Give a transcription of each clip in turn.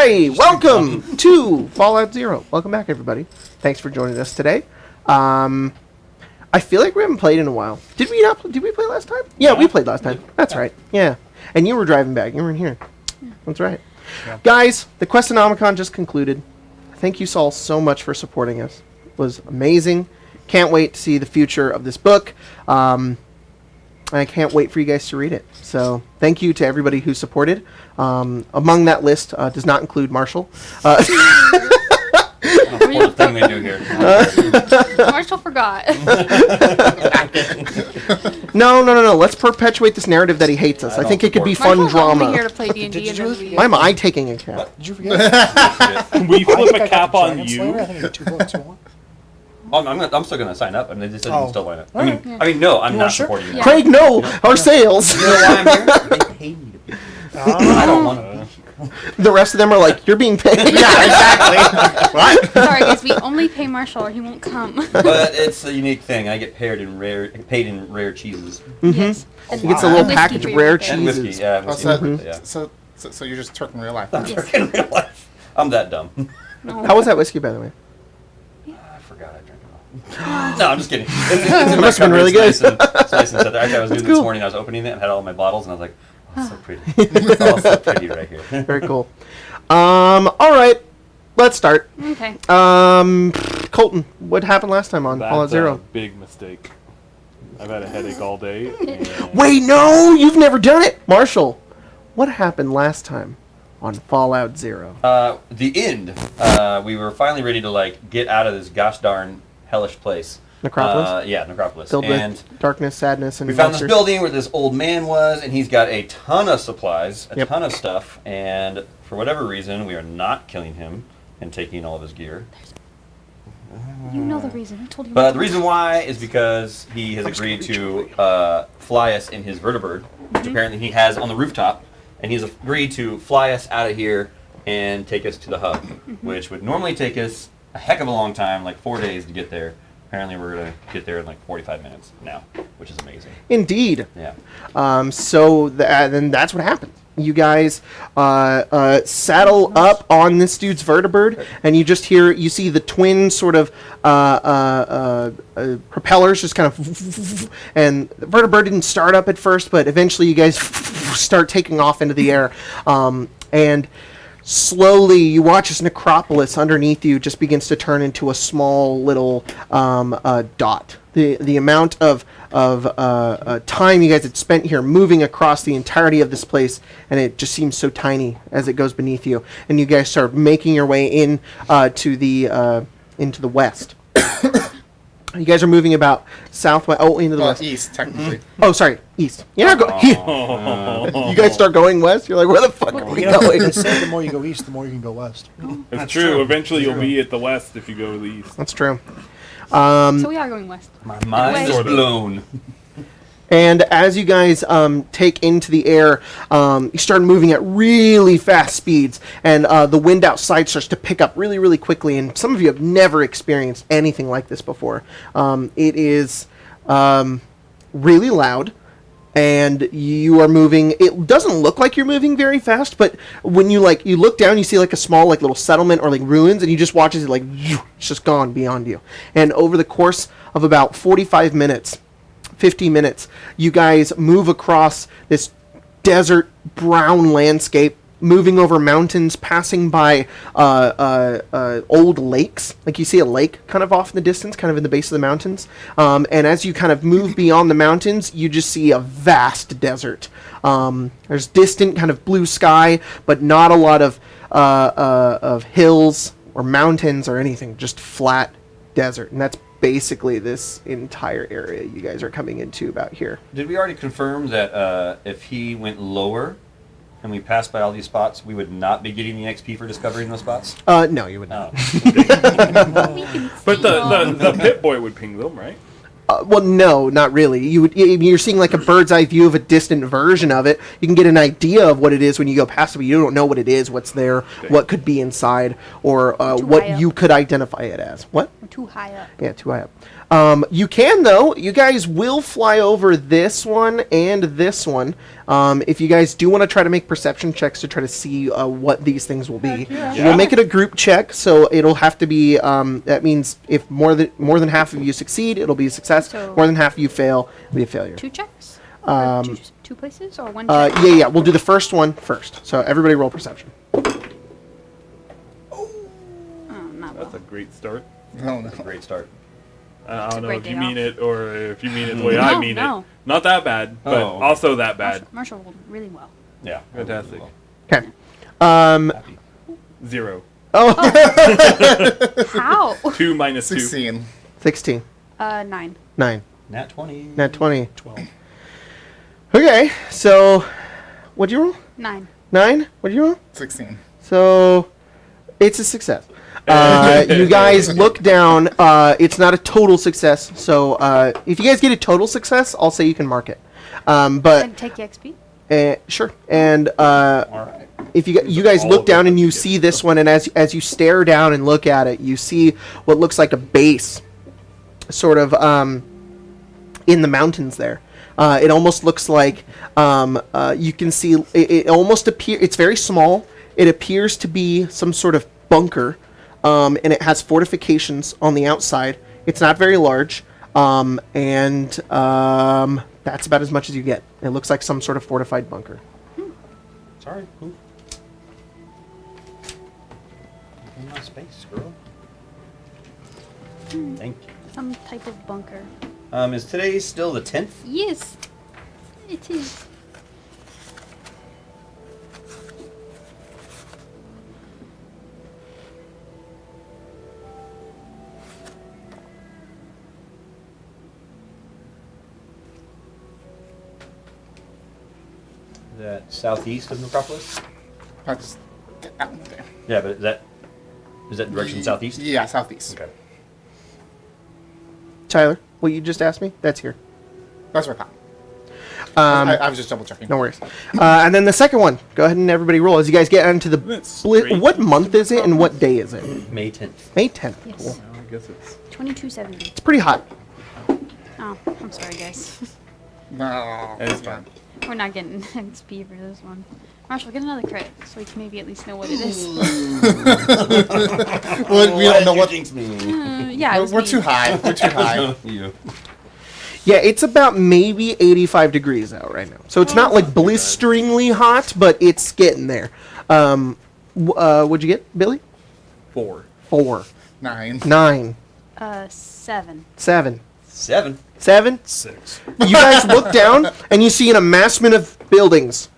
Hi, welcome to Fallout Zero. Welcome back, everybody. Thanks for joining us today. I feel like we haven't played in a while. Did we not? Did we play last time? Yeah, we played last time. That's right. Yeah, and you were driving back. You were in here. That's right. Yeah. Guys, the Questonomicon just concluded. Thank you all so much for supporting us. It was amazing. Can't wait to see the future of this book. I can't wait for you guys to read it. So thank you to everybody who supported. Among that list does not include Marshall. What thing they do here? Marshall forgot. No. Let's perpetuate this narrative that he hates us. I think it could be fun drama. Only here to play D&D. Why am I taking a cap? Did you forget? We flip a cap on you. I think it's 2 books in one. I'm still going to sign up. I mean, they said you can still line up. I mean, no, I'm not supporting you. Yeah. Craig, no! Our sales! You know why I'm here? They pay me to be here. I don't want to be here. The rest of them are like, you're being paid. Yeah, exactly. What? Sorry, guys, we only pay Marshall or he won't come. But it's a unique thing. I get paid in rare cheeses. Mm-hmm. Yes. He gets a little package of rare cheeses. And whiskey, yeah. So you're just Turk in real life. I'm Turk in real life. I'm that dumb. No. How was that whiskey, by the way? I forgot I drank it all. No, I'm just kidding. It must have been really good. It's nice and set there. Actually, I was doing this morning. I was opening it and had all my bottles, and I was like, oh, so pretty. It's all so pretty right here. Very cool. All right. Let's start. Okay. Colton, what happened last time on Fallout Zero? That's a big mistake. I've had a headache all day. Wait, no! You've never done it! Marshall, what happened last time on Fallout Zero? The end. We were finally ready to, get out of this gosh darn hellish place. Necropolis? Yeah, Necropolis. Filled and with darkness, sadness, and we found monsters. this building where this old man was, and he's got a ton of supplies, a Yep. ton of stuff, and for whatever reason, we are not killing him and taking all of his gear. You know the reason. I told you. But the reason why is because he has agreed to fly us in his vertibird, which apparently he has on the rooftop, and he's agreed to fly us out of here and take us to the hub, which would normally take us a heck of a long time, like 4 days to get there. Apparently we're going to get there in 45 minutes now, which is amazing. Indeed. Yeah. Then that's what happened. You guys saddle up on this dude's vertibird, and you see the twin sort of propellers just kind of, and the vertibird didn't start up at first, but eventually you guys start taking off into the air, and slowly you watch this necropolis underneath you just begins to turn into a small little dot. The amount of time you guys had spent here moving across the entirety of this place, and it just seems so tiny as it goes beneath you, and you guys start making your way in into the west. You guys are moving about southwest. Oh, into the west. East, technically. Oh, sorry, east. You're not going. You guys start going west. You're like, where the fuck are we going? They say the more you go east, the more you can go west. It's true. Eventually, you'll be at the west if you go to the east. That's true. So we are going west. My mind is blown. And as you guys take into the air, you start moving at really fast speeds, and the wind outside starts to pick up really, really quickly. And some of you have never experienced anything like this before. It is really loud, and you are moving. It doesn't look like you're moving very fast, but when you look down, you see a small little settlement or ruins, and you just watch as it it's just gone beyond you. And over the course of about 50 minutes, you guys move across this desert brown landscape, moving over mountains, passing by old lakes. You see a lake kind of off in the distance, kind of in the base of the mountains. And as you kind of move beyond the mountains, you just see a vast desert. There's distant kind of blue sky, but not a lot of hills or mountains or anything, just flat desert. And that's basically this entire area you guys are coming into about here. Did we already confirm that if he went lower and we passed by all these spots, we would not be getting the XP for discovering those spots? No, you would not. But the Pit Boy would ping them, right? Well, no, not really. You're seeing a bird's eye view of a distant version of it. You can get an idea of what it is when you go past it, but you don't know what it is, what's there, what could be inside, or what you could identify it as. What? We're too high up. Yeah, too high You can, though. You guys will fly over this one and this one. If you guys do want to try to make perception checks to try to see what these things will be, we'll make it a group check. So it'll have to be. That means if more than half of you succeed, it'll be a success. So more than half of you fail, it'll be a failure. 2 checks? Or two places or one check? Yeah. We'll do the first one first. So everybody roll perception. Oh, not well. That's a great start. No, no. Great start. I don't know great if you day mean off. it or if you mean it the way I mean no. it. Not that bad, but Oh. also that bad. Marshall rolled really well. Yeah. Fantastic. Okay. Happy. 0. How? 2 minus 2. 16. 16. 9. 9. Nat 20. Nat 20. 12. Okay, so what'd you roll? 9. 9? What'd you roll? 16. So it's a success. You guys look down. It's not a total success. So if you guys get a total success, I'll say you can mark it. But And take the XP? sure. And All right. if you guys All look of down it and you would be see this one, and as you stare down and look at it, you see what looks like a base, sort of in the mountains there. It almost looks like you can see. It almost appears. It's very small. It appears to be some sort of bunker, and it has fortifications on the outside. It's not very large, and that's about as much as you get. It looks like some sort of fortified bunker. Sorry. Ooh. In my space, girl. Thank you. Some type of bunker. Is today still the 10th? Yes, it is. Is that southeast of Necropolis? I'll just get that one there. Yeah, but is that direction southeast? Yeah, southeast. Okay. Tyler, what you just asked me? That's here. That's what I thought. Um, I was just double checking. No worries. And then the second one. Go ahead and everybody roll as you guys get into the That's split. straight. What month is it and what day is it? May 10th. May 10th. Yes. Cool. Well, I guess it's 2270. It's pretty hot. Oh, I'm sorry, guys. No, it's fine. We're not getting XP for this one. Marshall, get another crit so we can maybe at least know what it is. Well, we don't know what. Yeah, it was We're me. too high. We're too high. You. Yeah, it's about maybe 85 degrees out right now. So it's not like blisteringly hot, but it's getting there. What'd you get, Billy? 4. 4. 9. 9. 7. 7. 7. 7? 6. You guys look down and you see an amassment of buildings.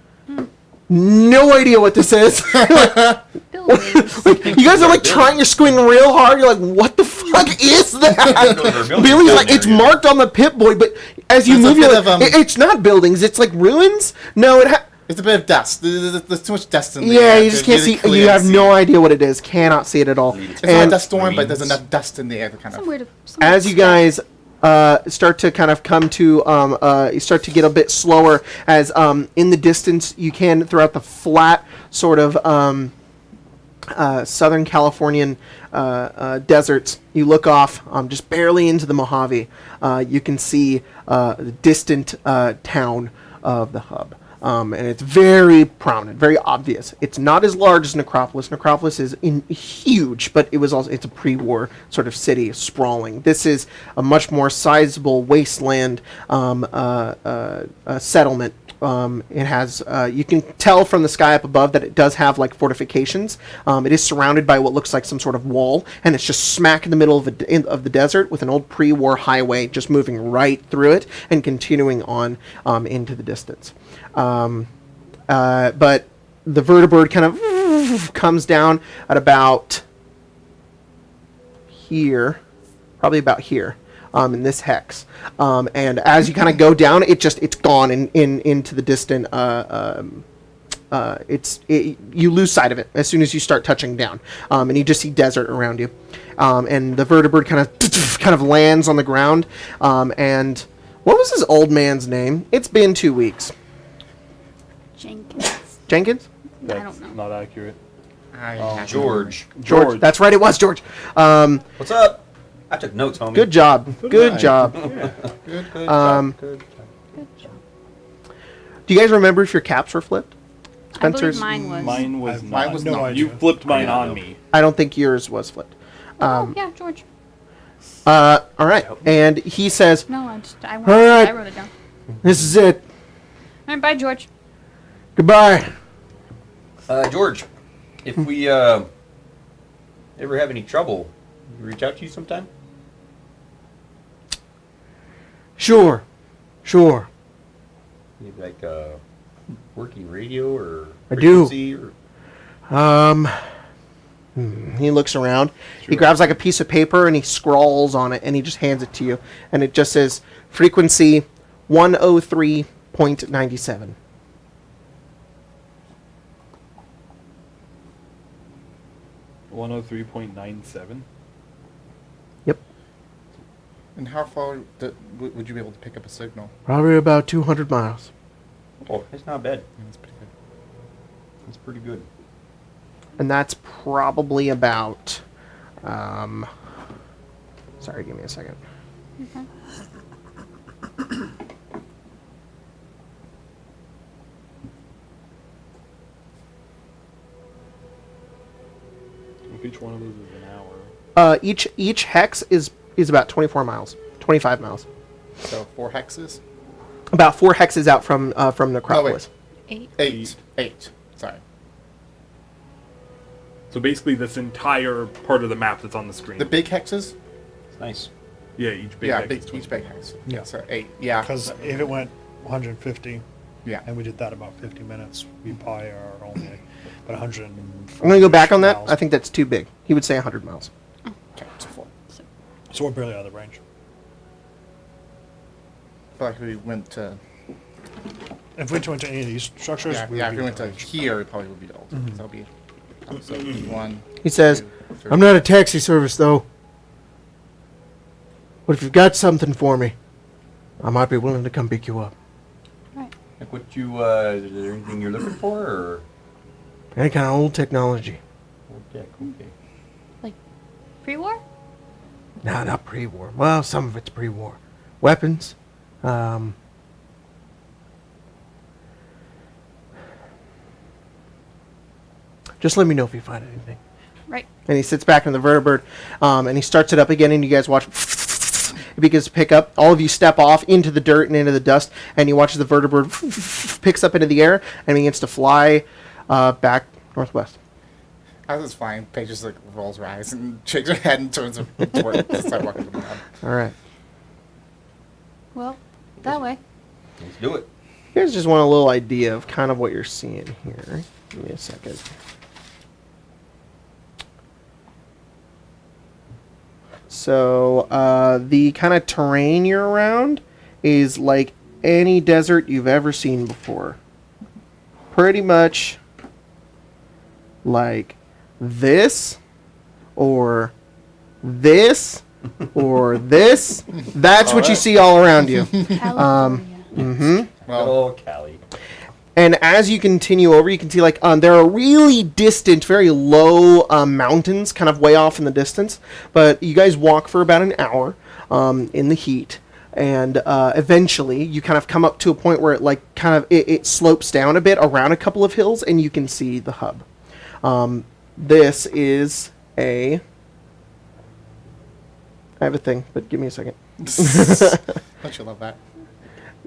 No idea what this is. Buildings. Like, you guys are like trying to squint real hard. You're like, what the fuck is that? Billy's like, it's marked on the Pip-Boy, but as you It's a move, you're bit like, of, it's not buildings. It's like ruins. No, It's a bit of dust. There's too much dust in there. yeah, you to just can't really see. clearly You have see. no idea what it is. Cannot see it at all. It's It's not a And dust storm, but there's Ruins. enough dust in the air to kind of. Some weird. some as you stuff. guys start to kind of come to, you start to get a bit slower as in the distance you can throughout the flat sort of Southern Californian deserts. You look off just barely into the Mojave. You can see the distant town of the hub. And it's very prominent, very obvious. It's not as large as Necropolis. Necropolis is huge, but it's a pre-war sort of city, sprawling. This is a much more sizable wasteland settlement. It has, you can tell from the sky up above that it does have like fortifications. It is surrounded by what looks like some sort of wall, and it's just smack in the middle of the desert with an old pre-war highway just moving right through it and continuing on into the distance. But the vertibird kind of comes down at about here, probably about here. In this hex, and as you kind of go down, it's gone into the distant. You lose sight of it as soon as you start touching down, and you just see desert around you, and the vertibird kind of lands on the ground. And what was his old man's name? It's been 2 weeks. Jenkins. Jenkins? I don't know. Not accurate. I George. George. That's right. It was George. What's up? I took notes, homie. Good job. Good job. Good Um, job. Good job. Good job. Do you guys remember if your caps were flipped? I believe Spencer's. mine was. Mine was Mine not. was no not. idea. You flipped mine Yeah, on no. me. I don't think yours was flipped. Oh, yeah, George. All right. And he says, No, I All right. wrote it down. "This is it. All right, bye, George. Goodbye." George, if we ever have any trouble, we reach out to you sometime. Sure. Sure. Maybe like working radio or I do. frequency or He looks around. He Sure. grabs like a piece of paper and he scrawls on it and he just hands it to you. And it just says frequency 103.97. 103.97. Yep. And how far would you be able to pick up a signal? Probably about 200 miles. Oh, it's not bad. That's pretty good. It's pretty good. And that's probably about sorry, give me a second. Okay. If each one of those is an hour. Each hex is about 24 miles, 25 miles. So 4 hexes? About 4 hexes out from Oh, Necropolis. wait. 8. 8. Sorry. So basically, this entire part of the map that's on the screen. The big hexes? It's nice. Yeah, each big. Yeah, hex is each big hex. Yeah. Yeah, so 8. Yeah. Because if it went 150, Yeah. and we did that about 50 minutes, we probably are only about 100. I'm going to go back on that. I think that's too big. He would say 100 miles. Okay, so 4. So we're barely out of the range. But like we went to... If we went to any of these structures, Yeah, we yeah, would if be we in went the to range. here, it probably would be the ultimate. Mm-hmm. So that'll be episode 1. He says, 2, 3. "I'm not a taxi service, though. But if you've got something for me, I might be willing to come pick you up. Right. Like what you, is there anything you're looking for, or? Any kind of old technology. Okay, okay. Like, pre-war? No, not pre-war. Well, some of it's pre-war. Weapons. Just let me know if you find anything." Right. And he sits back in the vertibird, and he starts it up again, and you guys watch. It begins to pick up. All of you step off into the dirt and into the dust, and you watch as the vertibird picks up into the air and begins to fly back northwest. As it's flying, Paige just like rolls her eyes and shakes her head and turns toward the sidewalk of the mob. All right. Well, that way. Let's do it. You guys just want a little idea of kind of what you're seeing here. Give me a second. So the kind of terrain you're around is like any desert you've ever seen before. Pretty much like this or this or this. That's what you see all around you. California. Mm-hmm. Well, Oh, Callie. And as you continue over, you can see like there are really distant, very low mountains, kind of way off in the distance. But you guys walk for about an hour in the heat, and eventually you kind of come up to a point where it like it slopes down a bit around a couple of hills, and you can see the hub. This is a. I have a thing, but give me a second. don't you love that?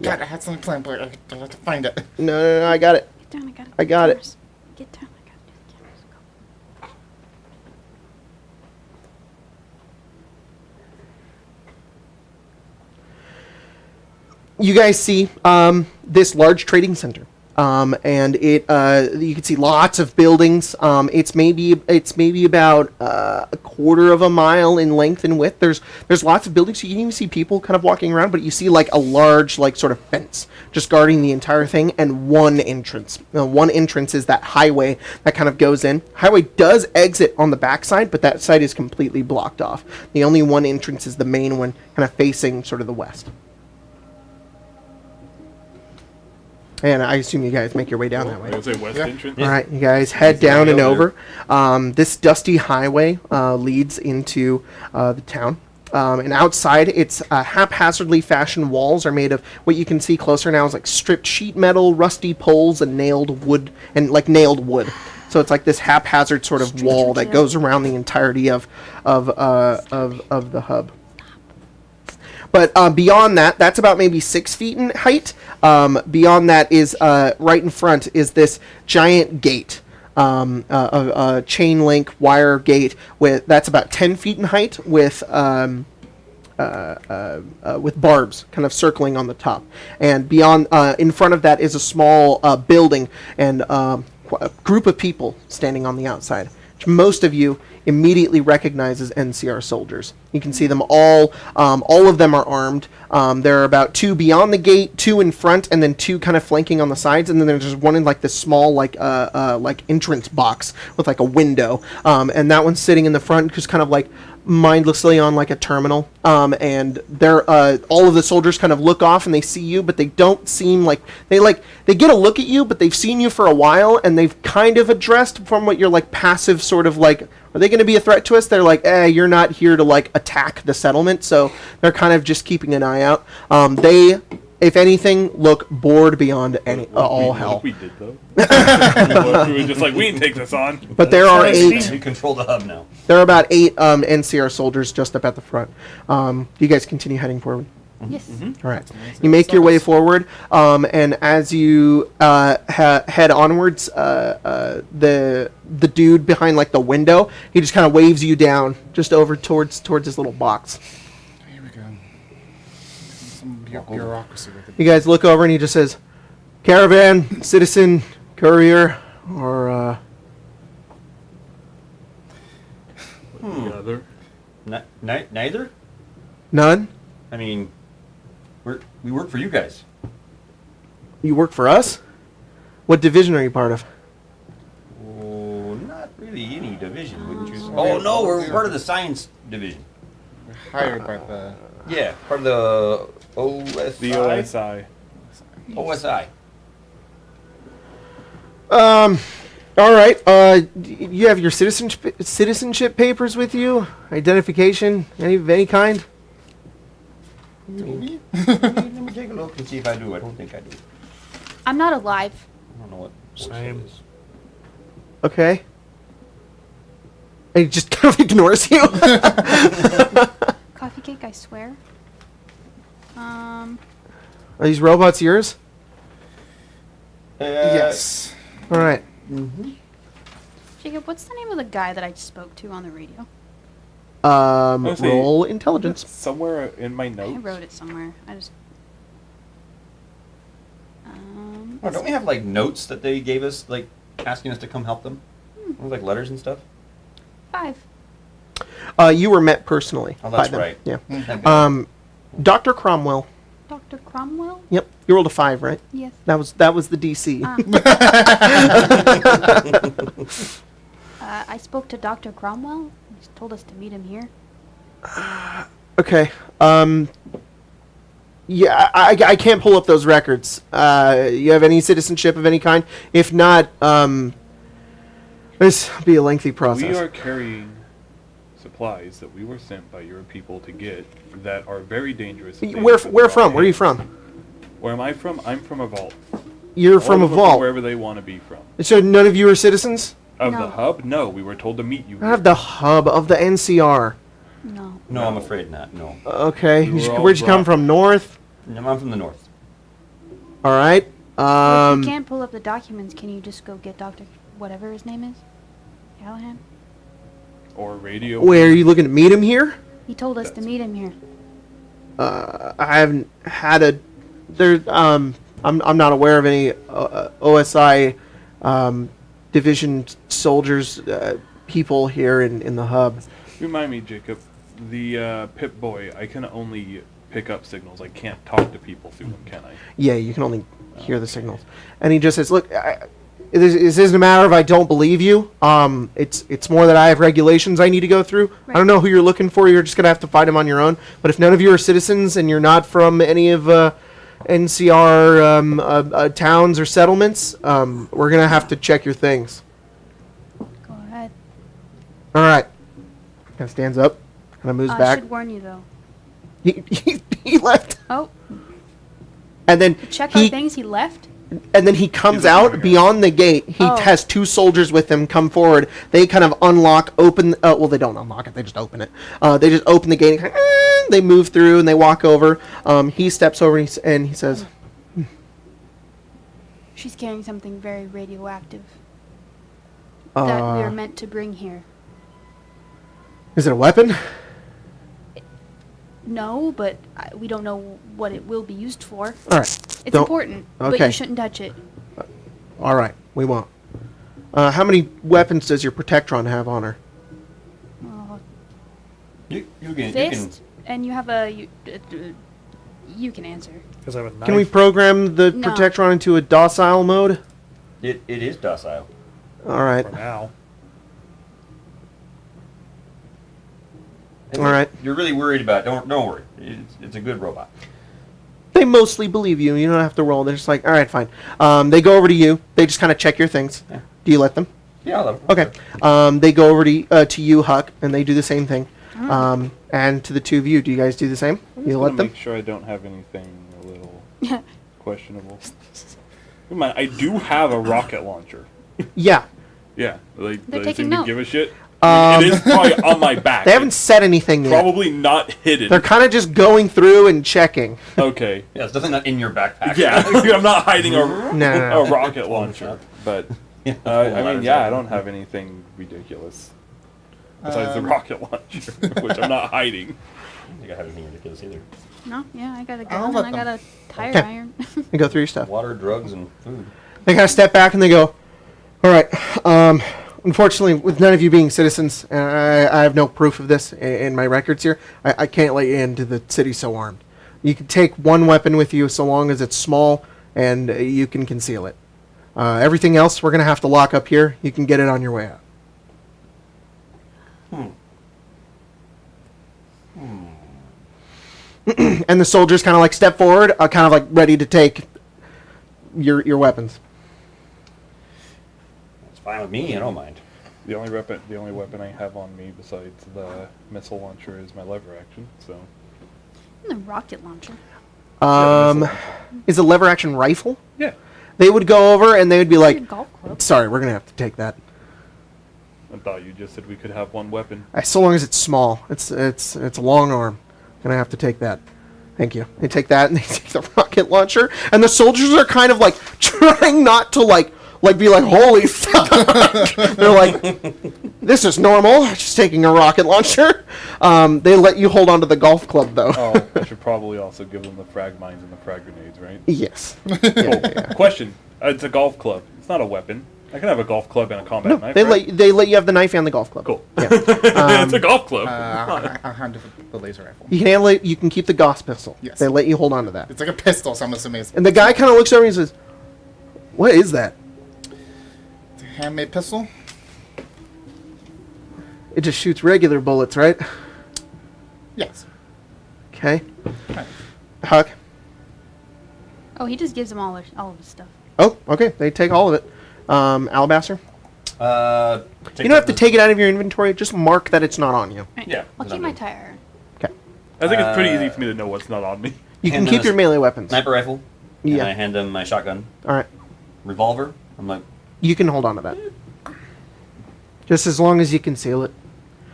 God, I had something planned, but I have to find it. No, I got it. Get down, I got it. I got it. Cameras. Get down, I got it. The cameras. Go. You guys see this large trading center, and it you can see lots of buildings. It's maybe about a quarter of a mile in length and width. There's lots of buildings. You can even see people kind of walking around, but you see like a large like sort of fence just guarding the entire thing, and one entrance. One entrance is that highway that kind of goes in. Highway does exit on the backside, but that side is completely blocked off. The only one entrance is the main one, kind of facing sort of the west. And I assume you guys make your way down that way. I would say west Yeah. entrance. All right, you guys head Easy down way and over over. This dusty highway leads into the town. And outside, it's haphazardly fashioned walls are made of what you can see closer now is like stripped sheet metal, rusty poles, and nailed wood. So it's like this haphazard sort of wall that goes around the entirety of the hub. But beyond that, that's about maybe 6 feet in height. Beyond that is right in front is this giant gate. A chain link wire gate that's about 10 feet in height with barbs kind of circling on the top, and beyond in front of that is a small building and a group of people standing on the outside, which most of you immediately recognize as NCR soldiers. You can see them all of them are armed. There are about 2 beyond the gate, 2 in front, and then 2 kind of flanking on the sides, and then there's just one in like this small like entrance box with like a window, and that one's sitting in the front just kind of like mindlessly on like a terminal, and they're all of the soldiers kind of look off and they see you, but they don't seem like they get a look at you, but they've seen you for a while and they've kind of addressed from what you're like passive sort of like, are they going to be a threat to us? They're like, you're not here to like attack the settlement, so they're kind of just keeping an eye out. They, if anything, look bored beyond all hell. We did though. We were just like, we can take this on. But there are 8. You control the hub now. There are about 8 NCR soldiers just up at the front. You guys continue heading forward. Yes. All right. You make your way forward, and as you head onwards, the dude behind like the window, he just kind of waves you down, just over towards his little box. Here we go. Some bureaucracy with it. You guys look over, and he just says, "Caravan, citizen, courier, or The other. Neither. none? I mean, we work for you guys. You work for us? What division are you part of?" Oh, not really any division, wouldn't you say? Oh no, we're part of the science division. We're hired by the. Yeah, part of the OSI. The OSI. OSI. All right. You have your citizenship papers with you? Identification, any kind? Maybe? Let me take a look and see if I do. I don't think I do. I'm not alive. I don't know what Same. it is. Okay. And he just kind of ignores you. Coffee cake, I swear. Are these robots yours? Yes. All right. Jacob, what's the name of the guy that I spoke to on the radio? Honestly, Roll intelligence. Somewhere in my I notes. wrote it somewhere. I just. Oh, don't we have like notes that they gave us, like asking us to come help them? Like letters and stuff. 5. You were met personally. Oh, by that's them. right. Yeah. Dr. Cromwell. Dr. Cromwell? Yep. You rolled a 5, right? Yes. That was the DC. I spoke to Dr. Cromwell. He told us to meet him here. Okay. Yeah, I can't pull up those records. You have any citizenship of any kind? If not, this will be a lengthy process. We are carrying supplies that we were sent by your people to get that are very dangerous. and Where dangerous in from? our Where are you hands. from? Where am I from? I'm from a vault. You're All from a of them vault. Wherever they want to be from. So none of you are citizens? Of No. the hub? No, we were told to meet you. I have the hub of the NCR. No. No, I'm afraid not. No. Okay. We were all Where'd you come brought- from? North? No, I'm from the north. All right. If you can't pull up the documents, can you just go get Dr. whatever his name is? Callahan? Or radio. Where are you looking to meet him here? He told us to That's- meet him here. I haven't had a. There. I'm not aware of any OSI division soldiers people here in the hub. Remind me, Jacob. The Pip Boy. I can only pick up signals. I can't talk to people through them, can I? Yeah, you can only hear the signals. And he just says, "Look, this isn't a matter of I don't believe you. It's more that I have regulations I need to go through. I don't know who you're looking for. You're just gonna have to fight them on your own. But if none of you are citizens and you're not from any of NCR towns or settlements, we're gonna have to check your things." Go ahead. All right. Kind of stands up, Kind of moves I back. should warn you though. He left, Oh, and then check our he things. He left. and then he comes He's a out guy. beyond the gate. He Oh. has 2 soldiers with him come forward. They kind of unlock, open. Well, they don't unlock it. They just open it. They just open the gate. And kind of, they move through and they walk over. He steps over and he says, She's carrying something very radioactive that we are meant to bring here. "Is it a weapon?" No, but we don't know what it will be used for. All right. It's Don't- important, but okay. you shouldn't touch it. All right. We won't. How many weapons does your Protectron have on her? Oh, You can. fist, and you have a. You can answer. Because I have a knife. Can we program the No. Protectron into a docile mode? It is docile. All right. For now. All right. You're really worried about. Don't worry. It's a good robot. They mostly believe you. You don't have to roll. They're just like, all right, fine. They go over to you. They just kind of check your things. Yeah. Do you let them? Yeah, I love it. Okay. They go over to you, Huck, and they do the same thing. And to the 2 of you, do you guys do the same? You let them? Make sure I don't have anything a little questionable. Come on, I do have a rocket launcher. Yeah. Yeah, like They're they taking seem to note. give a shit. It is probably on my back. They haven't said anything yet. Probably not hidden. They're kind of just going through and checking. Okay. Yeah, it's definitely not in your backpack. Yeah, I'm not hiding No. a rocket launcher. But Yeah, I mean, yeah, I don't have anything ridiculous besides the rocket launcher, which I'm not hiding. I don't think I have anything ridiculous either. No, yeah, I got a I'll gun let and I got them. a tire Okay. iron. They go through your stuff. Water, drugs, and food. They kind of step back and they go, all right. Unfortunately, with none of you being citizens, and I have no proof of this in my records here, I can't let you into the city so armed. You can take 1 weapon with you so long as it's small and you can conceal it. Everything else, we're going to have to lock up here. You can get it on your way out. And the soldiers kind of like step forward, kind of like ready to take your weapons. It's fine with me. I don't mind. The only weapon I have on me besides the missile launcher is my lever action. So And the rocket launcher. Is a lever action rifle? yeah, They would go over and they would be Your like, golf club. sorry, we're going to have to take that. I thought you just said we could have 1 weapon. So long as it's small. It's a long arm. Gonna have to take that. Thank you. They take that and they take the rocket launcher. And the soldiers are kind of like trying not to like be like, holy fuck. They're like, this is normal. Just taking a rocket launcher. They let you hold on to the golf club though. Oh, I should probably also give them the frag mines and the frag grenades, right? Yes. Cool. Question: It's a golf club. It's not a weapon. I can have a golf club and a combat knife. They right? let you have the knife and the golf club. Cool. Yeah. It's a golf club. I'll handle the laser rifle. You can handle it. You can keep the Gauss pistol. Yes. They let you hold on to that. It's like a pistol, so I'm assuming it's And the guy kind of looks over and says, "What is that?" a handmade pistol. It just shoots regular bullets, right? Yes. Okay. Right. Huck. Oh, he just gives them all of his stuff. Oh, okay. They take all of it. Alabaster. You Take don't have to take it out of your inventory. Just mark that it's not on you. Right. Yeah, I'll it's keep not my me. tire iron. Okay. I think it's pretty easy for me to know what's not on me. You can And keep then your melee weapons. sniper rifle. Yeah. And I hand him my shotgun. All right. Revolver. I'm like, You can hold on to that. Just as long as you conceal it.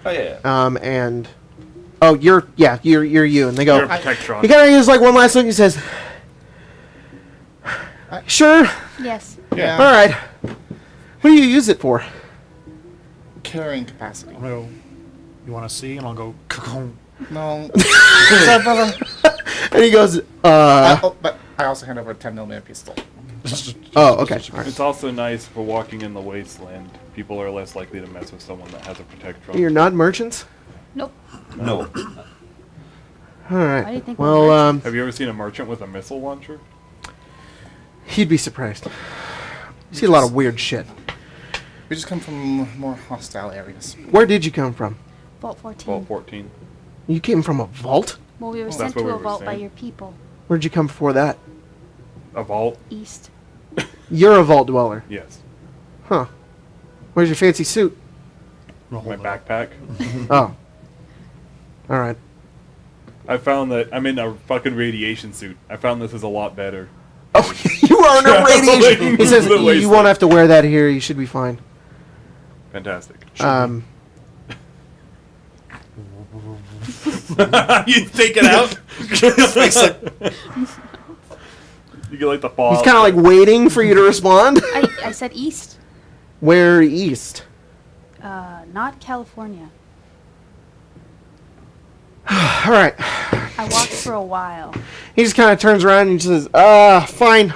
oh yeah. And oh, you're you. And they go. You're a Protectron. He kind of gives like one last look. He says, "Sure. Yes. Yeah. All right. What do you use it for?" Carrying capacity. I'm gonna go. You want to see? And I'll go. No. Sorry, brother. And he goes, But I also hand over a 10mm pistol. "Oh, okay. All right. It's also nice for walking in the wasteland. People are less likely to mess with someone that has a Protectron. You're not merchants. Nope. No. All Why do right. you think we're Well, merchants? Have you ever seen a merchant with a missile launcher? you'd be surprised. You see a lot of weird shit. We just come from more hostile areas. Where did you come from? Vault 14. Vault 14. You came from a vault? Well, we were That's sent what to we a were vault by saying. your people. Where'd you come before that? A vault? East. You're a vault dweller. Yes. Huh. Where's your fancy suit? My backpack. Oh. All right. I found that I'm in a fucking radiation suit. I found this is a lot better. Oh, you are in a radiation. He says The you wasteland. won't have to wear that here. You should be fine. Fantastic. You take it out. You get like the fall. He's kind of like waiting for you to respond. I said east. Where east? Not California. All right. I walked for a while. He just kind of turns around and he says, fine.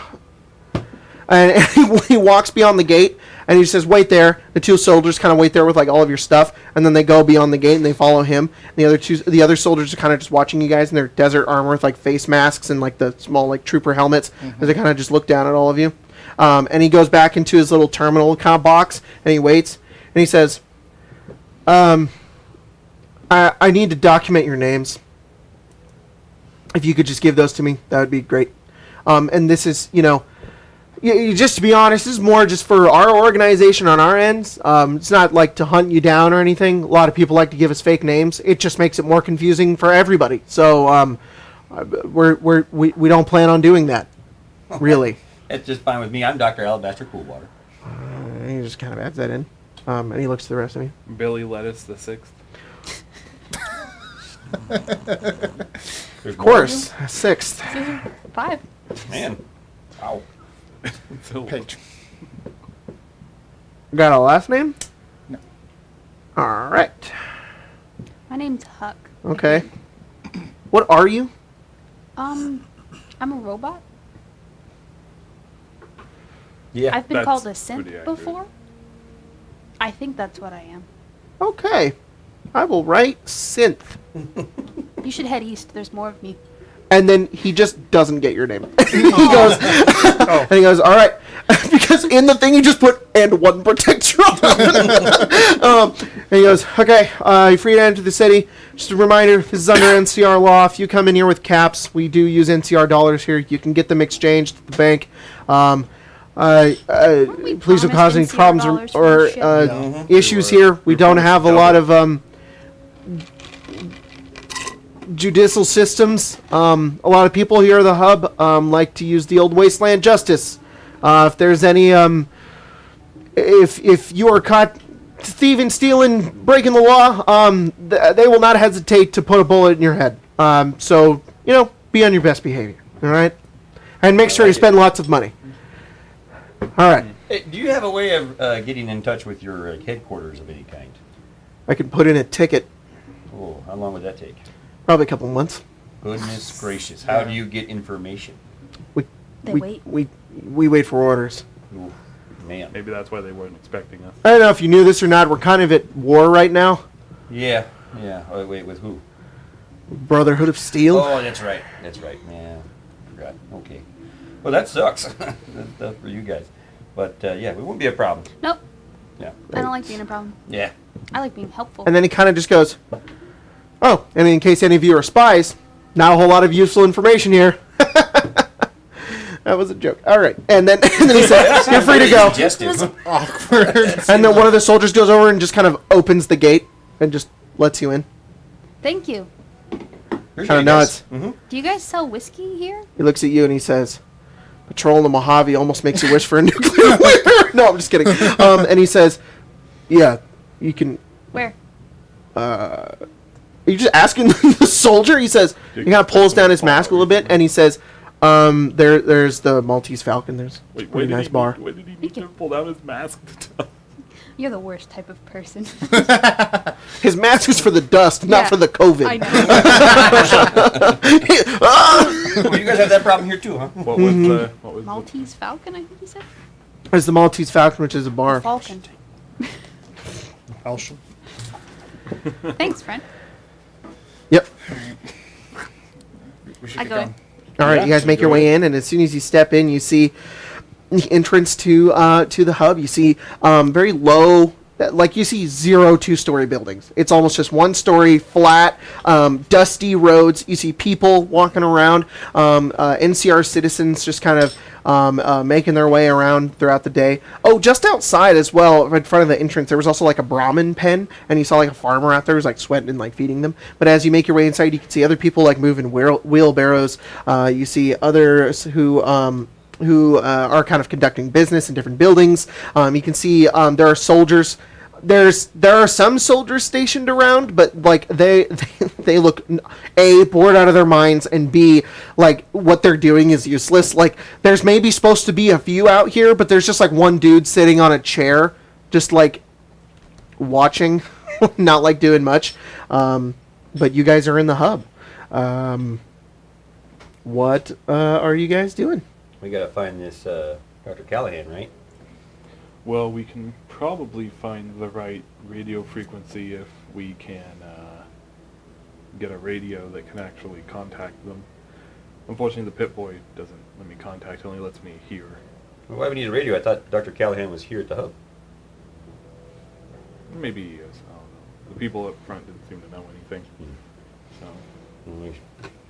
And he walks beyond the gate, and he says, wait there. The two soldiers kind of wait there with like all of your stuff, and then they go beyond the gate and they follow him. And the other soldiers are kind of just watching you guys in their desert armor with like face masks and like the small like trooper helmets as they kind of just look down at all of you. And he goes back into his little terminal kind of box, and he waits, and he says, I need to document your names. If you could just give those to me, that would be great. And this is, just to be honest, this is more just for our organization on our ends. It's not like to hunt you down or anything. A lot of people like to give us fake names. It just makes it more confusing for everybody. So we don't plan on doing that, really. It's just fine with me. I'm Dr. Alabaster Coolwater. He just kind of adds that in, and he looks at the rest of you. Billy Lettuce the 6th. There's Of course, 6th. 5. Man. Wow. Page. Got a last name? No. All right. My name's Huck. Okay. What are you? I'm a robot. Yeah. I've been That's called a pretty synth accurate. before. I think that's what I am. Okay. I will write synth. You should head east. There's more of me. And then he just doesn't get your name. He goes, and he goes, all right, because in the thing you just put and one protector on. And he goes, okay, you're free to enter the city. Just a reminder, this is under NCR law. If you come in here with caps, we do use NCR dollars here. You can get them exchanged at the bank. Please don't cause any NCR problems dollars or for issues here. We don't have a lot of judicial systems. A lot of people here at the hub like to use the old wasteland justice. If there's any, if you are caught thieving, stealing, breaking the law, they will not hesitate to put a bullet in your head. So be on your best behavior. All right, and make sure you spend lots of money. All right. Hey, do you have a way of getting in touch with your headquarters of any kind? I can put in a ticket. Oh, how long would that take? Probably a couple months. Goodness gracious. How do you get information? They wait. We wait for orders. Ooh, man. Maybe that's why they weren't expecting us. I don't know if you knew this or not. We're kind of at war right now. Yeah. Oh, wait, with who? Brotherhood of Steel. Oh, that's right. Yeah, forgot. Okay. Well, that sucks. That's tough for you guys. But, yeah, we won't be a problem. Nope. Yeah. I don't like being a problem. Yeah. I like being helpful. And then he kind of just goes, oh, and in case any of you are spies, not a whole lot of useful information here. That was a joke. All right. And then he said, you're free to go. Suggestive. Awkward. And then one of the soldiers goes over and just kind of opens the gate and just lets you in. Thank you. Here's Kind of you guys. nods. Do you guys sell whiskey here? He looks at you and he says, patrol in the Mojave almost makes you wish for a nuclear winter. No, I'm just kidding. And he says, yeah, you can... Where? Are you just asking the soldier? He says, he kind of pulls down his mask a little bit, and he says, there's the Maltese Falcon. There's a pretty nice bar. Why did he need to pull down his mask? You're the worst type of person. His mask is for the dust, not Yeah, for the COVID. I know. Well, you guys have that problem here too, huh? What was what was Maltese Falcon, I think you said? There's the Maltese Falcon, which is a bar. Falcon. Halsham. Thanks, friend. Yep. We should I get go going. in. All right, Yeah, you guys make your enjoy way it. in, and as soon as you step in, you see the entrance to the hub. You see very low, like you see 0 2-story buildings. It's almost just 1-story, flat, dusty roads. You see people walking around, NCR citizens just kind of making their way around throughout the day. Oh, just outside as well, in front of the entrance, there was also like a Brahmin pen, and you saw like a farmer out there who's like sweating and like feeding them. But as you make your way inside, you can see other people like moving wheelbarrows. You see others who are kind of conducting business in different buildings. You can see there are soldiers. There are some soldiers stationed around, but like they look A, bored out of their minds, and B, like what they're doing is useless. Like there's maybe supposed to be a few out here, but there's just like one dude sitting on a chair, just like watching, not like doing much. But you guys are in the hub. What are you guys doing? We gotta find this Dr. Callahan, right? Well, we can probably find the right radio frequency if we can get a radio that can actually contact them. Unfortunately, the Pip-Boy doesn't let me contact, it only lets me hear. Well, why do we need a radio? I thought Dr. Callahan was here at the hub. Maybe he is, I don't know. The people up front didn't seem to know anything. So,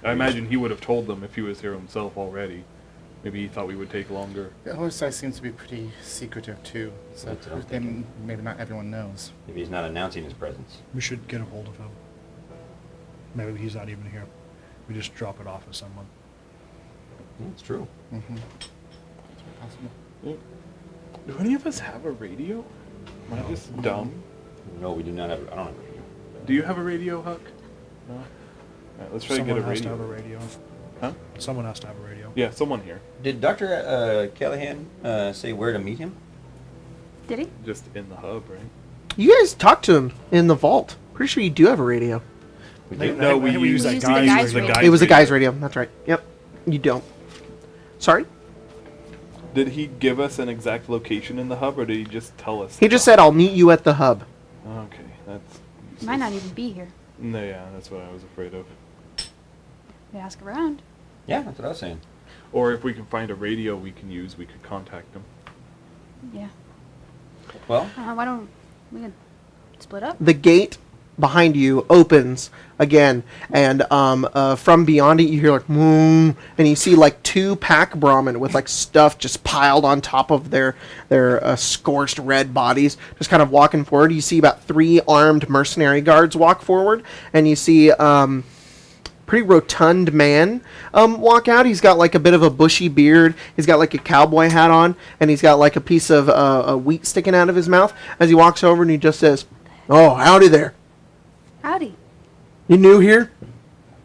I imagine he would have told them if he was here himself already. Maybe he thought we would take longer. The OSI seems to be pretty secretive too, so That's what I'm thinking. maybe not everyone knows. Maybe he's not announcing his presence. We should get a hold of him. Maybe he's not even here. We just drop it off at someone. That's true. Mm-hmm. Yeah. Do any of us have a radio? Am I just dumb? No, we do not have. I don't have a radio. Do you have a radio, Huck? No? Alright, let's try Someone to get a has to radio. have a radio. Huh? Someone has to have a radio. Yeah, someone here. Did Dr. Callahan say where to meet him? Did he? Just in the hub, right? You guys talked to him in the vault. Pretty sure you do have a radio. We Maybe- do. No, we maybe use that the guy's guy's radio. radio. It was a guy's radio. That's right. Yep. You don't. Sorry? Did he give us an exact location in the hub, or did he just tell us? He just said, I'll meet you at the hub. Okay, that's... He might not even be here. No, yeah, that's what I was afraid of. We ask around. Yeah, that's what I was saying. Or if we can find a radio we can use, we could contact him. Yeah. Well, Why don't we can split up? The gate behind you opens again, and from beyond it you hear like moo, and you see like two pack Brahmin with like stuff just piled on top of their scorched red bodies, just kind of walking forward. You see about 3 armed mercenary guards walk forward, and you see pretty rotund man walk out. He's got like a bit of a bushy beard. He's got like a cowboy hat on, and he's got like a piece of wheat sticking out of his mouth as he walks over, and he just says, "Oh, howdy there. Howdy. You new here?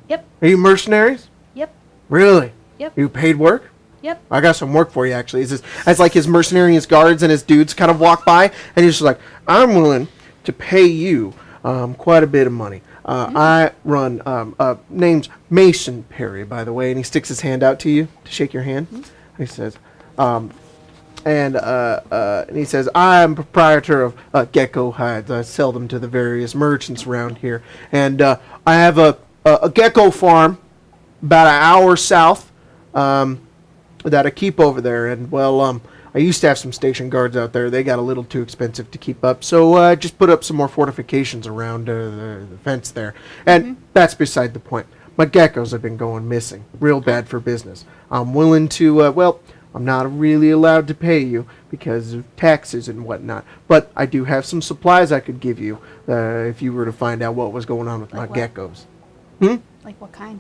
Yep. Are you mercenaries? Yep. Really? Yep. You paid work? Yep. I got some work for you, actually." It's just, as like his mercenary, his guards, and his dudes kind of walk by, and he's just like, "I'm willing to pay you quite a bit of money. I run, name's Mason Perry, by the way," and he sticks his hand out to you to shake your hand. He says, and he says, "I'm proprietor of gecko hides. I sell them to the various merchants around here, and I have a gecko farm about an hour south that I keep over there. And well, I used to have some station guards out there. They got a little too expensive to keep up, so I just put up some more fortifications around the fence there. And that's beside the point. My geckos have been going missing, real bad for business. I'm willing to, well, I'm not really allowed to pay you because of taxes and whatnot, but I do have some supplies I could give you if you were to find out what was going on with Like my what? geckos." Like what kind?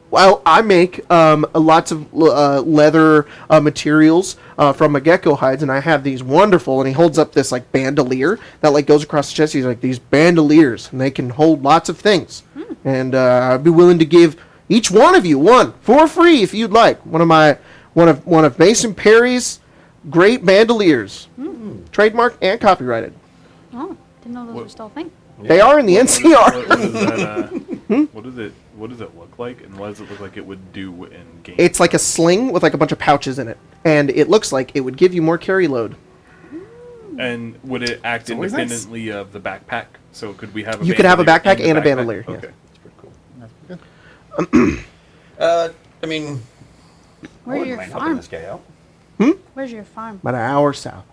Well, I make lots of leather materials from my gecko hides, and I have these wonderful, and he holds up this like bandolier that like goes across the chest. He's like, "These bandoliers, and they can hold lots of things. And I'd be willing to give each one of you one for free if you'd like. One of Mason Perry's great bandoliers, trademarked and copyrighted. Oh, didn't know those were still a thing. They are in the NCR." What is that, what does it look like, and what does it look like it would do in game? It's like a sling with like a bunch of pouches in it, and it looks like it would give you more carry load. And would it act always nice. independently of the backpack? So could we have a You could have a bandolier backpack in and the a bandolier, yeah. Okay. that's pretty cool. That's good. I mean, I Where's wouldn't your mind helping farm? this guy out. Where's your farm? About an hour south,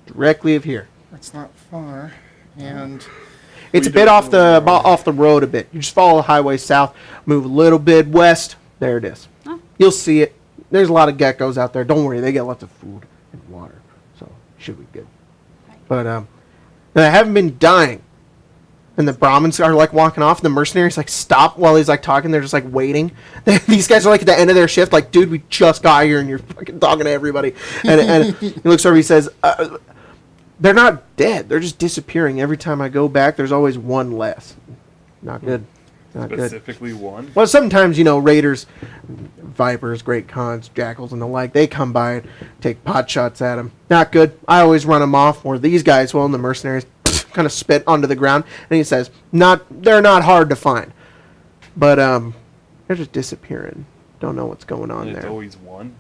directly of here. That's not far, and It's a We bit don't off know the where- off the road a bit. You just follow the highway south, move a little bit west. There it is. Oh. You'll see it. there's a lot of geckos out there. Don't worry, they get lots of food and water, so should be good. But I haven't been dying. And the Brahmins are like walking off, and the mercenaries like stop while he's like talking. They're just like waiting. These guys are like at the end of their shift, like, dude, we just got here, and you're fucking talking to everybody. And he looks over, he says, they're not dead. They're just disappearing. Every time I go back, there's always one less. Not good. Not good. Specifically one? Well, sometimes, raiders, vipers, great khans, jackals, and the like, they come by and take pot shots at them. Not good. I always run them off. Or these guys, well, and the mercenaries kind of spit onto the ground. And he says, they're not hard to find. But they're just disappearing. Don't know what's going on It's there. always one?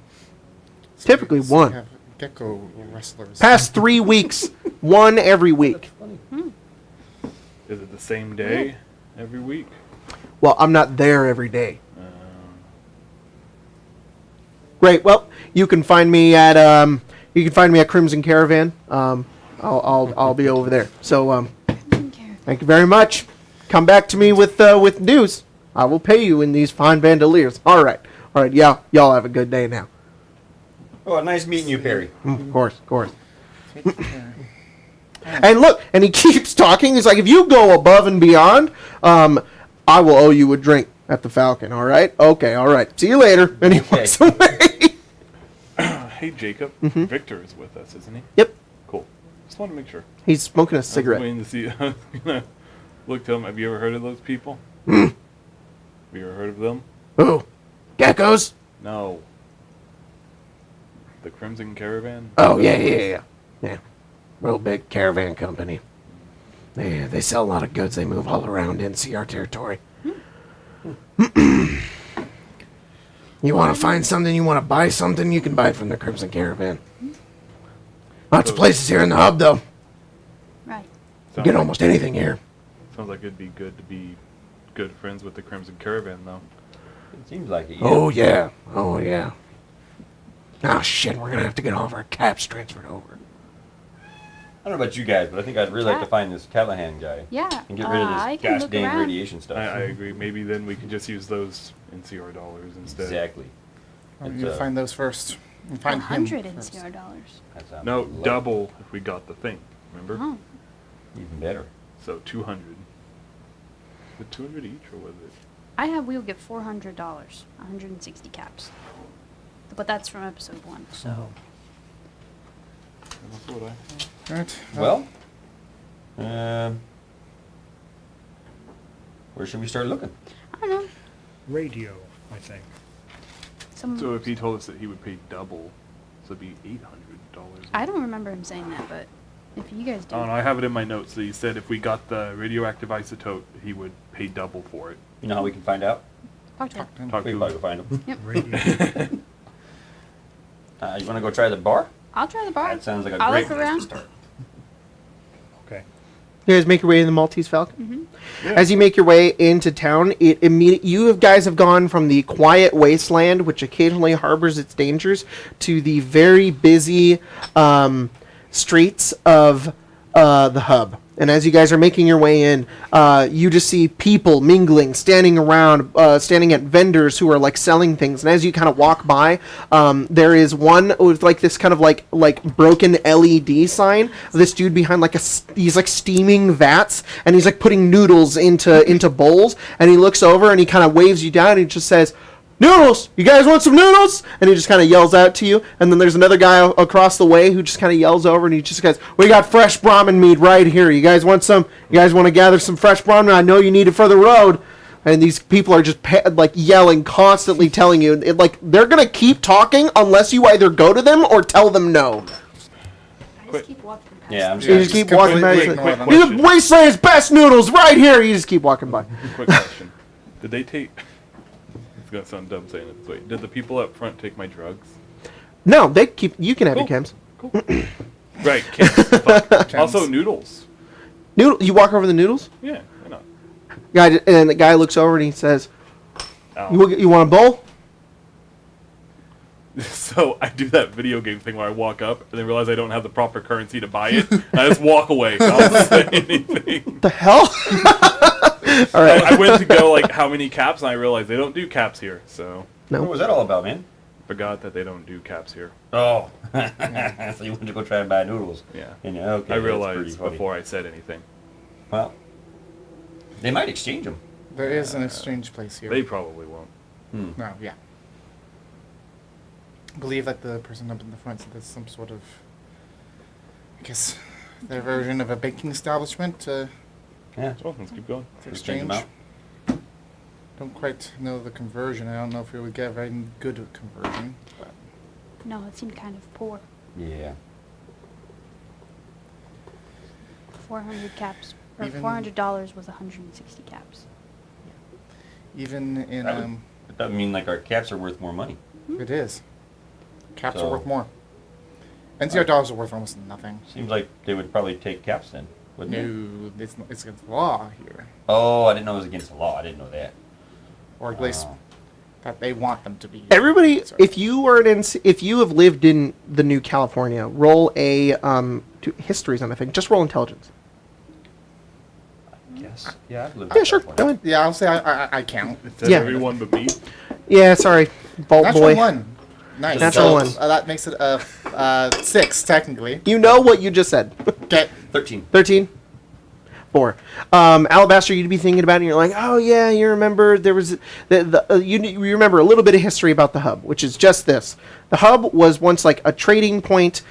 Typically So one. we have gecko wrestlers. Past 3 weeks, one every week. Is it the same day every week? Well, I'm not there every day. Great. Well, you can find me at Crimson Caravan. I'll be over there. So thank you very much. Come back to me with news. I will pay you in these fine bandoliers. All right. Yeah, y'all have a good day now. Oh, nice meeting you, Perry. Of course. And look, and he keeps talking. He's like, if you go above and beyond, I will owe you a drink at the Falcon. All right? Okay. All right. See you later. And he walks away. Hey, Jacob. Victor is with us, isn't he? Yep. Cool. Just want to make sure. He's smoking a I was cigarette. waiting to see. I was gonna look to him. Have you ever heard of those people? Have you ever heard of them? Ooh, geckos. No. The Crimson Caravan? Oh yeah. Real big caravan company. They sell a lot of goods. They move all around NCR territory. You want to find something? You want to buy something? You can buy it from the Crimson Caravan. Lots of places here in the hub, though. Right. You Sounds get like- almost anything here. Sounds like it'd be good to be good friends with the Crimson Caravan, though. It seems like it. Oh yeah. Oh shit, we're gonna have to get all of our caps transferred over. I don't know about you guys, but I think I'd really like to find this Callahan guy. Yeah. And get rid of I this can gosh look dang around. radiation stuff. I agree. Maybe then we can just use those NCR dollars instead. Exactly. I'm It's, gonna find those first. And find him 100 first. NCR dollars. That sounds No, lovely. double if we got the thing. Remember? Oh. Even better. So 200. The 200 each, or was it? We'll get $400, 160 caps. But that's from episode 1, so. That's what I thought. Alright. Well, where should we start looking? I don't know. Radio, I think. So if he told us that he would pay double, so it'd be $800. I don't remember him saying that, but if you guys do. Oh, no, I have it in my notes. So he said if we got the radioactive isotope, he would pay double for it. You know how we can find out? Talk to him. Talk to him. Talk We to can him. probably go find him. Yep. Radio. You want to go try the bar? I'll try the bar. That sounds like a I'll great look place to around. start. Okay. You guys make your way in the Maltese Falcon. Yeah. As you make your way into town, you guys have gone from the quiet wasteland, which occasionally harbors its dangers, to the very busy streets of the hub. And as you guys are making your way in, you just see people mingling, standing around, standing at vendors who are like selling things. And as you kind of walk by, there is one with like this kind of like broken LED sign. This dude behind he's like steaming vats, and he's like putting noodles into bowls. And he looks over and he kind of waves you down. And he just says, "Noodles! You guys want some noodles?" And he just kind of yells out to you. And then there's another guy across the way who just kind of yells over, and he just goes, "We got fresh Brahmin meat right here. You guys want some? You guys want to gather some fresh Brahmin? I know you need it for the road." And these people are just yelling, constantly telling you, they're gonna keep talking unless you either go to them or tell them no. I just keep walking past. Yeah, I'm You sure. just keep walking by. completely ignore them. These are Wasteland's best noodles right here. You just keep walking by. Quick question. Did they take... It's going to sound dumb saying it this way. Did the people up front take my drugs? No, they keep. You can have your Cool. chems. Cool. Right, kids. Fuck. Also, noodles. Noodle. You walk over the noodles. Yeah, why not? Guy, and the guy looks over and he says, Ow. "You want a bowl?" So I do that video game thing where I walk up and then realize I don't have the proper currency to buy it. And I just walk away. I don't say anything. The hell? All right. I went to go, how many caps? And I realized they don't do caps here. So, What No. was that all about, man? Forgot that they don't do caps here. Oh, so you went to go try and buy noodles? Yeah. And, okay, I that's pretty realized funny. before I said anything. Well, they might exchange them. There is an exchange place here. They probably won't. No, yeah. I believe that the person up in the front said there's some sort of, I guess, their version of a baking establishment to Yeah. So let's keep going. Exchange them exchange. out. Don't quite know the conversion. I don't know if we would get very good at conversion. But No, it seemed kind of poor. Yeah. 400 caps, or Even- $400 was 160 caps. even in That would mean like our caps are worth more money. it is. Caps So- are worth more. NCR dollars are worth almost nothing. Seems like they would probably take caps then, wouldn't they? No, it's against the law here, Oh, I didn't know it was against the law. I didn't know that. or at least Oh. that they want them to be. Everybody, Sorry. if you are if you have lived in the New California, roll a history's on. I think just roll intelligence. Yes. Yeah, I've lived Yeah, in sure. California. Go ahead. Yeah, I'll say I count. It says Yeah. everyone but me. Yeah, sorry, Vault Natural Boy. one. Nice. Natural one. That makes it a 6 technically. You know what you just said. Okay. 13. 13? 4. Alabaster, you'd be thinking about it, and you're like, oh yeah, you remember there was you remember a little bit of history about the hub, which is just this. The hub was once like a trading point.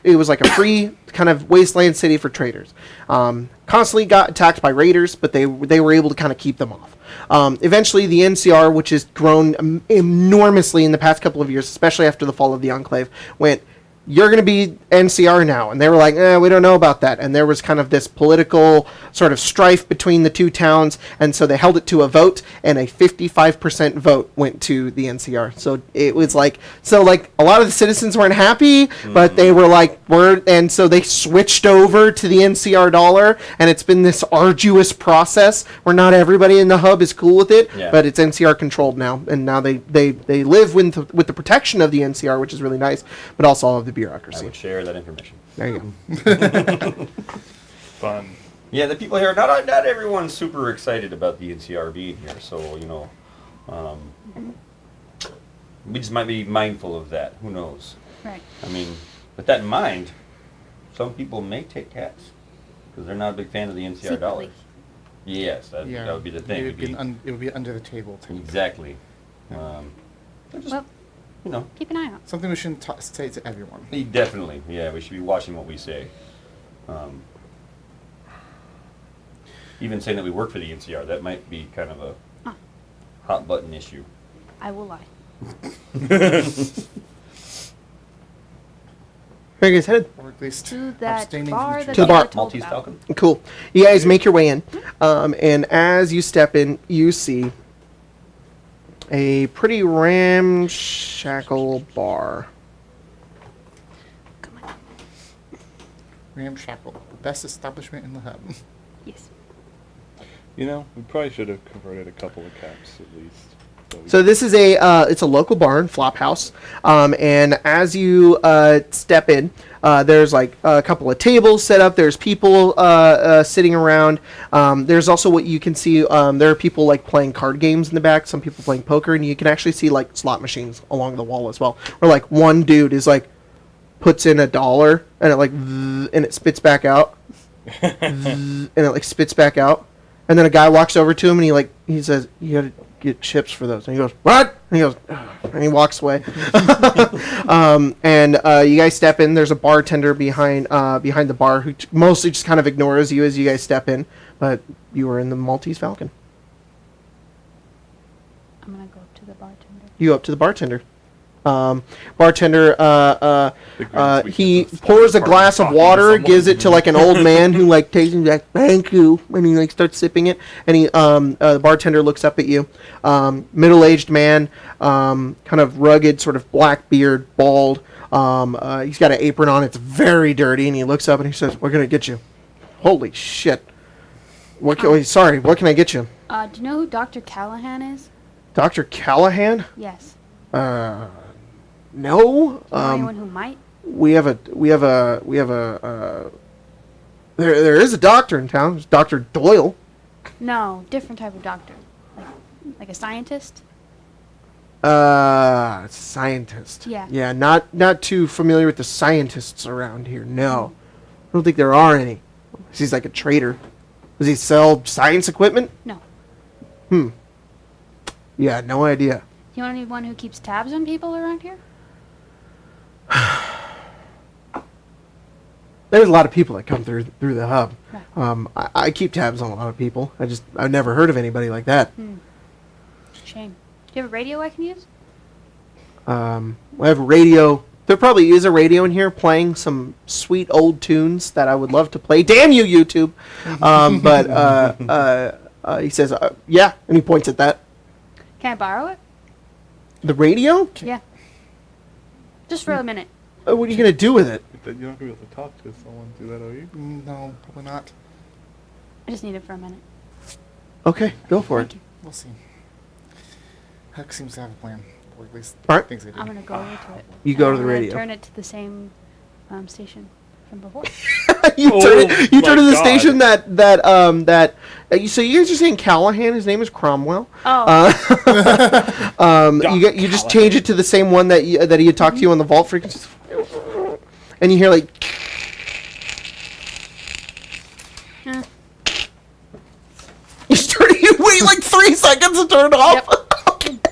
It was like a free kind of wasteland city for traders. Constantly got attacked by raiders, but they were able to kind of keep them off. Eventually, the NCR, which has grown enormously in the past couple of years, especially after the fall of the Enclave, went, you're going to be NCR now. And they were like, we don't know about that. And there was kind of this political sort of strife between the two towns. And so they held it to a vote, and a 55% vote went to the NCR. So it was like, a lot of the citizens weren't happy, but they were like, and so they switched over to the NCR dollar. And it's been this arduous process where not everybody in the hub is cool with it, Yeah. but it's NCR controlled now. And now they live with the protection of the NCR, which is really nice, but also all of the I bureaucracy. would share that information. There you go. Fun. Yeah, the people here, not everyone's super excited about the NCR being here, so, we just might be mindful of that. Who knows? Right. I mean, with that in mind, some people may take caps because they're not a big fan of the NCR dollar. Secretly. Yes, that would be the thing. It would be under the table. Too. Exactly. Just, Well, keep an eye out. Something we shouldn't say to everyone. Definitely. Yeah, we should be watching what we say. Even saying that we work for the NCR, that might be kind of a hot button issue. I will lie. Where are you guys headed? Or at least To that abstaining bar from that To the they bar. were told Maltese about. Falcon? Cool. You guys make your way in, and as you step in, you see a pretty ramshackle bar. Come on. Ramshackle, the best establishment in the hub. Yes. We probably should have converted a couple of caps at least. So this is it's a local bar and flop house, and as you step in, there's like a couple of tables set up. There's people sitting around. There's also what you can see. There are people like playing card games in the back. Some people playing poker, and you can actually see like slot machines along the wall as well. Where like one dude is like puts in $1 and it like and it spits back out, and it like spits back out, and then a guy walks over to him and he says, "You gotta get chips for those." And he goes, "What?" And he goes, "Ugh," and he walks away. And you guys step in. There's a bartender behind the bar who mostly just kind of ignores you as you guys step in. But you are in the Maltese Falcon. I'm gonna go up to the bartender. You go up to the bartender. Bartender, he weaknesses. pours a Pardon glass of talking to water, someone. gives it to like an old man who like takes it, like, "Thank you," and he like starts sipping it. And the bartender looks up at you, middle-aged man, kind of rugged, sort of black beard, bald. He's got an apron on. It's very dirty, and he looks up and he says, "What can I get you?" Holy shit! What can I get you? Do you know who Dr. Callahan is? Dr. Callahan? Yes. No. Do you know anyone who might? There is a doctor in town. It's Dr. Doyle. No, different type of doctor. Like a scientist? Scientist. Yeah. Yeah, not too familiar with the scientists around here. No. I don't think there are any. He's like a trader. Does he sell science equipment? No. Yeah, no idea. You want anyone who keeps tabs on people around here? There's a lot of people that come through the hub. Right. I keep tabs on a lot of people. I've never heard of anybody like that. Shame. Do you have a radio I can use? I have a radio. There probably is a radio in here playing some sweet old tunes that I would love to play. Damn you, YouTube! But he says, yeah, and he points at that. Can I borrow it? The radio? Yeah. Just for a minute. What are you going to do with it? You're not going to be able to talk to someone through that, are you? No, probably not. I just need it for a minute. Okay, go for it. Thank you. We'll see. Huck seems to have a plan. Or at least All right. thinks they do. I'm gonna go over to it. You go And to the I'm gonna radio. Turn it to the same station from before. you Oh turn it. You my turn to the God. station so you guys are saying Callahan? His name is Cromwell. Oh, You just change it to the same one that he had talked to you on the vault frequency, and you hear like. eh. You wait like 3 seconds to turn it off.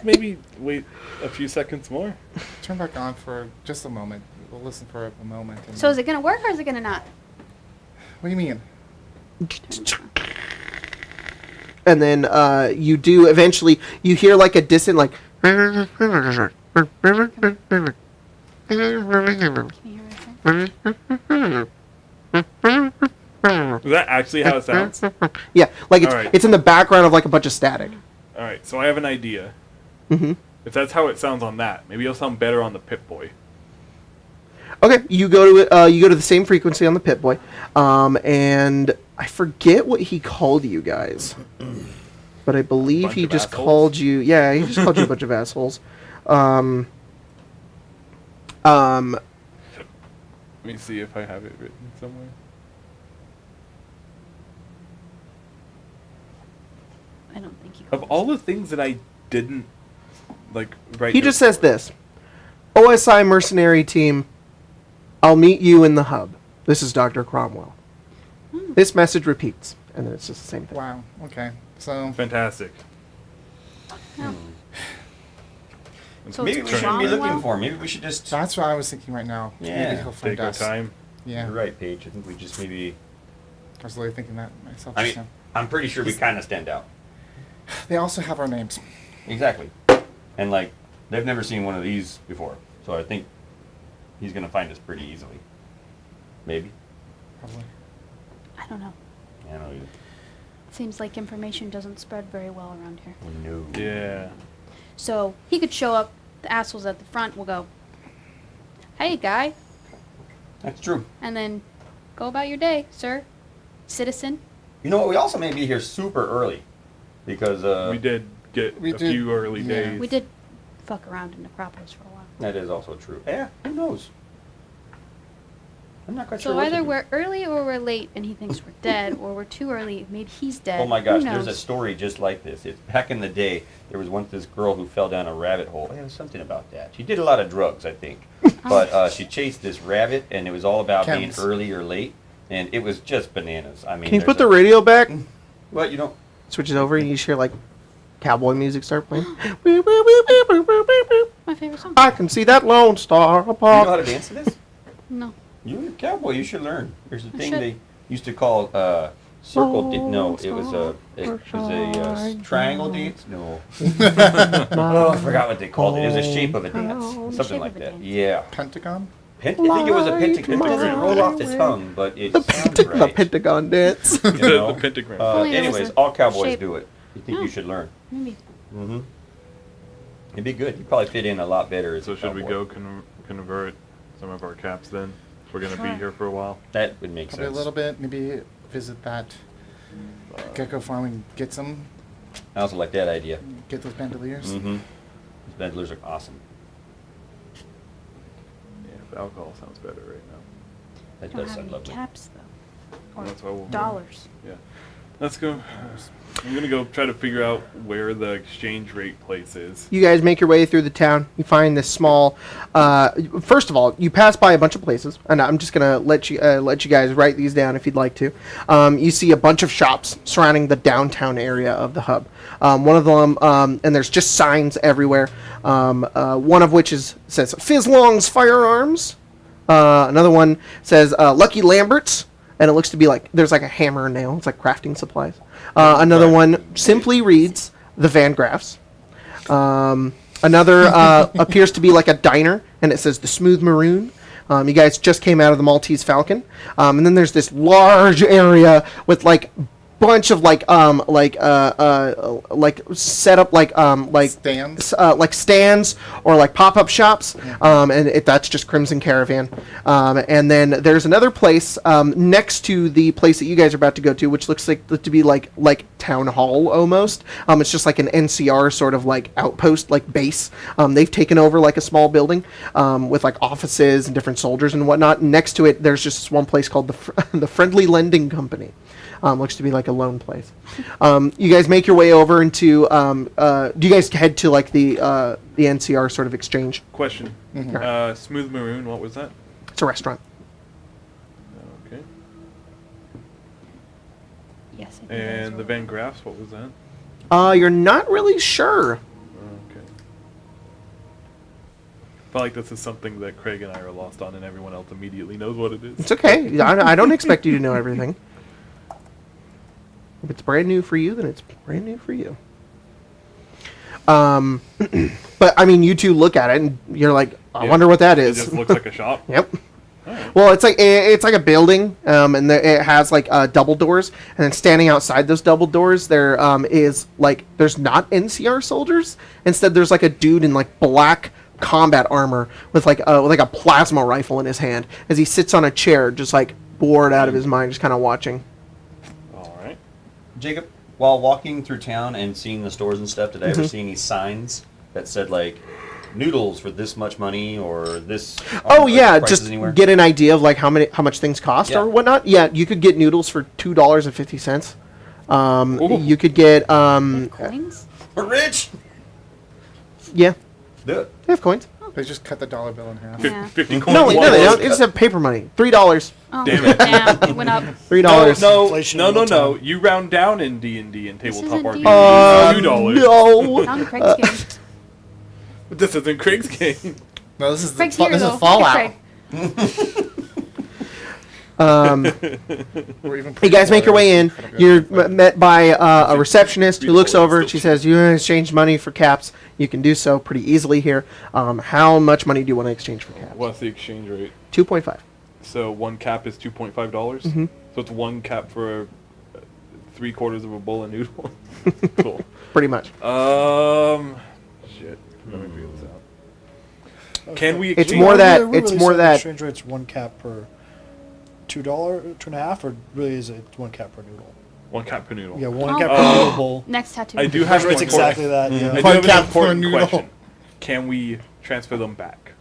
Maybe wait a few seconds more. Turn back on for just a moment. We'll listen for a moment. And So is it gonna work or is it gonna not? What do you mean? And then you do eventually. You hear like a distant like. Can you hear anything? Is that actually how it sounds? Yeah, like it's Alright. it's in the background of like a bunch of static. All right, so I have an idea. Mm-hmm. If that's how it sounds on that, maybe it'll sound better on the Pip-Boy. Okay, you go to the same frequency on the Pip-Boy, and I forget what he called you guys, but I believe Bunch he of just assholes? called you. Yeah, he just called you a bunch of assholes. Let me see if I have it written somewhere. I don't think you. Of all the things that I didn't like write, He just says this: OSI mercenary team, I'll meet you in the hub. This is Dr. Cromwell. This message repeats, and then it's just the same thing. Wow. Okay. So fantastic. No. So Maybe it's we shouldn't be looking Cromwell? for him. Maybe we should just. that's what I was thinking right now. Yeah. Maybe he'll find Take our us. time. Yeah. You're right, Paige. I think we just maybe. I was really thinking that myself. I just mean, now. I'm pretty sure we kind of stand out. They also have our names. Exactly. And like, they've never seen one of these before, so I think he's gonna find us pretty easily. Maybe. Probably. I don't know. I don't know either. Seems like information doesn't spread very well around here. No. Yeah. So he could show up. The assholes at the front will go, "Hey, guy," That's true. and then go about your day, sir, citizen. You know what? We also may be here super early, because We did get we a did- few early yeah. days. We did fuck around in Necropolis for a while. that is also true. Yeah. Who knows? I'm not quite sure. So what to either do. we're early or we're late, and he thinks we're dead, or we're too early. Maybe he's dead. Oh my Who gosh, there's a knows? story just like this. It's back in the day. There was once this girl who fell down a rabbit hole. There was something about that. She did a lot of drugs, I think, but she chased this rabbit, and it was all about being Chems. early or late, and it was just bananas. I mean, Can you put the there's radio back? Well, you know, Switch it over, and you just hear like cowboy music start playing. My favorite song. I can see that Lone Star you know how apart. to dance to this? No. You're a cowboy. You should learn. There's a I thing should. they used to call circle. No, it was a triangle dance. No. Oh, I forgot what they called it. It was a shape of a dance, something Shape like of a that. dance. Yeah. Pentagon? I think it was a pentagon. It doesn't roll off the tongue, but it sounds The right. Pentagon dance. You know? The pentagram. Only there was Anyways, a all cowboys shape. do it. You think Oh. you should learn? Maybe. Mm-hmm. It'd be good. You'd probably fit in a lot better as So a should we cowboy. go convert some of our caps then? If we're gonna Sure. be here for a while. That would make Probably sense. a little bit. Maybe visit that gecko farm and get some. I also like that idea. Get those bandoliers. Mm-hmm. These bandoliers are awesome. Yeah, if alcohol sounds better right now. That Don't does have sound any lovely. caps though, or That's why we'll dollars. Yeah. Let's go. I'm gonna go try to figure out where the exchange rate place is. You guys make your way through the town. You find this small. First of all, you pass by a bunch of places, and I'm just gonna let you guys write these down if you'd like to. You see a bunch of shops surrounding the downtown area of the hub. One of them, and there's just signs everywhere. One of which says Fizzlong's Firearms. Another one says Lucky Lambert's, and it looks to be like there's like a hammer and nail. It's like crafting supplies. Another one simply reads the Van Graffs. Another appears to be like a diner, and it says the Smooth Maroon. You guys just came out of the Maltese Falcon, and then there's this large area with like bunch of like set up like Stands? like stands or like pop-up shops, and that's just Crimson Caravan. And then there's another place next to the place that you guys are about to go to, which looks like to be like town hall almost. It's just like an NCR sort of like outpost, like base. They've taken over like a small building with like offices and different soldiers and whatnot. Next to it, there's just one place called the Friendly Lending Company. Looks to be like a loan place. You guys make your way over into. Do you guys head to like the NCR sort of exchange? Question. Smooth Maroon, what was that? It's a restaurant. Okay. Yes. I think And the Van Graffs, what was that? You're not really sure. Okay. I feel like this is something that Craig and I are lost on, and everyone else immediately knows what it is. It's okay. I don't expect you to know everything. If it's brand new for you, then it's brand new for you. But I mean, you two look at it and you're like, I wonder what that It is. just looks like a shop. Yep. Well, it's like a building, and it has like double doors, and then standing outside those double doors, there is like there's not NCR soldiers. Instead, there's like a dude in like black combat armor with like a plasma rifle in his hand as he sits on a chair, just like bored out of his mind, just kind of watching. All right. Jacob, while walking through town and seeing the stores and stuff, did I ever see any signs that said like noodles for this much money or this? Oh yeah, prices just anywhere? get an idea of like how much things cost Yeah. or whatnot. Yeah, you could get noodles for $2.50. Ooh. You could get coins. We're rich. yeah, Do it. they have coins. They just cut the dollar bill in half. Yeah. 50 coins. No, one they was- don't. It's a paper money. $3. Oh, Damn it. Damn, it went up. $3. Inflation No. all the time. You round down in D&D and This tabletop isn't RPG. D&D. $2. No. Not in Craig's game. But this isn't Craig's game. No, this is Craig's here, this though. is Fallout. Look at We're even You guys make your way in. Pretty You're good. met by a receptionist who looks over. She says, "You want to exchange money for caps? You can do so pretty easily here. How much money do you want to exchange for caps?" What's the exchange rate? 2.5. So one cap is $2.5. Mhm. So it's one cap for 3/4 of a bowl of noodle. Cool. Pretty much. Shit. Let me figure this out. Can we? It's exchange- more that- Really it's said more the that- exchange rate's one cap per $2, 2.5, or really is it one cap per noodle? one cap per noodle. Yeah, one Oh. cap per noodle bowl. Next tattoo. I do have It's an exactly that. I Yeah. do One have cap an for a important noodle. question. Can we transfer them back?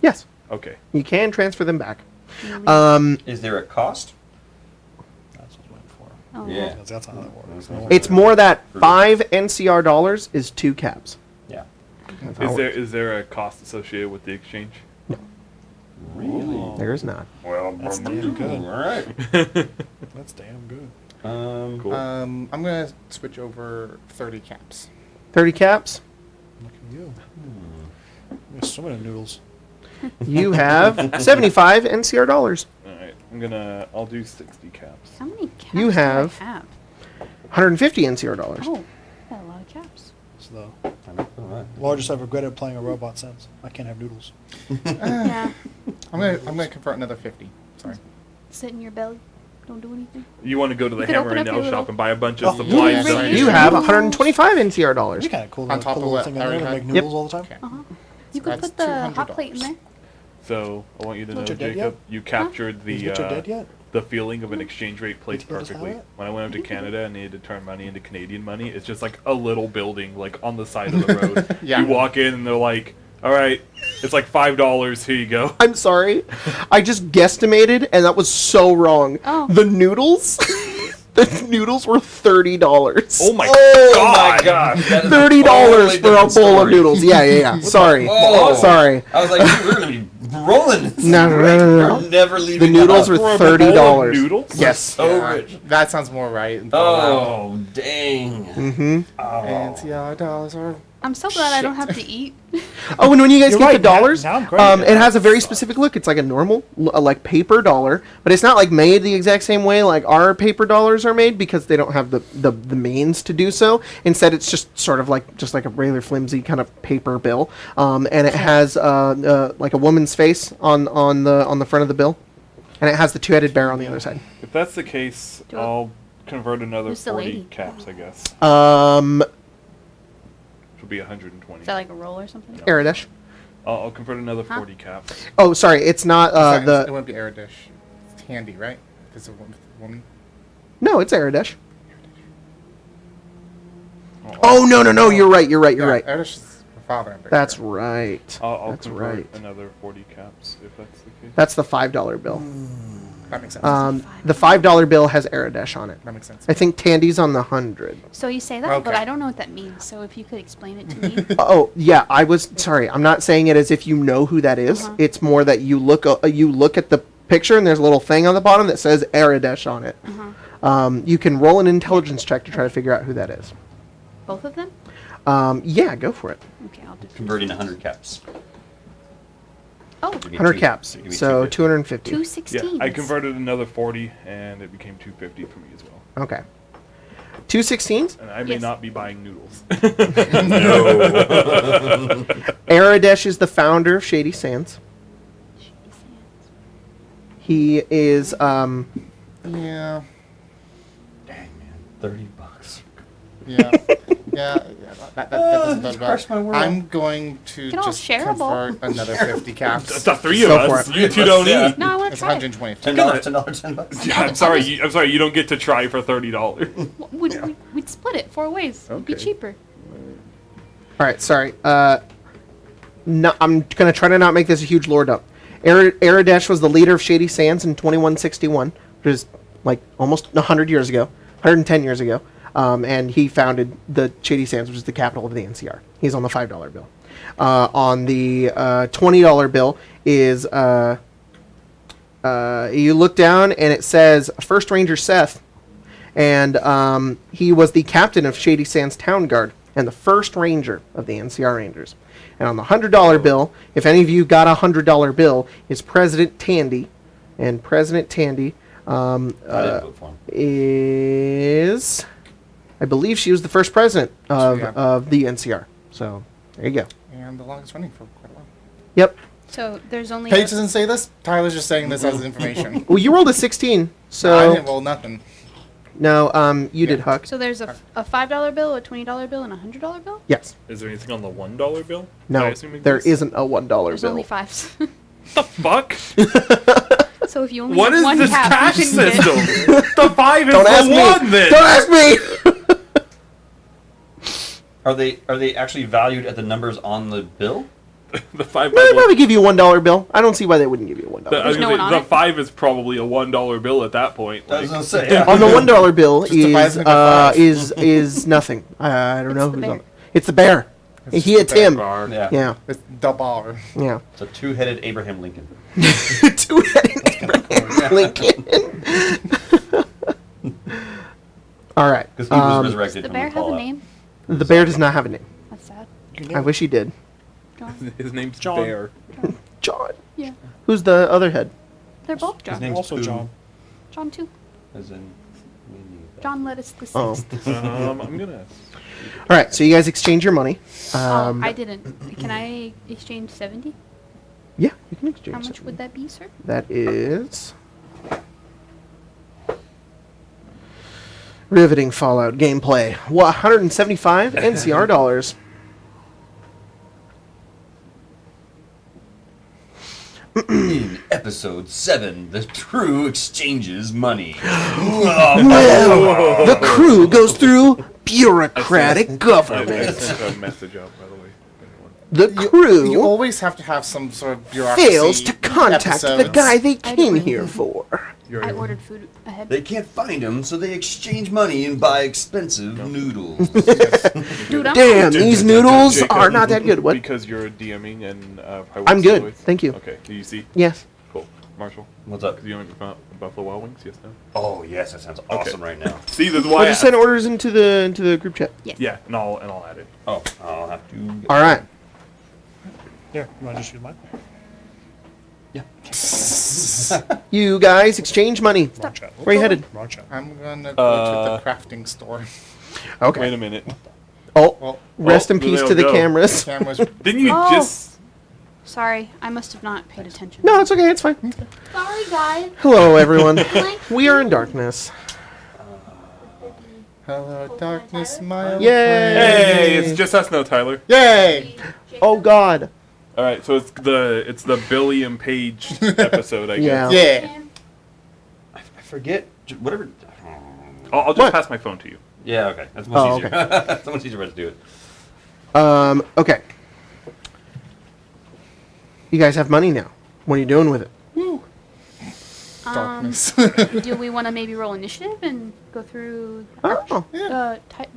Yes, Okay. you can transfer them back. Really? Is there a cost? That's what I was waiting for. Oh, Yeah. That's not how that works. It's more that 5 NCR dollars is 2 caps. Yeah. That's how it works. Is there a cost associated with the exchange? Really? There is not. Well, That's damn good. all right. That's damn good. Cool. I'm gonna switch over 30 caps. 30 caps. Look at you. There's so many noodles. You have 75 NCR dollars. All right. I'll do 60 caps. How many caps You have- do I have? 150 NCR dollars. Oh, got a lot of caps. It's the All right. largest I've regretted playing a robot since. I can't have noodles. Yeah. I'm gonna convert another 50. Sorry. Sit in your belly. Don't do anything. You want to go to the You could hammer open and up nail your shop little- and buy a bunch Oh, of supplies. you don't really You do. have 125 NCR dollars. It's kind of cool On to top put a of little what thing in I there to already make had? noodles all the time. Okay. Uh-huh. You So could that's put the hot plate in $200. there. So I want you to know, Not your dead Jacob, yet? you captured Is the Richard dead yet? the feeling of an exchange rate place Did you just have perfectly. it? When I went up to Canada and needed to turn money into Canadian money, it's just like a little building like on the side of the road. Yeah. You walk in and they're like, "All right, it's like $5. Here you go." I'm sorry. I just guesstimated, and that was so wrong. Oh. The noodles, The noodles were $30. Oh my my gosh. That is a $30 totally for a different bowl of story. noodles. Yeah. Sorry. Oh. Sorry. I was like, dude, we're going to be rolling. No. We're never leaving The noodles the were house. For a bowl of $30. noodles? Yes. So Yeah, rich. that sounds more right. Oh, dang. Mm-hmm. And $2 dollars are. I'm so glad I don't have to eat. Oh, and when you guys You're get right, the dollars, now I'm craving it has a very specific look. It's like a normal, like paper dollar, but it's not like made the exact same way like our paper dollars are made because they don't have the means to do so. Instead, it's just sort of like a regular flimsy kind of paper bill, and it has like a woman's face on the front of the bill, and it has the two-headed bear on the other side. If that's the case, Do it. I'll convert another Who's the 40 lady? caps, I guess. Which will be 120. Is that like a roll or something? Aradesh. I'll convert another Huh? 40 caps. Oh, sorry, it's not it the. wouldn't be Aradesh. It's Tandy, right? Because a woman. No, it's Aradesh. Oh no! You're right. Aradesh is her father. I'm pretty That's sure. right. I'll That's convert right. another 40 caps, if that's the case. That's the $5 bill. That makes sense. The $5 bill has Aradesh on it. that makes sense. I think Tandy's on the 100. So you say that, but Okay. I don't know what that means. So if you could explain it to me. Oh yeah, I was sorry. I'm not saying it as if you know who that is. Uh-huh. It's more that you look at the picture and there's a little thing on the bottom that says Aradesh on it. Uh-huh. You can roll an intelligence check to try to figure out who that is. Both of them? Yeah, go for it. Okay, I'll do Converting 100 caps. Oh, Give me 100 two- caps. give me So 250. 250. 216. Yeah, I converted another 40, and it became 250 for me as well. Okay. 216s. And I may Yes. not be buying noodles. Aradesh is the founder of Shady Sands. He is Yeah. Dang, man. $30. Yeah. That doesn't bode well. crushed my world. I'm going to Get all just shareable. convert another 50 caps. The three of Go us. for it. You two don't Yeah. eat. No, I want to It's try it. $120. $10, $10. Yeah, I'm sorry. You don't get to try for $30. We'd split it 4 ways. It'd be Okay. cheaper. All right, sorry. No, I'm gonna try to not make this a huge lore dump. Aradesh was the leader of Shady Sands in 2161, which is like almost 100 years ago, 110 years ago, and he founded the Shady Sands, which is the capital of the NCR. He's on the $5 bill. On the $20 bill is you look down and it says First Ranger Seth, and he was the captain of Shady Sands Town Guard and the first ranger of the NCR Rangers. And on the $100 bill, if any of you got a $100 bill, is President Tandy, and President Tandy I didn't vote for him. is, I believe she was the first president of the NCR. So there you go. And the longest running for quite a while. Yep. So there's only. Paige doesn't say this. Tyler's just saying this as information. Well, you rolled a 16, I so didn't roll nothing. no, you did Yeah. Huck. So there's a $5 bill, a $20 bill, and a $100 bill. Yes. Is there anything on the $1 bill? No, I assume there exists? isn't a $1 There's bill. only 5s. The fuck? So if you only What have is one this cap, cash you can get- system? The 5 is Don't the ask me. 1 then. Don't ask me. Are they actually valued at the numbers on the bill? The 5 They'd probably give you a $1 bill. I don't see why they wouldn't give you a $1 bill. There's no one on the it? 5 is probably a $1 bill at that point. I was Like, gonna say, yeah. On the $1 bill Just divides into five. is nothing. I don't know the who's bear. on it. It's the bear. It's He hits the bear. him. bar. Yeah. Yeah. It's the bar. Yeah. It's a two-headed Abraham Lincoln. Two-headed Abraham Lincoln. All right. Because he was resurrected Does the from bear the have a fallout. name? The bear does not have a name. That's sad. I wish he did. John. His name's John. Bear. John. Yeah. Who's the other head? They're both John. His name's Also Pooh, John. John too. As in John Lettuce the Oh. sixth. All I'm gonna. right. So you guys exchange your money. Oh, I didn't. Can I exchange 70? Yeah, you can exchange. How much something. would that be, sir? That is riveting Fallout gameplay. 175 NCR dollars. In episode 7, the crew exchanges money. Well, the crew goes through bureaucratic I government. sent a message out, by the way. The You crew always have to have some sort of bureaucracy fails to contact the episodes. guy they I came don't here know. for. You're I able- ordered food ahead. They can't find them, so they exchange money and buy expensive noodles. Dude, I'm Damn, these noodles Jacob, are not that good. What? Because you're DMing and probably I'm good. Louis. Thank you. Okay. Do you see? Yes. Cool. Marshall. What's up? Do you want Buffalo Wild Wings? Yes. No. Oh yes, that sounds awesome right now. See, this is Well, why. just send orders into the group chat. Yes. Yeah, and I'll add it. Oh, I'll have to. All right. Here, you want to just use mine? You guys exchange money. Wrong chat. Where you headed? Wrong chat. I'm gonna go to the crafting store. Okay. Wait a minute. Oh, Well, rest Oh, in there peace they'll to the go. cameras. cameras. Didn't you Oh. just? Sorry, I must have not paid attention. No, it's okay. It's fine. Sorry, guys. Hello, everyone. We are in darkness. Hello, darkness, my old Yay! friend. Hey, it's just us now, Tyler. Yay! Oh God. All right, so it's the Billy and Paige episode, I Yeah. guess. Yeah. I forget whatever. I'll just What? pass my phone to you. Yeah, okay, that's much Oh, easier. That's much easier way to do it. Okay. You guys have money now. What are you doing with it? Darkness. Do we want to maybe roll initiative and go through Oh.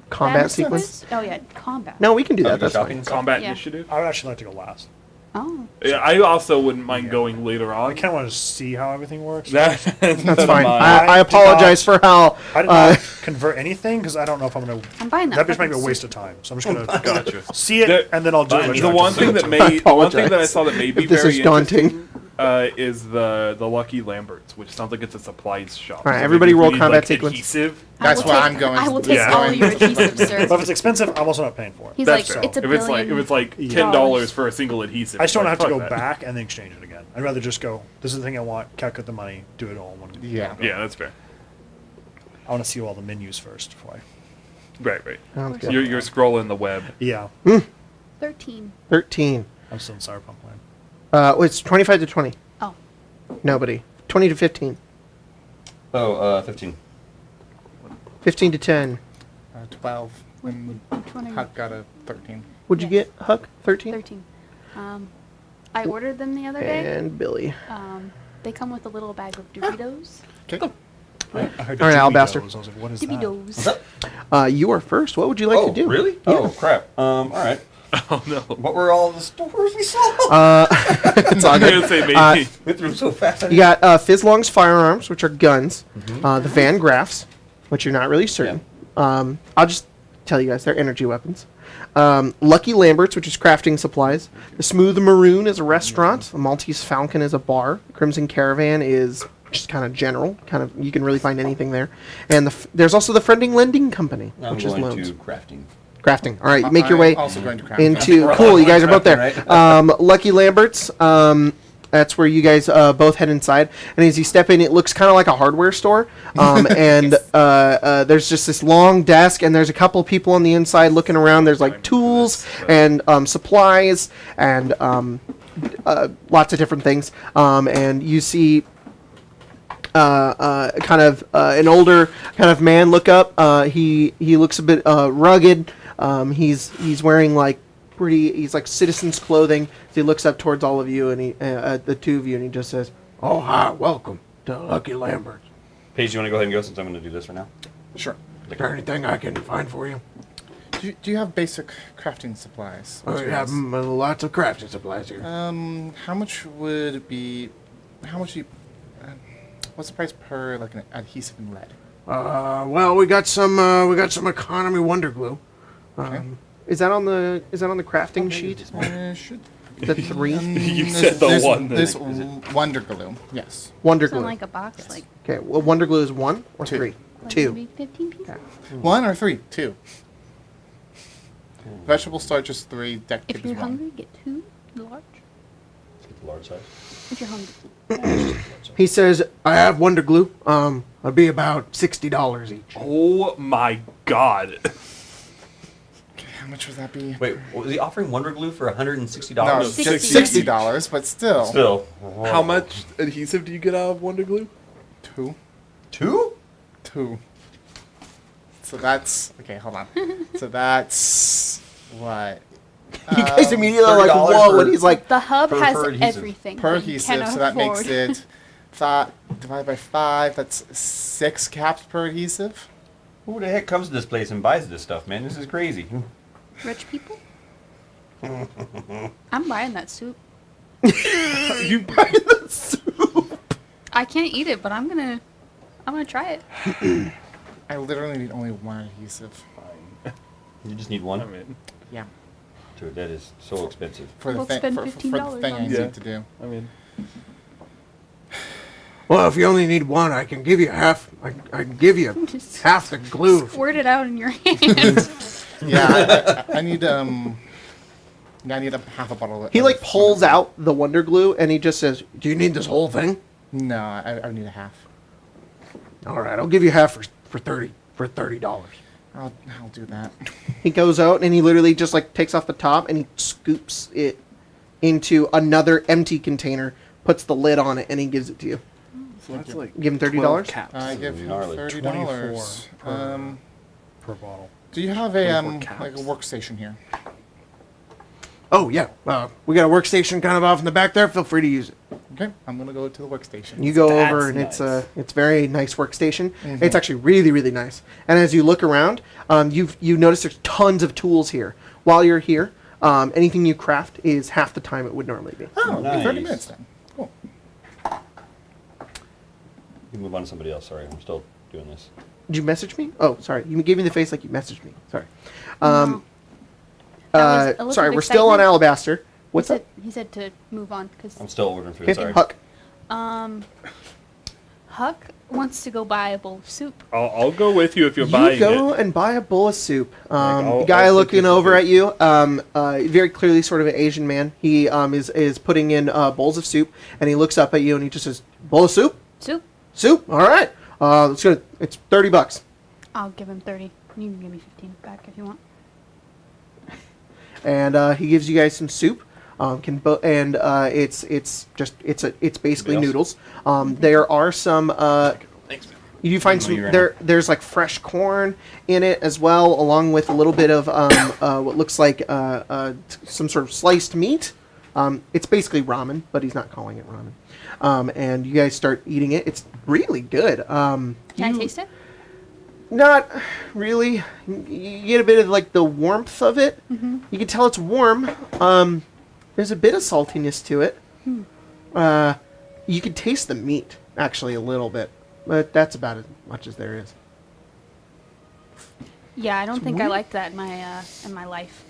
Combat battle sequence? Oh yeah, combat. No, we can do Oh, that. go That's shopping fine. and stuff? Combat Yeah. initiative. I would actually like to go last. Oh. Yeah, I also wouldn't mind going later I on. kind of want to see how everything works. That's That's fine. I I did apologize for how. I did not convert anything because I don't know if I'm going to. I'm buying that. That just might be a fucking waste suit. of time. So I'm just going to Gotcha. see it The- and then I'll do it. the The one thing that may, the one thing that I saw that may be if this very is daunting. interesting, is the Lucky Lamberts, which sounds like it's a supplies shop. All right, So everybody maybe if we roll need, combat like, sequence. Adhesive. That's I will where take- I'm going. I will take Yeah. all your adhesive, sir. But if it's expensive, I'm also not paying for it. He's That's like, fair. it's a if billion. it's like Yeah. $10 for a single adhesive. I just don't like, have to fuck go that. back and then exchange it again. I'd rather just go, this is the thing I want, calculate the money, do it all in one. Yeah. Yeah, that's fair. I want to see all the menus first before I. Right. Sounds good. You're scrolling the web. Yeah, 13. 13. I'm still in Cyberpunk land. It's 25 to 20. Oh. Nobody. 20 to 15. Oh, 15. 15 to 10. 12. And Which one are you? Huck got a 13. What'd you Yes. get, Huck? 13? 13. I ordered them the other day. And Billy. They come with a little bag of Doritos. Okay. I heard All right, Jimmy Alabaster. Does. I was like, what is Doritos. that? You are first. What would you like oh, to do? really? Yeah. Oh, crap. All right. Oh no. What were all the stores we saw? It's all I'm good. gonna say maybe. Went through them so fast. You got Fizzlong's firearms, which are guns. The Van Graffs, which you're not really certain. I'll just tell you guys, they're energy weapons. Lucky Lambert's, which is crafting supplies. The Smooth Maroon is a restaurant. The Maltese Falcon is a bar. Crimson Caravan is just kind of general. Kind of, you can really find anything there. And there's also the Friending Lending Company, I'm which is going loans. to crafting. Crafting. All right, make your way I'm also going to craft. into We're all cool. You going guys are both there. crafting, Lucky Lambert's. That's where you guys both head inside. And as you step in, it looks kind of like a hardware store. And there's just this long desk, and there's a couple people on the inside looking around. There's like tools and supplies and lots of different things. And you see kind of an older kind of man look up. He looks a bit rugged. He's wearing like he's like citizen's clothing. So he looks up towards all of you and the two of you, and he just says, "Oh hi, welcome to Lucky Lambert. Paige, you want to go ahead and go since I'm going to do this for now? Sure. Is there anything I can find for you? Do you have basic crafting supplies? We have lots of crafting supplies here. How much would it be? How much do you? What's the price per like an adhesive and lead? Well, we got some economy wonder glue. Okay. Is that on the crafting sheet? Should. The 3 You said the one that- This wonder glue. Yes. wonder So in glue. like a box, like Okay, well, wonder glue is 1 or 2. 3? like 2. maybe 15 pieces. Yeah. 1 or 3? 2. Vegetables start just 3. Deck If tip you're is 1. hungry, get 2 large. Let's get the large size. If you're hungry. He says, "I have wonder glue. It'll be about $60 each." Oh my god. How much would that be? Wait, was he offering Wonder Glue for $160? No, $60. just $60, but still. Still. How much adhesive do you get out of Wonder Glue? 2. 2? 2. So that's okay. Hold on. So that's what You guys immediately are like, $30 "Whoa!" for- and he's like, The hub per has adhesive. everything. per that you adhesive. can So that makes afford. it Divided by 5, that's 6 caps per adhesive. Who the heck comes to this place and buys this stuff, man? This is crazy. Rich people? I'm buying that soup. You buy the soup. I can't eat it, but I'm gonna try it. I literally need only 1 adhesive. Fine. You just need one. I'm in. Yeah. Dude, that is so expensive. For the We'll thing, spend for the $15 thing I on need it. to do. I'm in. Well, if you only need one, I can give you half. I can give you Just half the glue. squirt it out in your hand. Yeah, I need I need a half a bottle. He of like pulls Wonder Glue. out the Wonder Glue and he just says, "Do you need this whole thing?" No, I need a half. All right, I'll give you half for $30. I'll do that. He goes out and he literally just like takes off the top and he scoops it into another empty container, puts the lid on it, and he gives it to you. So that's like Give him $30? 12 caps. I give you Gnarly. $30. 24 per bottle. Do you have a 24 like a caps. workstation here? Oh yeah, we got a workstation kind of off in the back there. Feel free to use it. Okay, I'm gonna go to the workstation. You go That's over and nice. it's very nice workstation. It's actually really nice. And as you look around, you notice there's tons of tools here. While you're here, anything you craft is half the time it would normally be. Oh, it'll be 30 Nice. minutes then. Cool. You can move on to somebody else. Sorry, I'm still doing this. Did you message me? Oh, sorry. You gave me the face like you messaged me. Sorry. No. That was a look Sorry, of we're still on excitement. Alabaster. What's he up? said, he said to move on because I'm still ordering food. Okay, Sorry. Huck. Huck wants to go buy a bowl of soup. I'll go with you if you're You buying go it. and buy a bowl of soup. I'll Guy looking over participate. at you, very clearly sort of an Asian man. He is putting in bowls of soup, and he looks up at you and he just says, "Bowl of soup, Soup? soup. All right, let's go. It's $30." I'll give him 30. You can give me 15 back if you want. And he gives you guys some soup. It's basically Anybody noodles. There are some. Thanks, man. You do find No, some you're in. there's like fresh corn in it as well, along with a little bit of what looks like some sort of sliced meat. It's basically ramen, but he's not calling it ramen. And you guys start eating it. It's really good. Can I taste it? Not really. You get a bit of like the warmth of it. You can tell it's warm. There's a bit of saltiness to it. You can taste the meat actually a little bit, but that's about as much as there is. Yeah, I don't think I liked that in my life.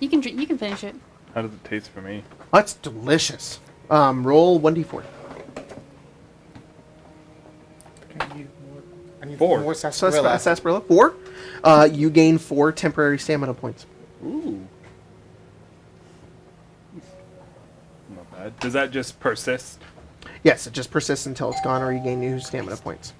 You can you can finish it. How does it taste for me? That's delicious. Roll 1d4. I need 4. more So sarsaparilla. sarsaparilla. 4. You gain 4 temporary stamina points. Ooh. Not bad. Does that just persist? Yes, it just persists until it's gone, or you gain new stamina points.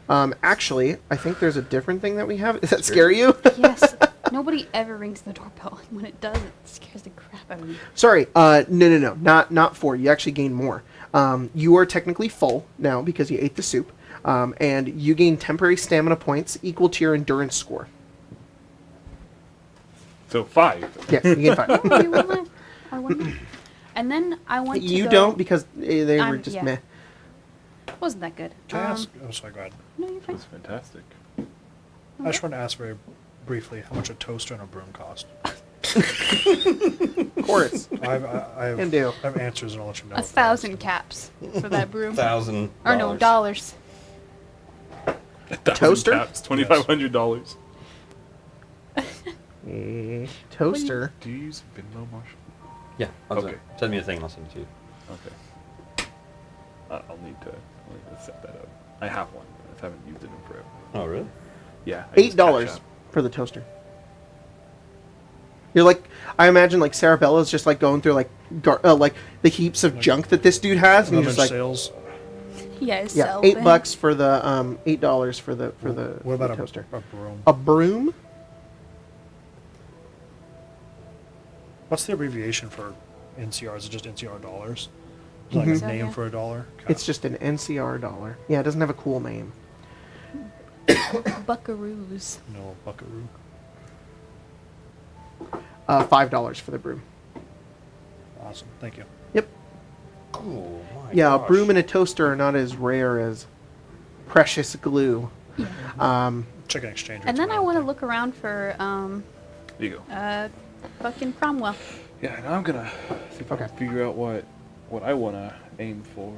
Actually, I think there's a different thing that we have. Does that scare you? Yes. Nobody ever rings the doorbell. And when it does, it scares the crap out of me. Sorry. No. Not 4. You actually gain more. You are technically full now because you ate the soup. And you gain temporary stamina points equal to your endurance score. So 5. Yes, you gain 5. Oh, you want my, I want my. And then I want to You go, don't because they were I'm- just yeah. meh. Wasn't that good? Can I ask? Oh, sorry, go ahead. No, you're fine. That's fantastic. I just want to ask very briefly how much a toaster and a broom cost. Of course. I Can do. have answers and I'll let you know. 1,000 caps for that broom. $1,000. Or no, dollars. Toaster? $2,500. Toaster. Do you use Venmo, Marshall? Yeah. Okay. Send me a thing and I'll send it to you. Okay. I'll need to set that up. I have one, but I just haven't used it in forever. Oh, really? Yeah. I use $8 Cash App. for the toaster. You're like, I imagine like Carabella's just like going through like like the heaps of junk that this dude has, and you're Rummage just like, sales. Yeah, it's yeah, so $8 for the $8 for the What about the toaster. a broom? A broom? What's the abbreviation for NCR? Is it just NCR dollars? Is it like Mhm. a So, name yeah. for a dollar? Okay. It's just an NCR dollar. Yeah, it doesn't have a cool name. Buckaroos. No buckaroo. $5 for the broom. Awesome. Thank you. Yep. Oh my Yeah, a gosh. broom and a toaster are not as rare as precious glue. Check an exchange. And then rate's I want to another look around for There you go. fucking Cromwell. Yeah, now I'm gonna see if I can figure out what I wanna aim for.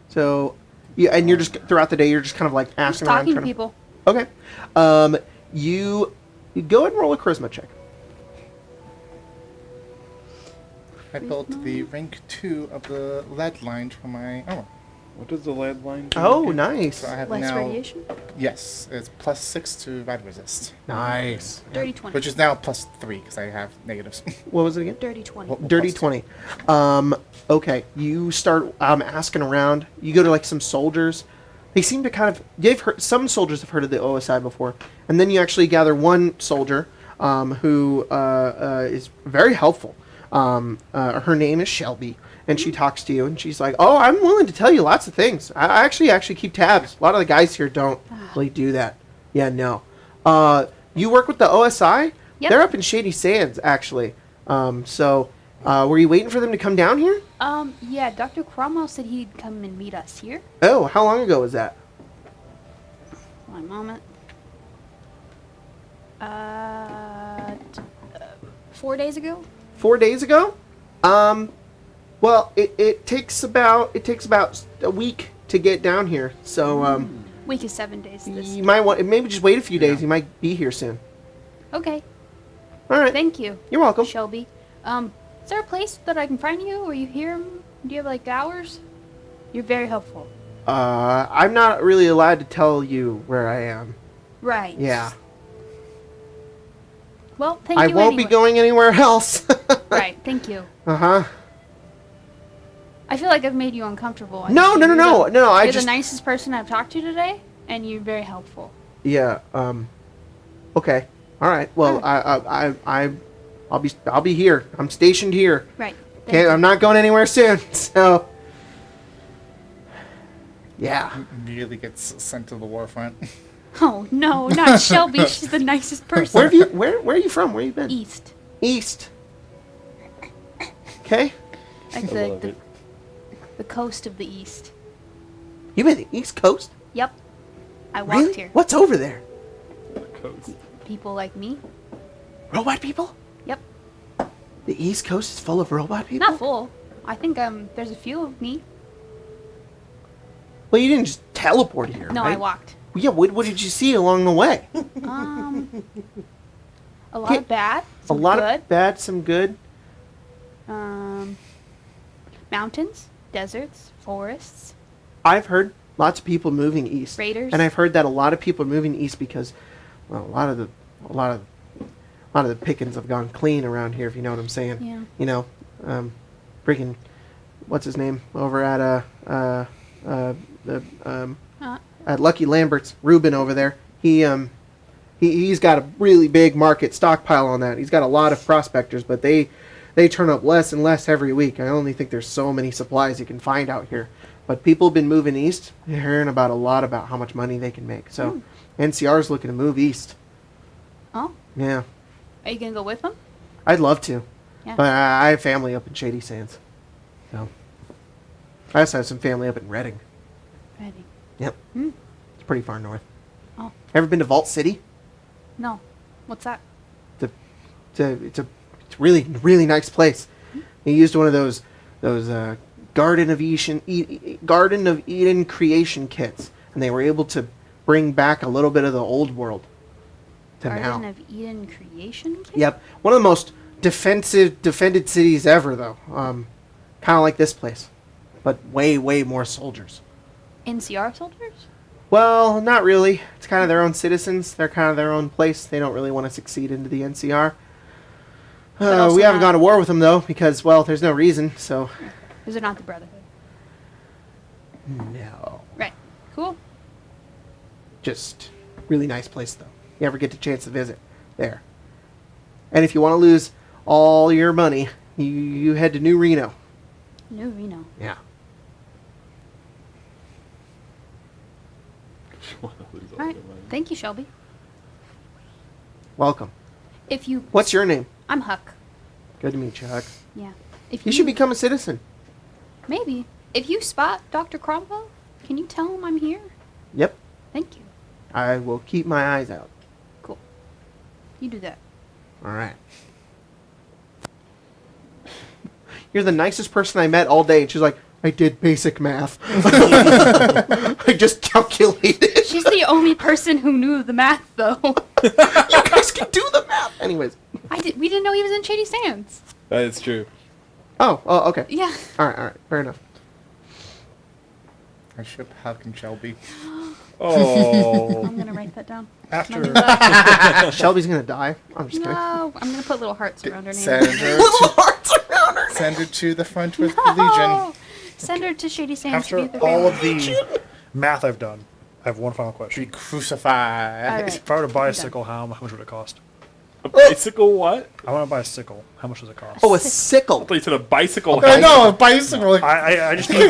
So, yeah, and you're just throughout the day, you're just kind of like Just asking around. talking to trying people. Okay. You go ahead and roll a charisma check. I built the rank 2 of the lead line for my armor. What does the lead line do? Oh, again? nice. So I have Less now. radiation. Yes, it's +6 to rad resist, Nice. Dirty 20. which is now +3 because I have negatives. What was it again? Dirty 20. Well, Dirty +2. 20. Okay, you start asking around. You go to like some soldiers. They seem to kind of. Some soldiers have heard of the OSI before, and then you actually gather one soldier who is very helpful. Her name is Shelby, and she talks to you, and she's like, "Oh, I'm willing to tell you lots of things. I actually keep tabs. A lot of the guys here don't really do that. Yeah, no. You work with the OSI? Yep. They're up in Shady Sands, actually. Were you waiting for them to come down here? Yeah, Dr. Cromwell said he'd come and meet us here. Oh, how long ago was that? One moment. 4 days ago? 4 days ago? Well, it takes about a week to get down here. So Week is 7 days. This. you might want maybe just wait a few days. You might be here soon. Okay. All right. Thank you, You're welcome. Shelby. Is there a place that I can find you? Are you here? Do you have like hours? You're very helpful. I'm not really allowed to tell you where I am. Right. Yeah. Well, thank I you won't anyway. be going anywhere else. Right. Thank you. Uh-huh. I feel like I've made you uncomfortable. No. I You're just the nicest person I've talked to today, and you're very helpful. Yeah. Okay. All right. Well, I'll be here. I'm stationed here. Right. Thank Okay. you. I'm not going anywhere soon. So. Yeah. Immediately gets sent to the war front. Oh no, not Shelby. She's the nicest person. Where are you from? Where you been? East, East. Okay. like I love the it. the coast of the East. You been the East Coast? Yep. I walked Really? here. What's over there? Coast. People like me. Robot people? Yep. The East Coast is full of robot people? Not full. I think there's a few of me. Well, you didn't just teleport here, No, right? I walked. Yeah, what did you see along the way? A lot of bad. Some A lot good. of bad, some good. Mountains, deserts, forests. I've heard lots of people moving east. Raiders. And I've heard that a lot of people are moving east because, well, a lot of the pickings have gone clean around here, if you know what I'm saying. Yeah. You know, freaking, what's his name over at Lucky Lambert's, Ruben over there. He's got a really big market stockpile on that. He's got a lot of prospectors, but they turn up less and less every week. I only think there's so many supplies you can find out here. But people have been moving east. They're hearing about a lot about how much money they can make. So NCR's looking to move east. Oh, Yeah, are you gonna go with them? I'd love to. Yeah. But I have family up in Shady Sands. So I also have some family up in Reading. Ready. Yep. It's pretty far north. Oh, Ever been to Vault City? no. What's that? It's a really really nice place. They used one of those Garden of Eden creation kits, and they were able to bring back a little bit of the old world to Garden now. of Eden creation kit? Yep, one of the most defended cities ever, though. Kind of like this place, but way more soldiers. NCR soldiers? Well, not really. It's kind of their own citizens. They're kind of their own place. They don't really want to succeed into the NCR. But also We haven't not- gone to war with them, though, because, well, there's no reason, so... Those are not the Brotherhood. No. Right. Cool. Just really nice place, though. You ever get a chance to visit there. And if you want to lose all your money, you head to New Reno. New Reno. Yeah. All right. Thank you, Shelby. Welcome. If you... What's your name? I'm Huck. Good to meet you, Huck. Yeah. If You should become a citizen. Maybe. If you spot Dr. Cromwell, can you tell him I'm here? Yep. Thank you. I will keep my eyes out. Cool. You do that. All right. You're the nicest person I met all day. And she's like, I did basic math. I just calculated. She's the only person who knew the math, though. You guys can do the math. Anyways. We didn't know he was in Shady Sands. That is true. Oh, okay. Yeah. All right. Fair enough. Our ship Falcon Shelby. Oh. I'm gonna write that down. After Shelby's going to die. I'm just kidding. No, I'm gonna put little hearts around her name. Send her, Little hearts around her. send her to the front with the Legion. No! Send her to Shady Sands to after be with her all family. of the math I've done, I have one final Be question. crucified. All right. If I were to buy a I'm done. sickle, how much would it cost? A bicycle what? I want to buy a sickle. How much does it cost? Oh, a sickle. I thought you said a bicycle. I know, a bicycle. Like, I just need.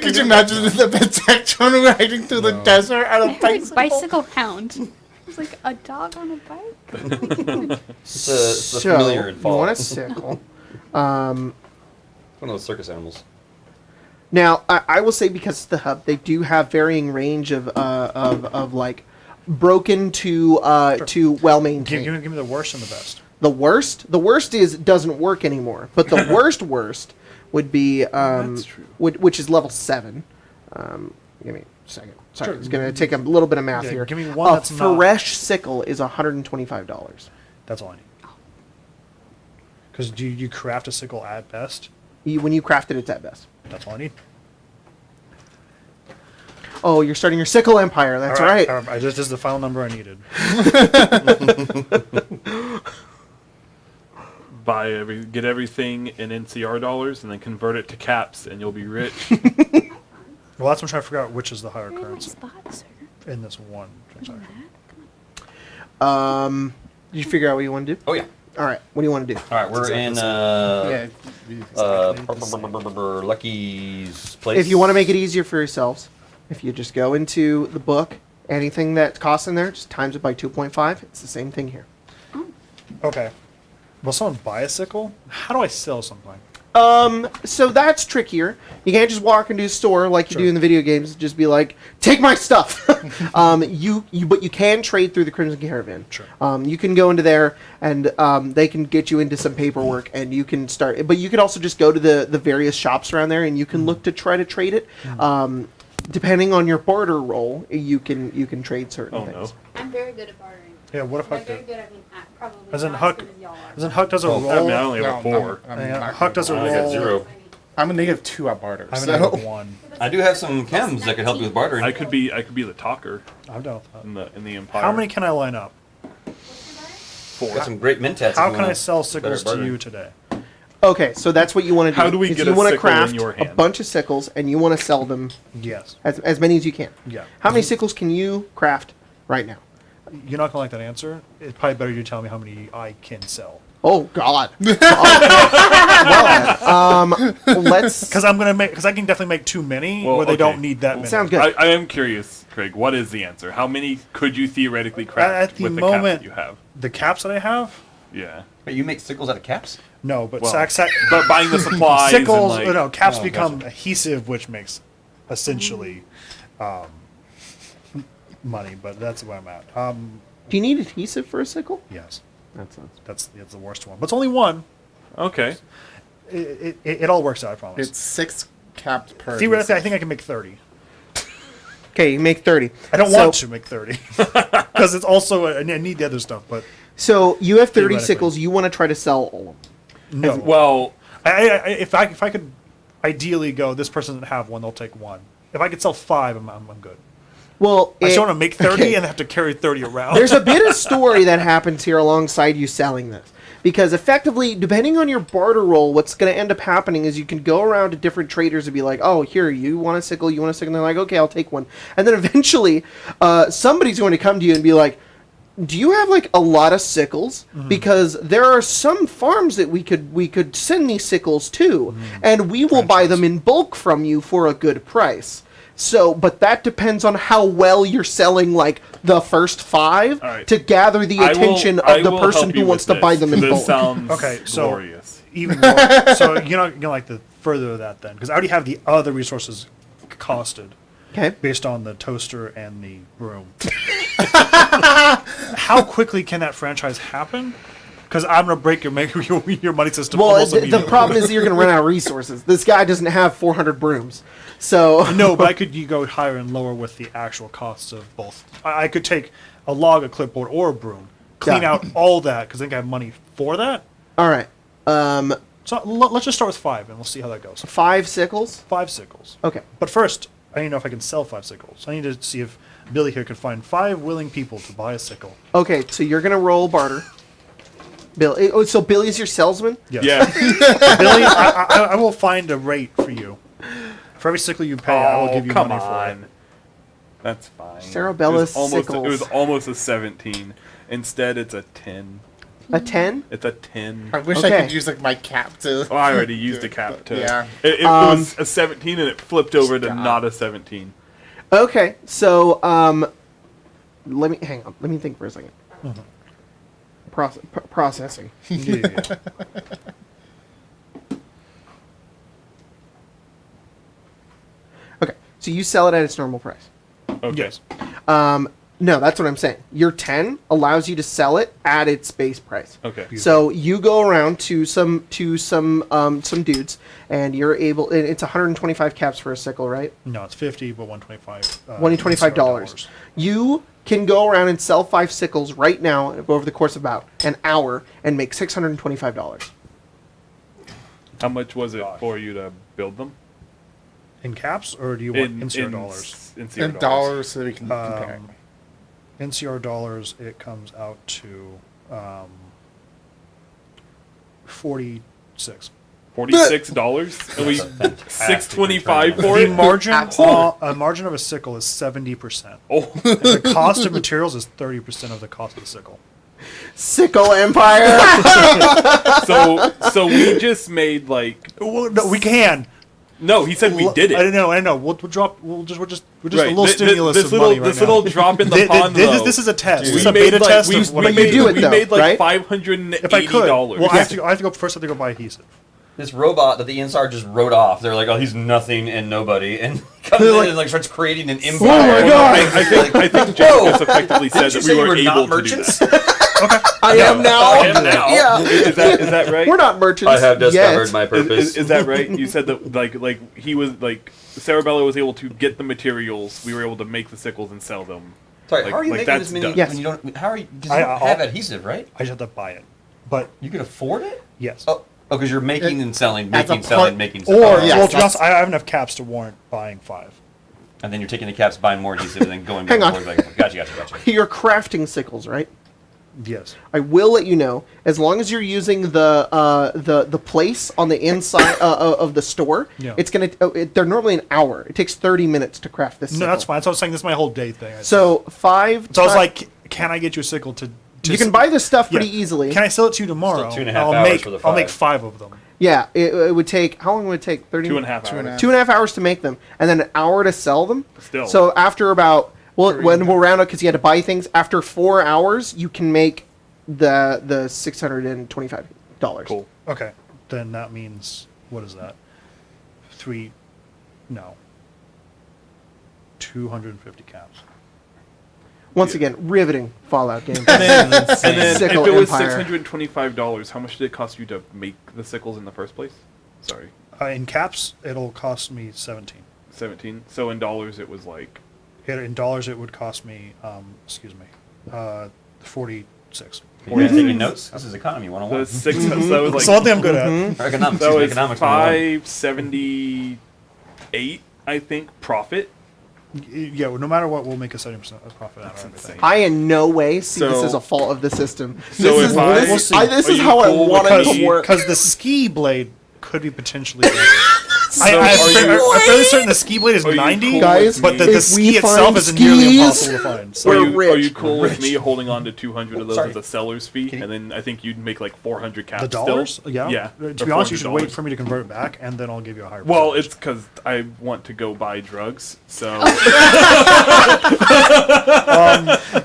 could you imagine the Protectron riding through the desert on I a heard bicycle? bicycle hound. It's like a dog on a bike. It's a So, familiar in you fall. want a sickle. One of those circus animals. Now, I will say because it's the hub, they do have varying range of like broken to well maintained. Give me the worst and the best. The worst is doesn't work anymore. But the worst would be That's true. which is level 7. Give me a second. Sorry, Sure. it's gonna take a little bit of math Yeah, here. give me one that's not- fresh sickle is $125. That's all I need. Because do you craft a sickle at best? When you craft it, it's at best. That's all I need. Oh, you're starting your sickle empire. That's All right. This is the final number I needed. Get everything in NCR dollars and then convert it to caps and you'll be rich. Well, that's what I'm trying to figure out which is the higher Very nice currency spot, sir. in this one transaction. Did you figure out what you want to do? Oh yeah. All right. What do you want to do? All right, we're in Yeah. Lucky's place. If you want to make it easier for yourselves, if you just go into the book, anything that costs in there, just times it by 2.5. It's the same thing here. Okay. Will someone buy a sickle? How do I sell something? So that's trickier. You can't just walk into a store like you Sure. do in the video games. And just be like, take my stuff. But you can trade through the Crimson Caravan. Sure. You can go into there and they can get you into some paperwork and you can start. But you could also just go to the various shops around there and you can look to try to trade it. Depending on your barter roll, you can trade certain Oh, things. no. I'm very good at bartering. Yeah, what if By I very could? good, I mean probably As in not Huck, as good as y'all are. as in Huck does a Well, I mean, I roll. only have a 4. Huck does a I got roll. 0. I'm a -2 at barter. I'm So. gonna have 1. I do have some chems that could help you with bartering. I could be the talker I'm down with that. in the Empire. How many can I line up? 4. Got some great mint tats. How if you can I wanna sell better sickles to bartering. you today? Okay, so that's what you want to do. How do we is get you a wanna sickle in craft your a hand? bunch of sickles and you want to sell them Yes. as many as you can. Yeah. How many sickles can you craft right now? You're not gonna like that answer. It's probably better you tell me how many I can sell. Oh God. Let's. Because I can definitely make too many Well, where they okay. don't need that many. Sounds good. I am curious, Craig. What is the answer? How many could you theoretically craft At the with the cap moment- that you have? The caps that I have? Yeah. Wait, you make sickles out of caps? No, but Well, sack but buying the supplies sickles. and like, No, caps Oh, become gotcha. adhesive, which makes essentially money. But that's where I'm at. Do you need adhesive for a sickle? Yes, That's that's the worst one. But it's only one. okay. It all works out. I promise. It's 6 caps per. Theoretically, I think I can make 30. okay. You make 30. I don't So- want to make 30 because it's also I need the other stuff. But So you have 30 Theoretically. sickles. You want to try to sell all of them. no. Well, if I could ideally go, this person doesn't have one, they'll take one. If I could sell 5, I'm good. Well, I just want to make 30 okay. and have to carry 30 around. There's a bit of story that happens here alongside you selling this. Because effectively, depending on your barter roll, what's going to end up happening is you can go around to different traders and be like, oh, here, you want a sickle, you want a sickle? And they're like, okay, I'll take one. And then eventually, somebody's going to come to you and be like, do you have like a lot of sickles? Because there are some farms that we could send these sickles to, and we will buy them in bulk from you for a good price. So, but that depends on how well you're selling, like, the first 5 All right. to gather the attention I of the will person help who you wants with to buy this. them in This bulk. sounds Okay, so glorious. even more. So you know like the further that then, because I already have the other resources costed Okay. based on the toaster and the broom. How quickly can that franchise happen? Because I'm gonna break your money system. Well, almost the immediately. problem is you're going to run out of resources. This guy doesn't have 400 brooms. So No, but I could go higher and lower with the actual costs of both. I could take a log, a clipboard, or a broom, clean Yeah. out all that because I think I have money for that. all right. So let's just start with 5 and we'll see how that goes. 5 sickles. 5 sickles. Okay. But first, I need to know if I can sell 5 sickles. I need to see if Billy here can find 5 willing people to buy a sickle. Okay, so you're going to roll barter. Billy. Oh, so Billy's your salesman? Yes. Yeah. Billy, I will find a rate for you. For every sickle you pay, I will give you come money for on. it. That's fine. Cerabella It was sickles. almost a 17. Instead, it's a 10. A 10? It's a 10. I wish I Okay. could use like my cap to. Oh, I already used a cap to. Yeah. It was a 17 and it flipped over to Stop. not a 17. Okay, so let me hang on. Let me think for a second. Processing. Yeah. Okay, so you sell it at its normal price. Okay. Yes. No, that's what I'm saying. Your 10 allows you to sell it at its base price. Okay. So you go around to some dudes, and you're able. And it's 125 caps for a sickle, right? No, it's 50, but 125. $125. You can go around and sell 5 sickles right now over the course of about an hour and make $625. How much was it for you to build them? In caps, or do you want NCR dollars? In CR In dollars so we can compare. NCR dollars, it comes out to 46. $46? And we $6.25 for The it? margin, Absolutely. a margin of a sickle is 70%. Oh, The cost of materials is 30% of the cost of the sickle. Sickle Empire. so we just made like Well, no, we can. no. He said we did it. I know. We'll drop. We're just Right. a little stimulus this of little, money right this now. little drop in the Thi- thi- pond. this, though. this is a test. Dude. This is we a made beta like test we, of what we I made, can do it, we though, made like right? $580. If I could, well, I have to go first. I have to go buy adhesive. This robot that the inside just wrote off. They're like, oh, he's nothing and nobody, and comes in and like starts creating an empire. Oh my God. I think James effectively said that we were able to do that. I am now. I am now. Yeah. Is that right? We're not merchants. I have discovered yet. my purpose. Is that right? You said that like he was like Cerabella was able to get the materials. We were able to make the sickles and sell them. Sorry, like- how are you like making that's this many done. Yes. when you don't? How are you? Because I- you don't I'll- have adhesive, right? I just have to buy it, but You can afford it. yes. Oh, because you're making and selling, as a making, selling, part- making. Or selling. well, yes, to be honest, I have enough caps to warrant buying 5. And then you're taking the caps, buying more adhesive, and then going Hang back on. and forth. Like, gotcha. You're crafting sickles, right? Yes. I will let you know, as long as you're using the place on the inside of the store, Yeah. it's gonna. They're normally an hour. It takes 30 minutes to craft this. No, sickle. that's fine. So I was saying this is my whole day thing. So 5. So I was like, can I get you a sickle to? you can buy this stuff pretty Yeah. easily. Can I sell it to you tomorrow? Still 2.5 I'll hours make for the I'll make 5. 5 of them. Yeah, it would take. How long would it take? 30. 2.5 hours. 2.5. 2.5 hours to make them, and then an hour to sell them. Still. So after about when we'll round up because you had to buy things. After 4 hours, you can make the $625. Cool. Okay, then that means what is that? 250 caps. Once again, riveting Fallout game. And then if Sickle it was Empire. $625, how much did it cost you to make the sickles in the first place? Sorry, In caps, it'll cost me 17. 17. So in dollars, it was like In dollars, it would cost me 46. Are you taking notes? This is economy 101. the six. So that was It's like one thing I'm good at. Or economics. that was economics 101. $578, I think, profit. Yeah, well, no matter what, we'll make a 70% profit out That's of everything. insane. I in no way see this So- as a fault of the system. So this if is, I- this, We'll see. I, this Are is you how I cool want with it to work. Because the ski blade could be potentially better. I'm fairly certain the ski blade is Are you 90, cool Guys, but if the we ski itself find is nearly skis, impossible to find. So. we're Are you rich. cool with me holding on to 200 of those Sorry. as a seller's fee, and then I think you'd make like 400 caps The dollars? still? Yeah. Yeah. To be honest, you should wait for me to convert it back, and then I'll give you a higher Well, percentage. it's because I want to go buy drugs, so...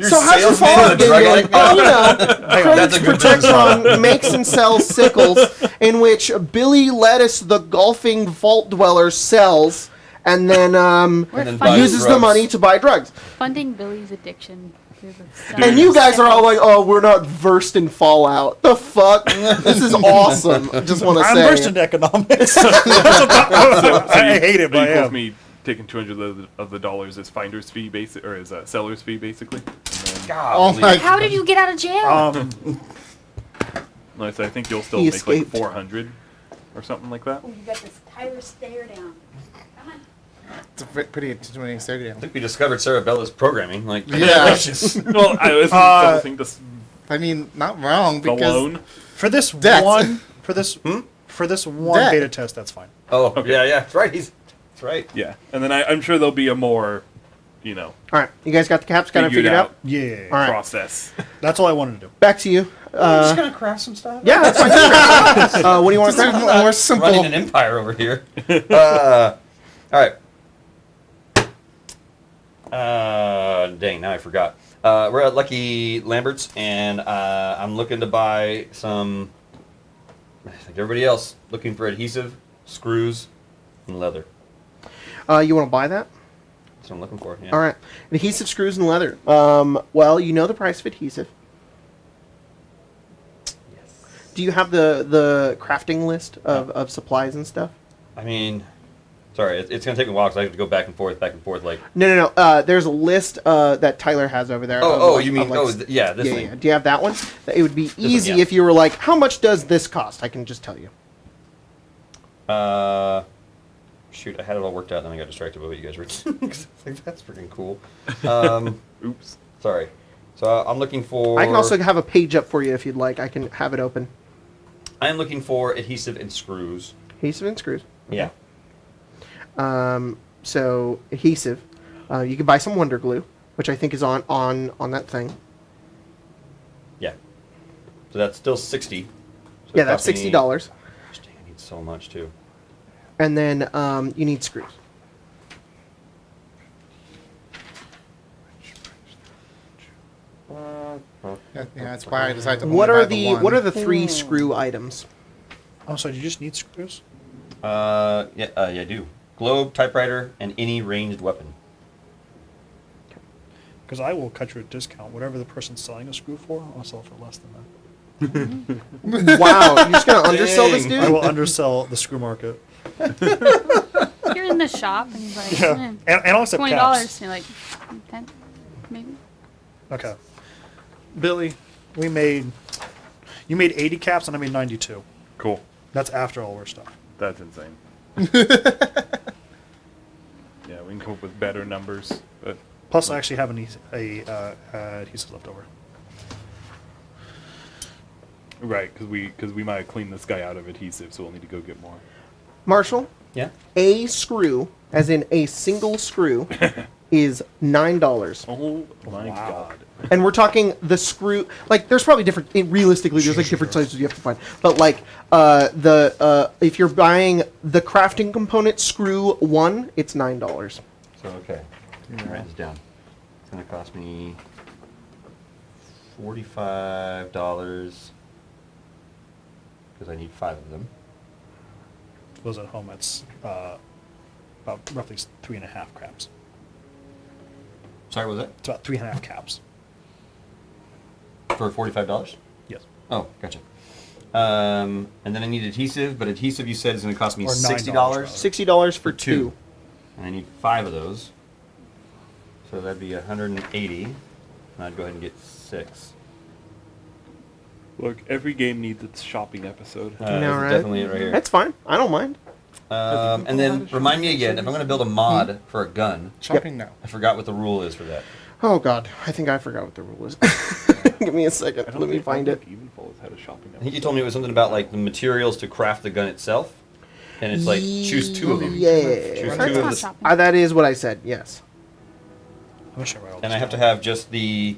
So how's your salesman follow-up is a game drug going? addict Oh, now? Craig's That's a good Protectron makes and sells sickles, in which Billy Lettuce, the golfing vault dweller, sells, and then We're then funding, uses the drugs. money to buy drugs. funding Billy's addiction. through the And you guys are all like, "Oh, we're not versed in Fallout." The fuck? This is awesome. I just want to I'm say. versed in economics. I hate it, Are but I you cool am. with me taking 200 of the dollars as finder's fee, or as a seller's fee, basically? Oh my How did you get out of jail? Nice. I think you'll still He make escaped. like 400 or something like that. Oh, you got this Tyler stare down. Come on. It's a pretty intimidating stadium. I think we discovered Cerebella's programming. Like, Yeah. Well, I was double this I mean, not wrong the because loan. For this Debt. one, for this one Debt. beta test, that's fine. oh, yeah, that's right. That's right. Yeah, and then I'm sure there'll be a more, All right, you guys got the caps kind of figured figured out. Yeah, All right. process. that's all I wanted to do. Back to you. I'm just gonna craft some stuff. Yeah, that's fine. What do you want to Just say? more simple. Running an empire over here. All right. Dang, now I forgot. We're at Lucky Lambert's, and I'm looking to buy some, like everybody else, looking for adhesive, screws, and leather. You want to buy that? That's what I'm looking for. Yeah. All right, adhesive, screws, and leather. Well, you know the price of adhesive. Yes. Do you have the crafting list of supplies and stuff? I mean, sorry, it's gonna take me a while because I have to go back and forth. Like. No. There's a list that Tyler has over there. You mean? this This yeah. thing. Do you have that one? It would be easy yeah. if you were like, how much does this cost? I can just tell you. Shoot, I had it all worked out, and then I got distracted by what you guys were saying. I was like, that's freaking cool. Oops. Sorry. So I'm looking for. I can also have a page up for you if you'd like. I can have it open. I am looking for adhesive and screws. Adhesive and screws. Yeah. So adhesive, you can buy some Wonder Glue, which I think is on that thing. Yeah. So that's still 60. So Yeah, it that's cost me- $60, Gosh, dang, I need so much too. and then you need screws. Yeah, that's why I decided to. What only are buy the the one. what are the three screw items? Oh, so you just need screws? Yeah, I do. Globe, typewriter, and any ranged weapon. Because I will cut you a discount. Whatever the person's selling a screw for, I'll sell for less than that. Wow, you're just gonna undersell this Dang. I dude? will undersell the screw market. You're in the shop and he's like, Yeah. "Eh, And I'll accept $20. caps. And you're like, 10, maybe. Okay. Billy, you made 80 caps and I made 92. Cool. That's after all our stuff. That's insane. Yeah, we can come up with better numbers, but Plus, I actually have an adhesive left over. right, because we might have cleaned this guy out of adhesive, so we'll need to go get more. Marshall, Yeah. a screw, as in a single screw, is $9. Oh my god. And we're talking the screw. Like, there's probably different. Realistically, there's like different sizes you have to find. But like, if you're buying the crafting component screw one, it's $9. So, okay. Write this down. It's going to cost me $45 because I need 5 of them. Those at home, it's about roughly 3.5 caps. Sorry, what was It's about 3.5 caps. that? For $45? Yes. Oh, gotcha. And then I need adhesive, but adhesive you said is going to cost me Or $9 $60. rather. $60 for two. And I need 5 of those. So that'd be 180. And I'd go ahead and get 6. Look, every game needs its shopping episode. know, This is right? definitely it right here. That's fine. I don't mind. And then remind me again, if I'm going to build a mod for a gun, Shopping now. I forgot what the rule is for that. Oh God, I think I forgot what the rule is. Give me a second. I don't Let me think find it. Public Evenfall has had a shopping I think you told me it was something about like the materials to craft the gun itself. And it's like, choose 2 of them. Yeah. Choose That's 2 of not the... shopping. That is what I said, yes. I'm gonna show you all And this I have to down. have just the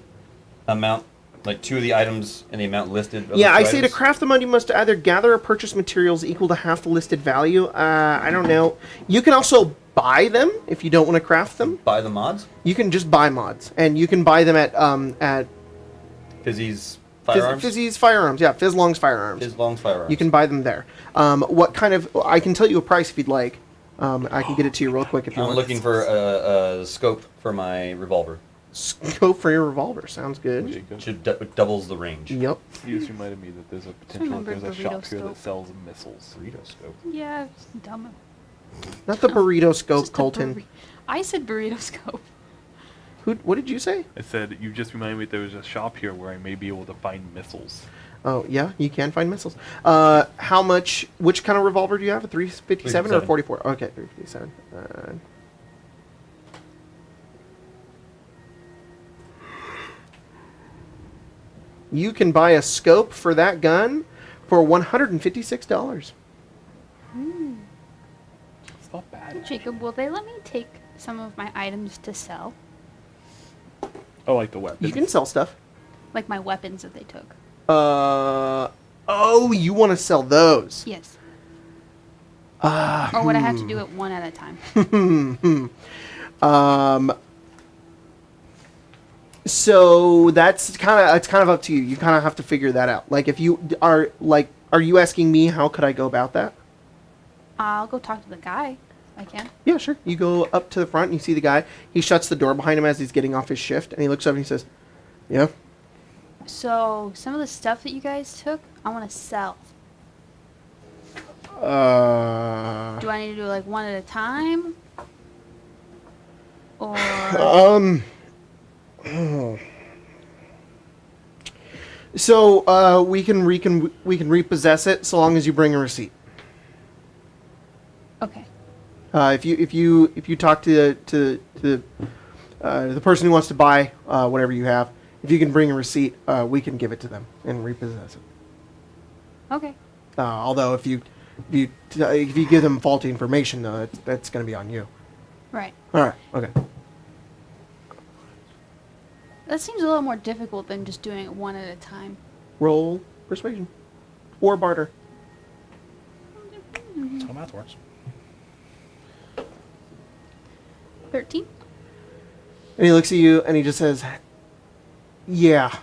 amount, like 2 of the items and the amount listed. of Yeah, those I say to items. craft the mod, you must either gather or purchase materials equal to half the listed value. I don't know. You can also buy them if you don't want to craft them. Buy the mods. You can just buy mods, and you can buy them at Fizzy's firearms. Fizzy's Firearms. Yeah, Fizzlong's Firearms. Fizz Long's firearms. You can buy them there. What kind of? I can tell you a price if you'd like. I can get it to you real quick if you I'm want. looking for a scope for my revolver. Scope for your revolver. Sounds good. Jacob, Should doubles the range. Yep. you just reminded me that there's a potential. remember There's a burrito shop here that scope. sells missiles. Burrito scope. Yeah, it's dumb. Not the burrito scope, Just a Colton. I said burrito scope. What did you say? I said you just reminded me that there's a shop here where I may be able to find missiles. Oh yeah, you can find missiles. How much? Which kind of revolver do you have? A 357 or 357. 44? Okay, 357. You can buy a scope for that gun for $156. It's not bad. Jacob, will they let me take some of my items to sell? Oh, like the weapon. You can sell stuff. Like my weapons that they took? Oh, you want to sell those? Yes. Or would I have to do it one at a time? So it's kind of up to you. You kind of have to figure that out. Like, if you are you asking me how could I go about that? I'll go talk to the guy. I can. Yeah, sure. You go up to the front and you see the guy. He shuts the door behind him as he's getting off his shift, and he looks up and he says, "Yeah." So, some of the stuff that you guys took, I want to sell. Do I need to do like one at a time? Or So we can repossess it so long as you bring a receipt. okay. If you talk to the person who wants to buy whatever you have, if you can bring a receipt, we can give it to them and repossess it. Okay. Although if you give them faulty information, though, that's going to be on you. Right. All right. Okay. That seems a little more difficult than just doing it one at a time. Roll persuasion or barter. That's how math works. 13? And he looks at you and he just says, "Yeah.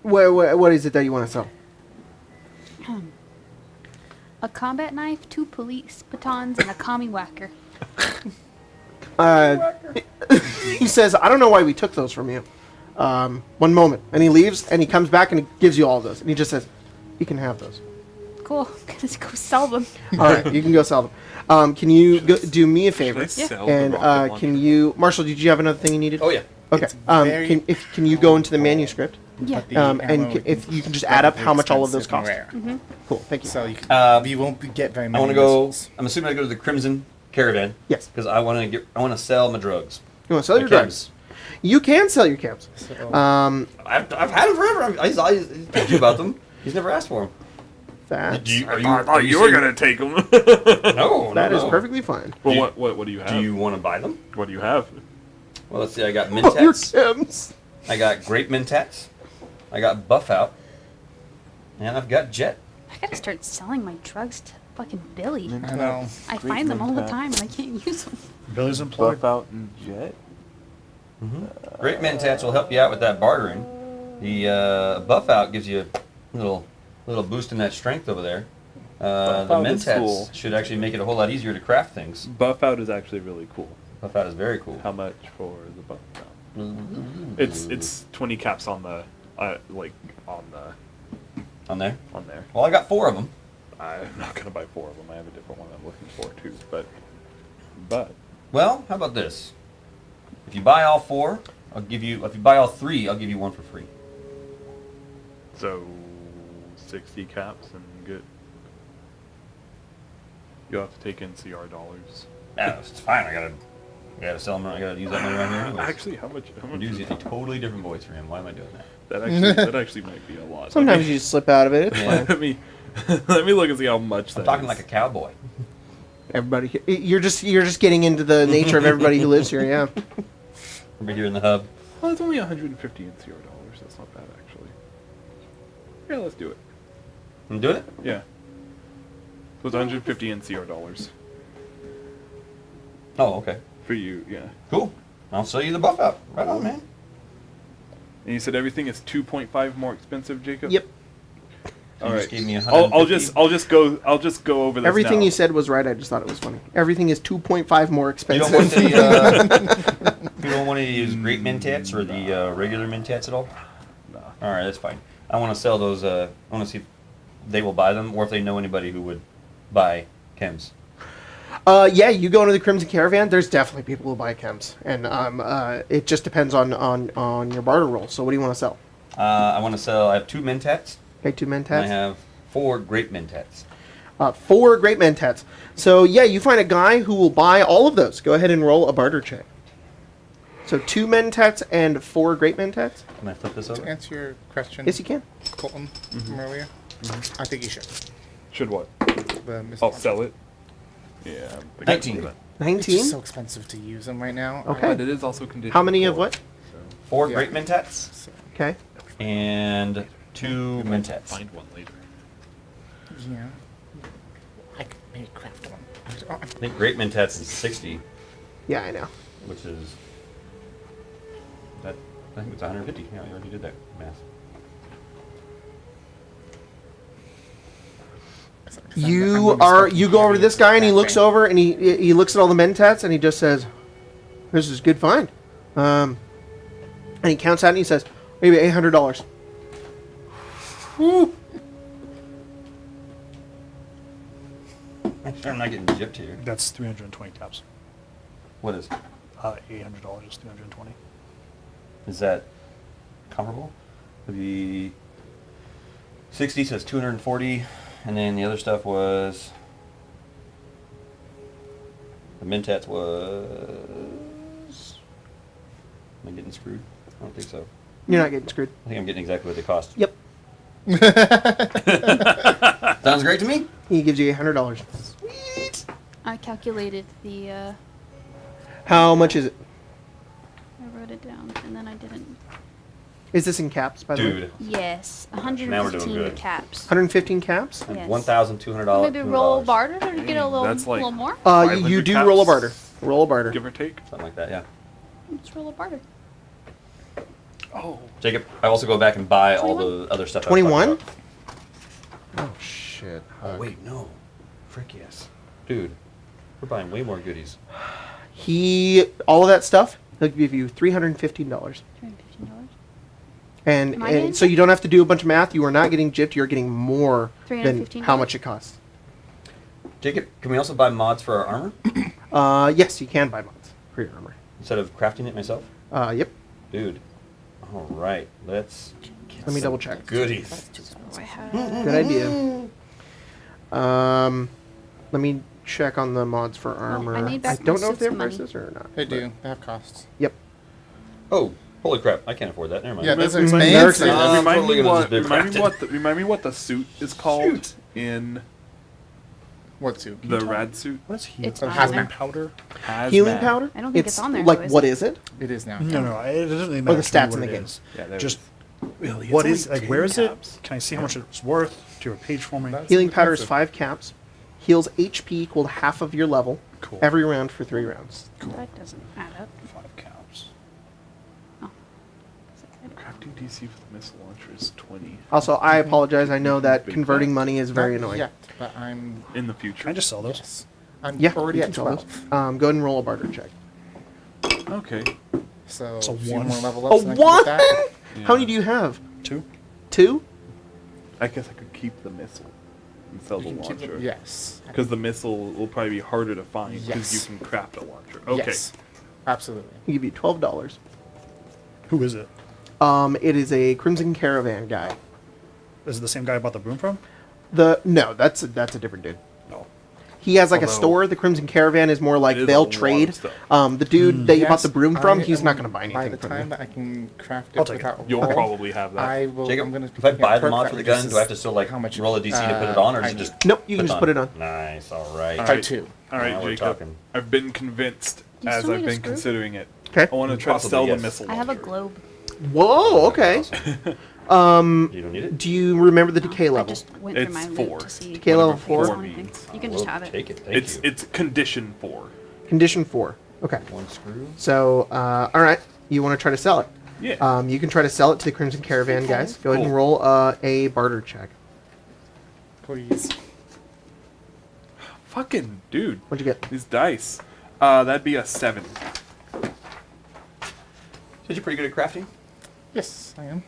What is it that you want to sell?" A combat knife, 2 police batons, and a commie whacker. He says, "I don't know why we took those from you. One moment." And he leaves and he comes back and he gives you all of those. And he just says, "You can have those." Cool. Let's go sell them. All right, you can go sell them. Can you do me a favor? Should I sell the And rocket launcher? can you, Marshall? Did you have another thing you needed? Oh yeah. Okay. It's very Can you go into the manuscript? Yeah. But the And ammo if you can just is add up very how much all of those expensive cost. and rare. Cool. Thank you. So you won't get very I many. want to go. missiles. I'm assuming I go to the Crimson Caravan. Yes. Because I want to sell my drugs. You want to sell your My drugs? You can sell your camps. So, I've had them forever. He's told you about them. He's never asked for them. That's, I thought you were gonna take them. No, that no, is no. perfectly fine. Well, Do you- what do you have? Do you want to buy them? What do you have? Well, let's see. I got Oh, your Mentats. camps. I got Grape Mentats. I got Buff Out. And I've got Jet. I gotta start selling my drugs to fucking Billy. I know. I Great find them all the Mentat. time and I can't use them. Billy's employed. Buff out and jet. Grape Mentats will help you out with that bartering. The Buff Out gives you a little boost in that strength over there. The Buff Out is Mentats cool. should actually make it a whole lot easier to craft things. Buff out is actually really cool. Buff Out is very cool. How much for the buff out? It's 20 caps on the On there? on there. Well, I got 4 of them. I'm not gonna buy 4 of them. I have a different one I'm looking for too. But Well, how about this? If you buy all 4, I'll give you. If you buy all 3, I'll give you 1 for free. so 60 caps and good. You'll have to take NCR dollars. Yeah, it's fine. I got I gotta sell him. I gotta use that money right here. Anyways. Actually, how much? I'm gonna use a totally different voice for him. Why am I doing that? That actually might be a lot. Sometimes you just slip out of it. It's Yeah. fine. Let me let me look and see how much I'm that talking is. like a cowboy. Everybody, you're just getting into the nature of everybody who lives here. Yeah. We're here in the hub. Well, it's only 150 NCR dollars. That's not bad, actually. Yeah, let's do it. I'm doing it. Yeah. So it's 150 NCR dollars Oh, okay. for you. Yeah. Cool. I'll sell you the buff out. Right on, man. And you said everything is 2.5 more expensive, Jacob. Yep. You All just right. gave me I'll just go over this. Everything now. you said was right. I just thought it was funny. Everything is 2.5 more You expensive. don't want the, you don't want to use great mentats or the regular mentats at all? No. All right, that's fine. I want to sell those. I want to see if they will buy them or if they know anybody who would buy chems. Yeah, you go into the Crimson Caravan. There's definitely people who buy chems, and it just depends on your barter roll. So, what do you want to sell? I want to sell. I have 2 mentats. Okay, 2 And I mentats. have 4 great mentats. 4 great mentats. So, yeah, you find a guy who will buy all of those. Go ahead and roll a barter check. So, 2 mentats and 4 great mentats. Can I flip this To over? answer your question, Yes, you can. Colton, from earlier, I think you should. Should what? The missile I'll launcher. sell it. Yeah. I'm thinking 19. of that. It's 19. just so expensive to use them right now. Okay. But it is also conditioned. How many of for, what? so- 4 Yeah. great mentats So, Okay. and 2 mentats. Find one later. yeah. I could maybe craft one. I think great mentats is 60, Yeah, I know. which is that. I think it's 150. Yeah, we already did that math. You go over to this guy and he looks over and he looks at all the mentats and he just says, "This is good find." And he counts out and he says, "Maybe $800." I'm sure I'm not getting gypped here. That's 320 caps. What is? $800 is 320. Is that comparable? The 60 says 240, and then the other stuff was the mentats was. Am I getting screwed? I don't think so. You're not getting screwed. I think I'm getting exactly what they cost. Yep. Sounds great to me. He gives you $800. Sweet. I calculated the. How much is it? I wrote it down and then I didn't. Is this in caps, by the way? Dude, Yes, Now we're doing 115 good. caps. 115 caps? Yes. $1,200. Maybe roll barter to get a little, That's like- little more. You 500 do roll a caps? barter. Roll a barter. Give or take. Something like that, yeah. Let's roll a barter. Oh. Jacob, I also go back and buy all the other stuff. I was talking 21? about. Oh, shit. Oh wait, no. Frick yes. Dude, we're buying way more goodies. All of that stuff, he'll give you $315. $315. And, Am I getting so you don't have to do a bunch of math. You are not getting gypped. You're getting more than $315? how much it costs. Jacob, can we also buy mods for our armor? Yes, you can buy mods for your armor. Instead of crafting it myself? Yep. Dude. Alright, let's get Let me some double check. Goodies. So I have. Good idea. Let me check on the mods for armor. I need back don't my know if they have suit's money. prices or not. They but- do. They have costs. Yep. Oh, holy crap, I can't afford that. Never mind. Yeah, those are Remind- expensive. I'm Remind totally me gonna what just be crafted. remind me what the suit is called Shoot. in What suit? the rad suit. What's It's healing not on there. powder? Healing Hazmat. powder? I don't think it's on there, Like, though, is what it? is it? It is now. No, it doesn't really Or matter the to me stats what in the it game. is. Yeah, there Just Really, what it's is only like? Where 10 is it? caps. Can I see how much it's worth? Do you have a page for me? That's- Healing powder is expensive. 5 caps. Heals HP equal to half of your level. Cool. Every round for 3 rounds. That doesn't add up. 5 caps. Oh. Crafting DC for the missile launcher is 20. Also, I apologize. I know that Big converting fat. money is very Not annoying. yet, but I'm. In the future. Can I just sell those? Yes. I'm Yeah, already yeah, at tell us. 12. Go ahead and roll a barter check. Okay. So, So a few one. more level A ups. and I can what? get that. How many do you have? 2. 2? I guess I could keep the missile and sell the You can keep launcher. it- Yes. Because the missile will probably be harder to find because Yes. you can craft a launcher. Okay. Yes. Absolutely. I'll give you $12. Who is it? It is a Crimson Caravan guy. Is it the same guy I bought the broom from? No, that's a different dude. No. He has like a Although, store. The Crimson Caravan is more like it is a they'll lot of trade. stuff. The dude that you bought Yes, the broom from, I he's not am- going to buy By anything the from time you. that I can craft I'll it take it. without a You'll roll, probably have that. I will. Jacob, I'm gonna if I pick a buy the perk mod that for the gun, reduces do I have to still like how much, roll a DC to put it on, or is I it just need. Nope, you can just put it on. Nice, all right. All By right. 2. All right, Now we're Jacob. talking. I've been convinced You as still I've need a been screw? considering it. Okay. I want to try to Possibly, sell yes. the missile I have a launcher. globe. Whoa, okay. You don't need it. Do you remember the decay I level? just went through It's my 4. loot to see. Decay level Whatever 4? four Anything. means. You can We'll just have it. Take it. Thank you. It's condition 4. Condition 4. Okay. One screw. So, all right. You want to try to sell it? Yeah. You can try to sell it to the Crimson Caravan guys. Go ahead and Cool. roll a barter check. Please. Fucking dude. What'd you get? These dice. That'd be a 7. Did you pretty good at crafting? Yes, I am.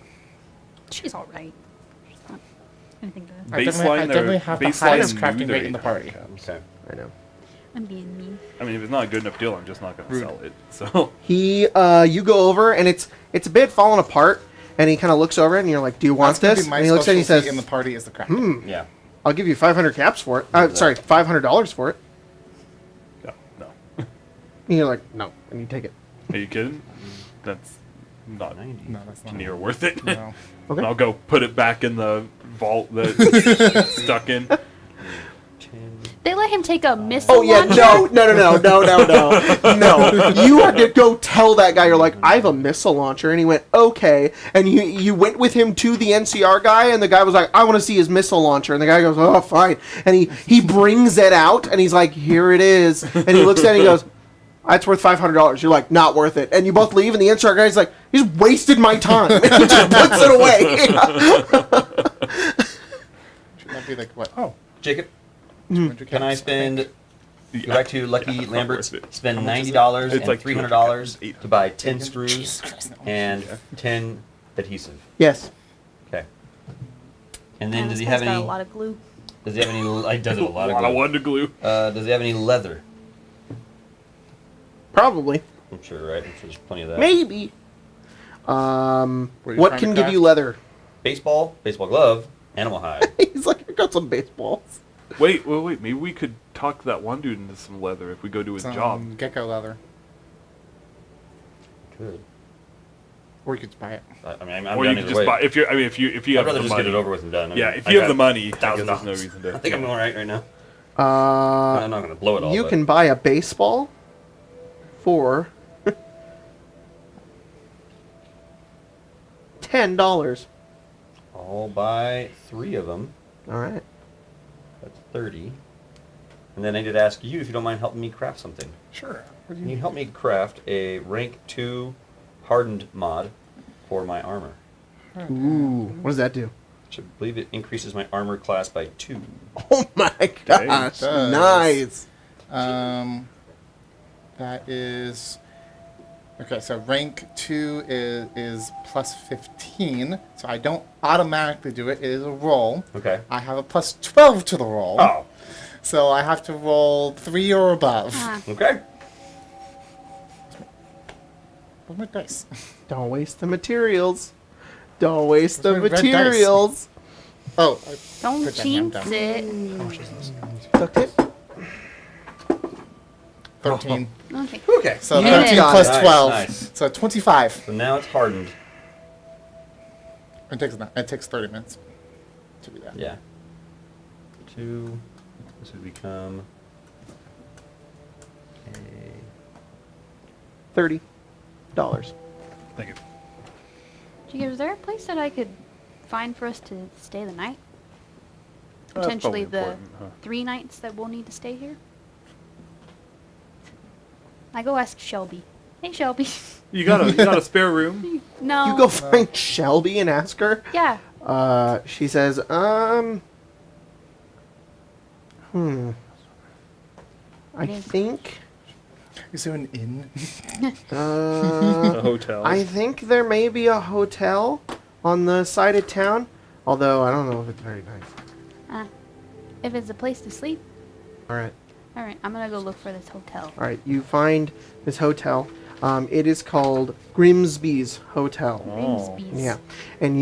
She's all right. She's not anything good. I Baseline, definitely have the baseline highest new crafting to rate in the party. Okay. I know. I'm being mean. I mean, if it's not a good enough deal, I'm just not going to Rude. sell it. So You go over and it's a bit falling apart, and he kind of looks over it and you're like, "Do you want That's gonna this?" be my And he looks at it and he specialty says, in the party is the crafting. Yeah. "I'll give you 500 caps for it. Sorry, $500 for it." no. And you're like, "No," and you take it. Are you kidding? That's not 90. No, that's not. near worth it. No. Okay. And I'll go put it back in the vault that it's stuck in. 10. They let him take a missile Oh yeah, launcher? no. You had to go tell that guy. You're like, "I have a missile launcher," and he went, "Okay." And you went with him to the NCR guy, and the guy was like, "I want to see his missile launcher," and the guy goes, "Oh, fine." And he brings it out, and he's like, "Here it is," and he looks at it and he goes, "That's worth $500. You're like, "Not worth it." And you both leave, and the NCR guy's like, "He's wasted my time." And he just puts it away. Should that be like what? Oh, Jacob, 200 can I caps, spend? Go back to Lucky not Lambert. worth it. Spend How much is it? $90 It's and like $300 $200. to buy 10 screws Jesus Christ, no. and 10 adhesive. Yes. Okay. And Man, then does this he have guy's got any? a lot of glue. Does he have any? He does have a lot of glue. Wonder glue. Does he have any leather? Probably. I'm sure, right? I'm sure there's plenty of that. Maybe. Were you What trying can to give you craft? leather? Baseball glove, animal hide. He's like, "I got some baseballs." Wait. Maybe we could talk that one dude into some leather if we go do his Some job. gecko leather, Good. or you could just buy it. I mean, I'm Or done you could either just way. buy if you. I mean, if you I'd have rather the just money. get it over with and done. I Yeah, mean, if I you have got the money, I guess $1,000. there's no reason to. I think I'm all right now. Uh, I'm not gonna blow it all. you but- can buy a baseball for $10. I'll buy 3 of them. All right. That's 30. And then I did ask you if you don't mind helping me craft something. Sure. What do Can you help me craft a rank 2 hardened mod for my armor? Ooh, what does that do? Which I believe it increases my armor class by 2. Oh my gosh! does. Nice. That is okay. So rank 2 is plus 15. So I don't automatically do it. It is a roll. Okay. I have a plus 12 to the roll. Oh. So I have to roll 3 or above. Ah, Okay. Where's my dice? Don't waste the materials. Don't waste the Where's my red dice? materials. Oh, don't Put that hand jinx down. it. Duct tape. 13. Okay. Okay. So You 13 got plus it. 12. Nice. So 25. So now it's hardened. It takes 30 minutes to do that. Yeah. 2. This would become a $30. Thank you. Jacob, is there a place that I could find for us to stay the night? That's Potentially probably the important, huh? 3 nights that we'll need to stay here? I go ask Shelby. Hey, Shelby. You got a spare room? No. You go find Shelby and ask her. Yeah. She says, I It is. think, Is there an inn? A hotel. I think there may be a hotel on the side of town. Although I don't know if it's very nice. If it's a place to sleep, All right. all right. I'm gonna go look for this hotel. All right. You find this hotel. It is called Grimsby's Hotel. Grimsby's. Yeah, and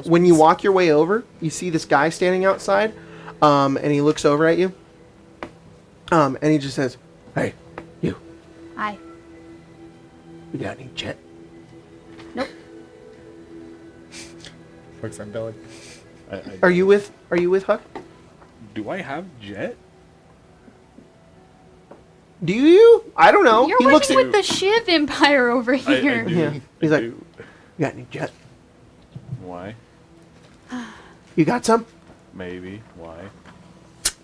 when you walk your way over, you see this guy standing outside, and he looks over at you. And he just says, "Hey, you. Hi. You got any jet?" Nope. Focus on Billy. Are you with Huck? Do I have jet? Do you? I don't know. You're He looks working at with the Shiv Empire over I here. do. Yeah. He's I like, do. "You got any jet? Why? You got some?" Maybe. Why?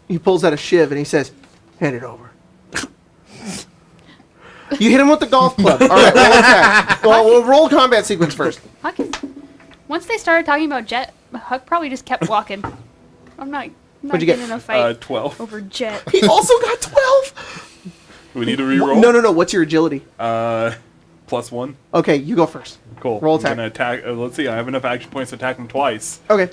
He pulls out a shiv and he says, "Hand it over." You hit him with the golf club. All right, roll attack. Well, we'll roll combat sequence first. Huck is, once they started talking about Jet, Huck probably just kept walking. I'm not What'd you get? getting in a fight 12. over Jet. He also got 12. We need to reroll? No. What's your agility? +1. Okay, you go first. Cool. Roll I'm attack. gonna attack. Let's see. I have enough action points to attack him twice. Okay.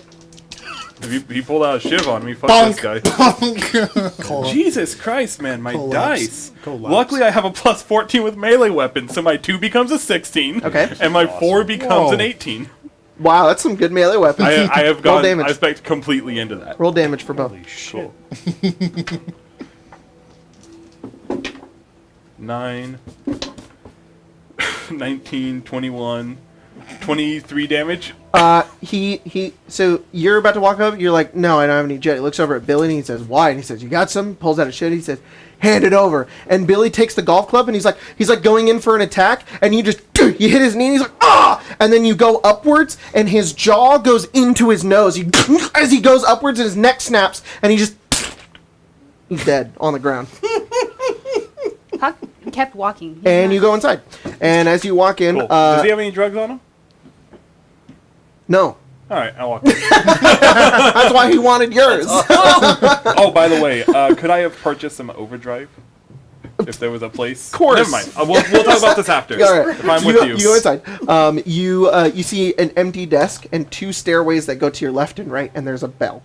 If he pulled out a shiv on me, fuck Bonk. this guy. Jesus Christ, man, my Collapse. dice. Collapse. Luckily, I have a +14 with melee weapons, so my 2 becomes a 16. Okay. And my 4 becomes an Whoa. 18. Wow, that's some good melee weapons. I have Roll gone. damage. I spec completely into that. Roll damage for both. Holy shit. 9, 19, 21, 23 damage. So you're about to walk up, you're like, "No, I don't have any jet." He looks over at Billy and he says, "Why?" And he says, "You got some?" Pulls out a shit, he says, "Hand it over." And Billy takes the golf club and he's like going in for an attack, and you just you hit his knee and he's like, "Ah!" And then you go upwards and his jaw goes into his nose. As he goes upwards and his neck snaps and he's dead on the ground. Huck kept walking. He's And not- you go inside. And as you walk in, Cool. Does he have any drugs on him? no. All right, I'll walk. That's why he wanted yours. Oh, by the way, could I have purchased some overdrive? If there was a place. Of course. Never mind. We'll talk about this after. All right. If I'm So with you. You go inside. You see an empty desk and 2 stairways that go to your left and right, and there's a bell.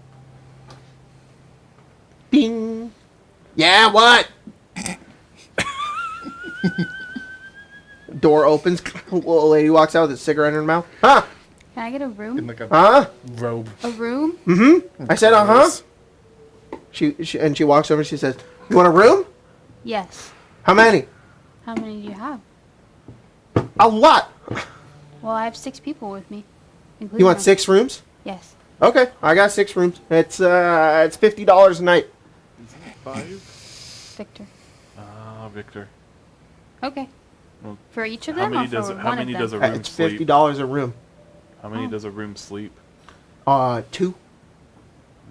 Ding. Yeah, what? Door opens. Little lady walks out with a cigarette in her mouth. Huh? Can I get a In room? like a Huh? robe. A room? I said, uh-huh. She walks over and she says, "You want a room? Yes. How many?" How many do you have? A lot. Well, I have 6 people with me. including You want my- 6 rooms? Yes. Okay, I got 6 rooms. It's $50 a night. 5? Victor. Victor. Okay. Well, For each of how them many or for does one how of many them? does a room It's sleep? $50 a room. How many Oh. does a room sleep? 2. You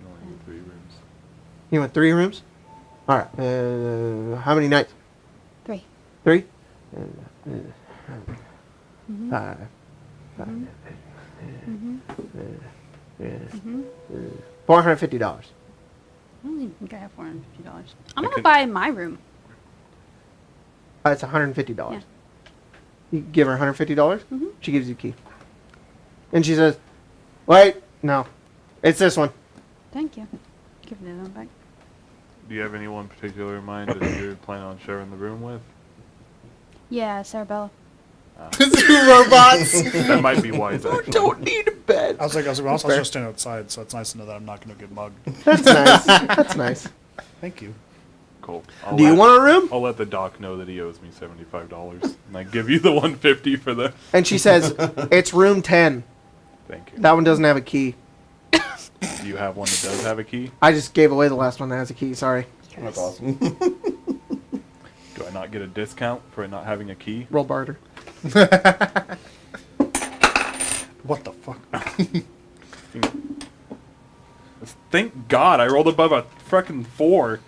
only need 3 rooms. You want 3 rooms? All right. How many nights? 3. 3? Mm-hmm. 5. $450. I don't even think I have $450. I'm I gonna could- buy my room. It's $150. Yeah. You give her $150. Mhm. She gives you a key, and she says, "Wait, no, it's this one." Thank you. Give the other one back. Do you have anyone particular in mind that you're planning on sharing the room with? Yeah, Cerabella. 2 robots. That might be wise, actually. Don't need a bed. I was also fair. just standing outside, so it's nice to know that I'm not going to get mugged. That's nice. That's nice. Thank you. Cool. Do you want a room? I'll let the doc know that he owes me $75, and I give you the $150 for the. And she says, "It's room 10. Thank you. That one doesn't have a key. Do you have one that does have a key? I just gave away the last one that has a key. Sorry. That's awesome. Do I not get a discount for it not having a key? Roll barter." What the fuck? Thank God I rolled above a frickin' 4.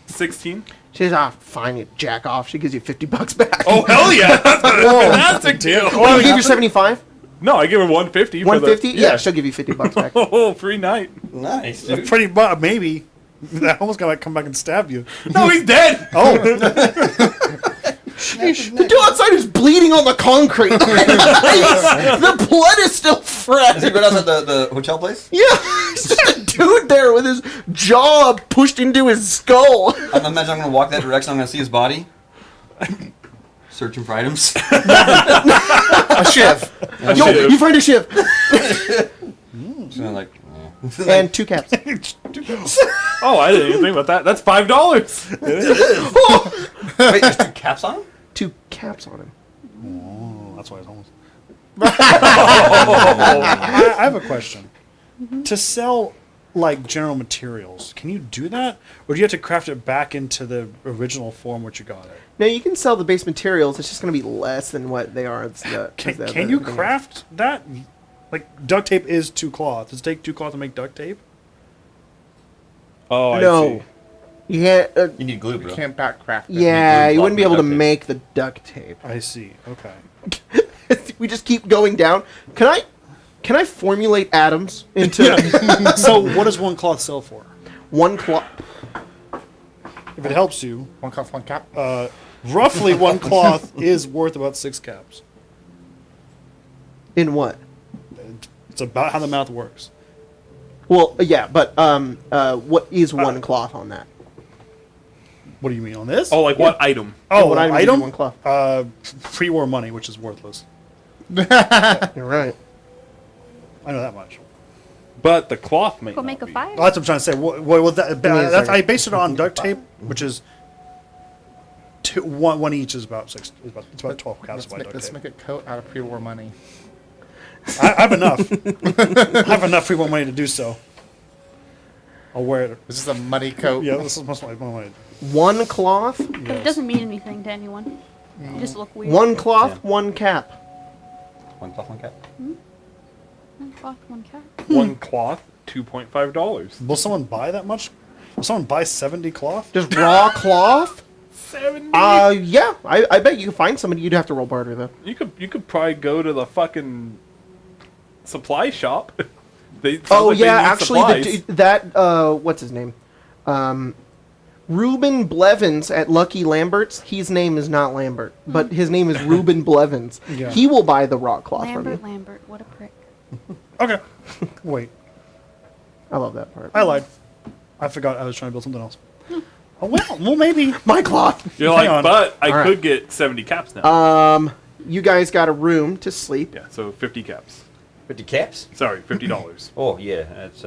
16. She says, "Ah, fine, you jack off." She gives you $50 back. Oh hell yeah! That's a fantastic deal. Oh, you give her 75? No, I give her 150. for the- 150? Yeah, she'll give you $50 back. Oh, free night. Nice, dude. Pretty much, maybe. I almost gotta come back and stab you. No, he's dead. Oh, The dude outside is bleeding on the concrete. The blood is still fresh. Is he right outside the hotel place? Yeah, he's just a dude there with his jaw pushed into his skull. I'm imagining I'm gonna walk that direction. I'm gonna see his body. Searching for items. A shiv. A Yo, shiv. you find a shiv. Just gonna like, And 2 caps. Oh, I didn't even think about that. That's $5. Wait, there's 2 caps on him? 2 caps on him. Oh, that's why he's homeless. I have a question. To sell like general materials, can you do that, or do you have to craft it back into the original form which you got it? Now you can sell the base materials. It's just going to be less than what they are. Can you craft that? Like duct tape is 2 cloth. Does it take 2 cloth to make duct tape? Oh, I No. see. You can't. You need glue, bro. You can't back craft it. Yeah, glue you wouldn't be cloth able to duct tape. make the duct tape. I see. Okay. We just keep going down. Can I formulate atoms into So what does 1 cloth sell for? 1 cloth? If it helps you, 1 cuff, 1 cap. roughly 1 cloth is worth about 6 caps. In what? It's about how the math works. Well, yeah, but what is 1 cloth on that? What do you mean on this? Oh, like what item? oh, what item gives you 1 cloth? Pre-war money, which is worthless. You're right. I know that much. But the cloth may Go not make a be. fire. Well, that's what I'm trying to say. That's, I based it on duct tape, which is one each is about 6. It's about 12 caps by duct Let's tape. make a coat out of pre-war money. I have enough. I have enough pre-war money to do so. I'll wear it. This is a muddy coat. Yeah, this is most of my money. 1 cloth, But it doesn't mean anything to anyone. You just look weird. 1 cloth, Yeah. 1 cap. 1 cloth, 1 cap. 1 cloth, 1 cap. 1 cloth, $2.5. Will someone buy that much? Will someone buy 70 cloth? Just raw cloth? 70. Yeah. I bet you can find somebody. You'd have to roll barter though. You could probably go to the fucking supply shop. Sounds Oh like they yeah, need actually, supplies. that what's his name? Reuben Blevins at Lucky Lambert's. His name is not Lambert, but his name is Reuben Blevins. Yeah. He will buy the raw cloth from you. Lambert, what a prick. Okay. Wait, I love that part. I lied. I forgot I was trying to build something else. Oh well maybe. My cloth. You're Hang like, on. but I All right. could get 70 caps now. You guys got a room to sleep. Yeah, so 50 caps. 50 caps? Sorry, $50. Oh, yeah. That's,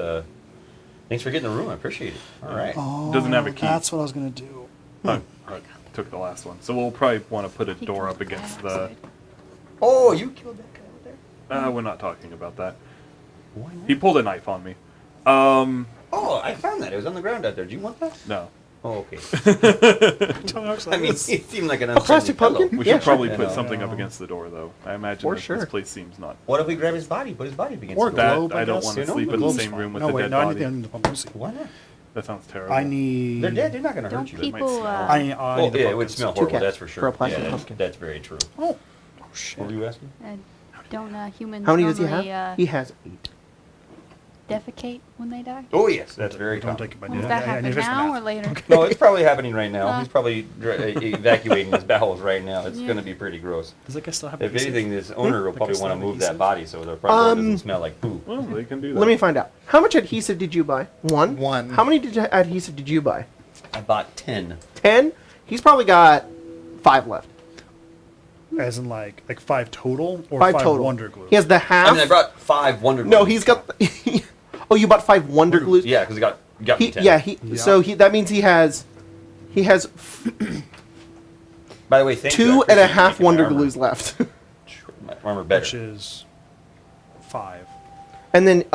thanks for getting the room. I appreciate it. All right. Doesn't have a key. That's what I was gonna do. I took the last one. So we'll probably want to put a door up against the... Oh, you killed that guy over there? we're not talking about that. Why not? He pulled a knife on me. Oh, I found that. It was on the ground out there. Do you want that? No. Oh, okay. Tell me how I mean, it excited seemed like an A plastic unfriendly fellow. pumpkin? We Yeah, should probably sure. put Yeah, something up against the door, though. I imagine For this sure. place seems not... What if we grab his body, put his body up against Or the door? That, globe, I I don't guess. want You to know, sleep in the globe's same fine. room with No, the wait, dead no, I body. need the pumpkin seed. Why not? That sounds terrible. I need. They're dead. They're not going to Don't hurt you. people, smell. I need Well, the yeah, it pumpkin would smell seed. horrible, caps that's for sure. for a plastic yeah, pumpkin. That's very true. Oh shit. What were you asking? don't humans How many does he normally have? He has 8. defecate when they die? Oh, yes, that's very Don't common. take it by Does name. that I happen need to fix the now math. or later? No, it's probably happening right now. He's probably evacuating his bowels right now. It's Yeah. going to be pretty gross. Does that guy still have If adhesive? anything, this owner will Like probably a want to slab move that adhesive? body so the front door doesn't smell like poo. Well, they can do that. Let me find out. How much adhesive did you buy? 1? 1. How many adhesive did you buy? I bought 10. 10? He's probably got 5 left. As in like 5 total or 5 5 total. Wonder Glue? He has the half. I mean, I brought 5 Wonder No, Glues. he's got. Oh, you bought 5 Wonder Glues. Yeah, because he got me He, 10. yeah, Yeah. So that means he has. He has By the way, thank you. I 2 and a appreciate you half making my Wonder armor- Glues left. My armor better. Which is 5. And then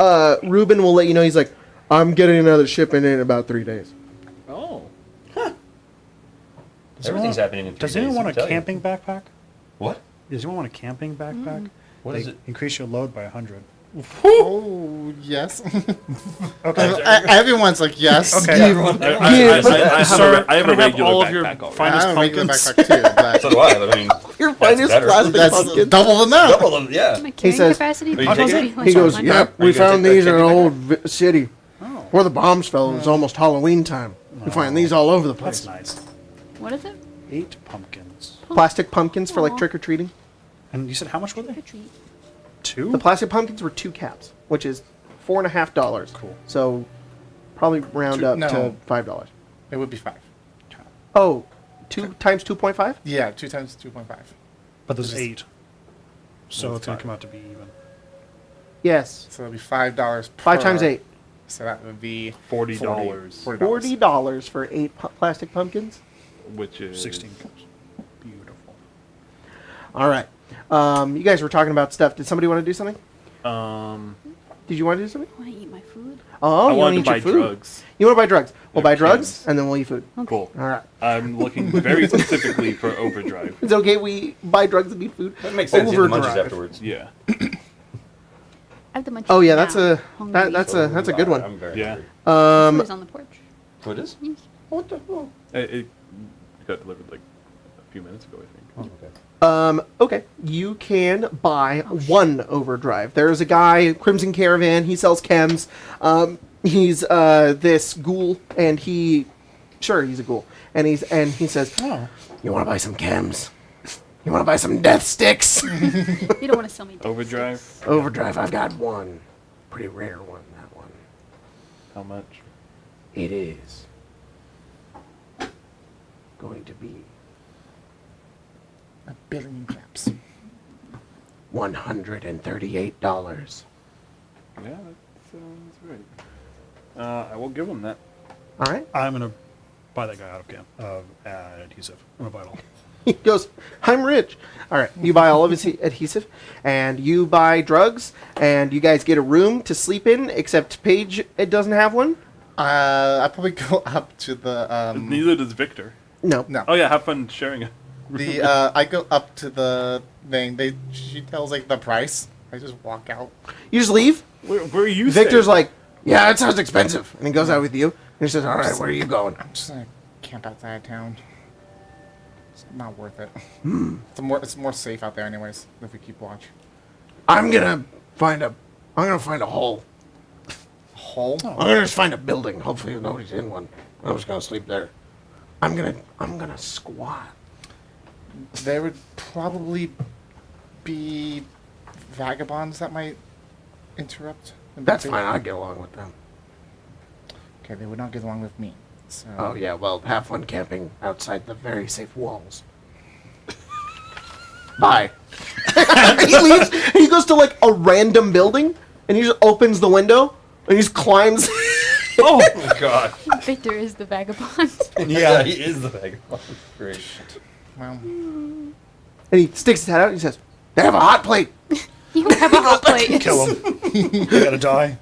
Ruben will let you know. He's like, I'm getting another shipment in about 3 days. Oh. Everything's happening in 3 Does days. anyone want let me a tell you. camping backback? What? Does anyone want a camping backpack? What They is it? Increase your load by 100. Oh, yes. Okay. Everyone's like, yes. Okay. Everyone, I Sir, have can I a have regular all of your backpack already. finest I have a regular pumpkins? backpack too, but So do I. I mean, Your That's finest better. plastic that's pumpkin. double the amount. double them. Yeah. My carrying says- capacity? Are you taking it? He goes, yep, Are we you gonna found take these that in an camping old city. Oh, Where the bombs fell, it was almost Halloween time. We find these all over the place. that's nice. What is it? 8 pumpkins. Plastic pumpkins for like Aw. trick-or-treating. And you said how much were they? Trick or treat. 2? The plastic pumpkins were 2 caps, which is $4.50. Cool. So probably round up No. to $5. It would be 5. Oh, 2 times 2.5? Yeah, 2 times 2.5. But there's Just- 8. So That's it's going to fine. come out to be even. Yes. So it'll be $5 per. 5 times 8. So that would be $40. $40 for 8 plastic pumpkins. Which is 16 cups. Beautiful. All right. You guys were talking about stuff. Did somebody want to do something? Did you want to do something? I want to eat my food. Oh, I you want wanted to to eat buy your food? drugs. You want to buy drugs? We'll buy Yeah, drugs, cans. and then we'll eat food. Cool. All right. I'm looking very specifically for overdrive. It's okay. We buy drugs and eat food. That makes sense. You have the munchies Overdrive. afterwards. Yeah. I have the munchies Oh yeah, now. that's a Hungry. that's a good one. I'm very Yeah. hungry. Food's on the porch. So it is? What the hell? It got delivered like a few minutes ago, I think. Oh, okay. Okay, you can buy one overdrive. There's a guy, Crimson Caravan. He sells chems. He's this ghoul, and he's a ghoul, and he says, Oh. "You want to buy some chems? You want to buy some death sticks? You don't want to sell me. Overdrive? Overdrive. I've got one, pretty rare one. That one. How much? It is going to be $1 billion caps. $138. Yeah, that sounds right. I will give him that. All right. I'm going to buy that guy out of adhesive. I'm going to buy it all. He goes, I'm rich. All right, you buy all of his adhesive, and you buy drugs, and you guys get a room to sleep in, except Paige, it doesn't have one? I probably go up to the Neither does Victor. No. no. Oh yeah, have fun sharing it. The I go up to the thing. She tells like the price. I just walk out. You just leave? Where are you Victor's staying? like, yeah, that sounds expensive. And he goes out with you, and he says, all right, where are you going? I'm just gonna camp outside of town. It's not worth it. Hmm. It's more safe out there anyways if we keep watch. I'm gonna find a hole. Hole? I'm gonna just find a building. Hopefully nobody's in one. I'm just gonna sleep there. I'm gonna squat. There would probably be vagabonds that might interrupt. That's fine. I'll get along with them. Okay, they would not get along with me. So. Oh yeah, well, have fun camping outside the very safe walls. Bye. He leaves. And he goes to like a random building, and he just opens the window, and he just climbs. Oh my god. Victor is the vagabond. Yeah, he is the vagabond. Great. Well, And he sticks his head out, and he says, "They have a hot plate." You have a hot plate. Kill him. You gotta die.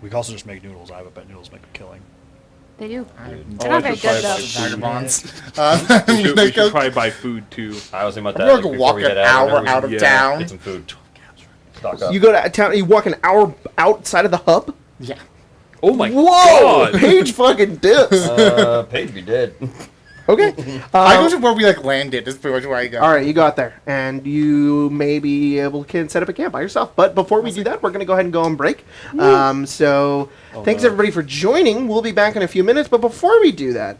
We can also just make noodles. I bet noodles make a killing. They do. I'm They're not very good though. vagabonds. We should probably buy food too. I was thinking about I'm that. gonna go before walk we an head out, hour whenever out we of yeah, town. get some food. Stock up. You go to town. You walk an hour outside of the hub. Yeah. Oh my Whoa! god! Paige fucking dips. Paige be dead. Okay. I go to where we like landed. Is pretty much where I go. All right, you got there, and you may be able to set up a camp by yourself. But before we do that, we're going to go ahead and go on break. So thanks everybody for joining. We'll be back in a few minutes. But before we do that,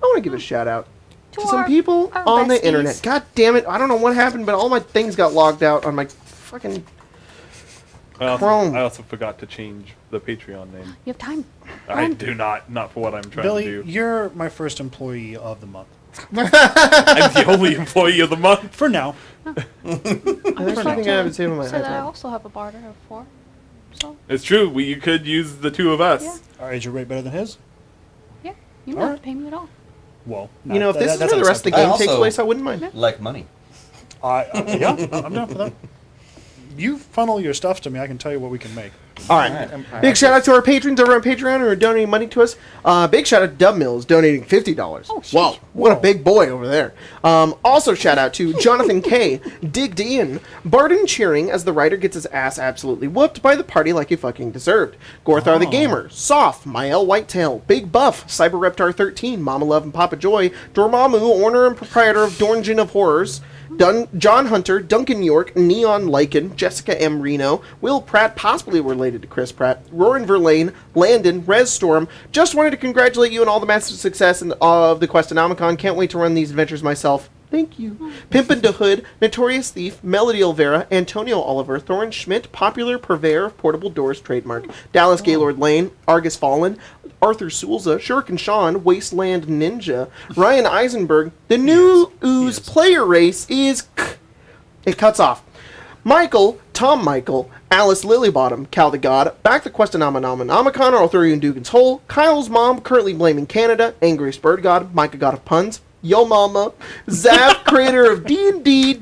I want to give a shout out to some people our on the besties. internet. God damn it! I don't know what happened, but all my things got logged out on my fucking. Chrome. I also forgot to change the Patreon name. You have time. I do not for what I'm trying Billy, to do. you're my first employee of the month. I'm the only employee of the month. For now. There's something I haven't saved on my So that I iPad. also have a barter of 4. So It's true. You could use the two of us. Yeah. All right, is your rate better than his? yeah, you don't All have right. to pay me at all. Well, You know, if this is that's where the rest of the unacceptable. game I takes also- place, I wouldn't mind. Like money. yeah, I'm down for that. You funnel your stuff to me. I can tell you what we can make. All right. Empire. Big shout out to our patrons over on Patreon who are donating money to us. Big shout out to Dub Mills donating $50. Oh, sheesh. Wow, what a big boy over there. Also shout out to Jonathan K, Digged In, Barden cheering as the writer gets his ass absolutely whooped by the party like he fucking deserved. Gorthar the Gamer, Soft, Mael Whitetail, Big Buff, Cyber Reptar 13, Mama Love and Papa Joy, Dormammu, owner and proprietor of Dornjin of Horrors, John Hunter, Duncan York, Neon Lycan, Jessica M. Reno, Will Pratt, possibly related to Chris Pratt, Roran Verlaine, Landon, Rez Storm. Just wanted to congratulate you on all the massive success of the Questonomicon. Can't wait to run these adventures myself. Thank you. Pimpin' de Hood, Notorious Thief, Melody Olvera, Antonio Oliver, Thorin Schmidt, Popular Purveyor of Portable Doors trademark, Dallas Gaylord Lane, Argus Fallen, Arthur Soulza, Shuriken Sean, Wasteland Ninja, Ryan Eisenberg. The new Ooze player race is... It cuts off. Michael, Tom Michael, Alice Lilybottom, Cal the God, Back the Quest of Namicon, or I'll throw you in Dugan's Hole, Kyle's Mom, currently blaming Canada, Angriest Bird God, Micah God of Puns, Yo Mama, Zav, creator of D&D,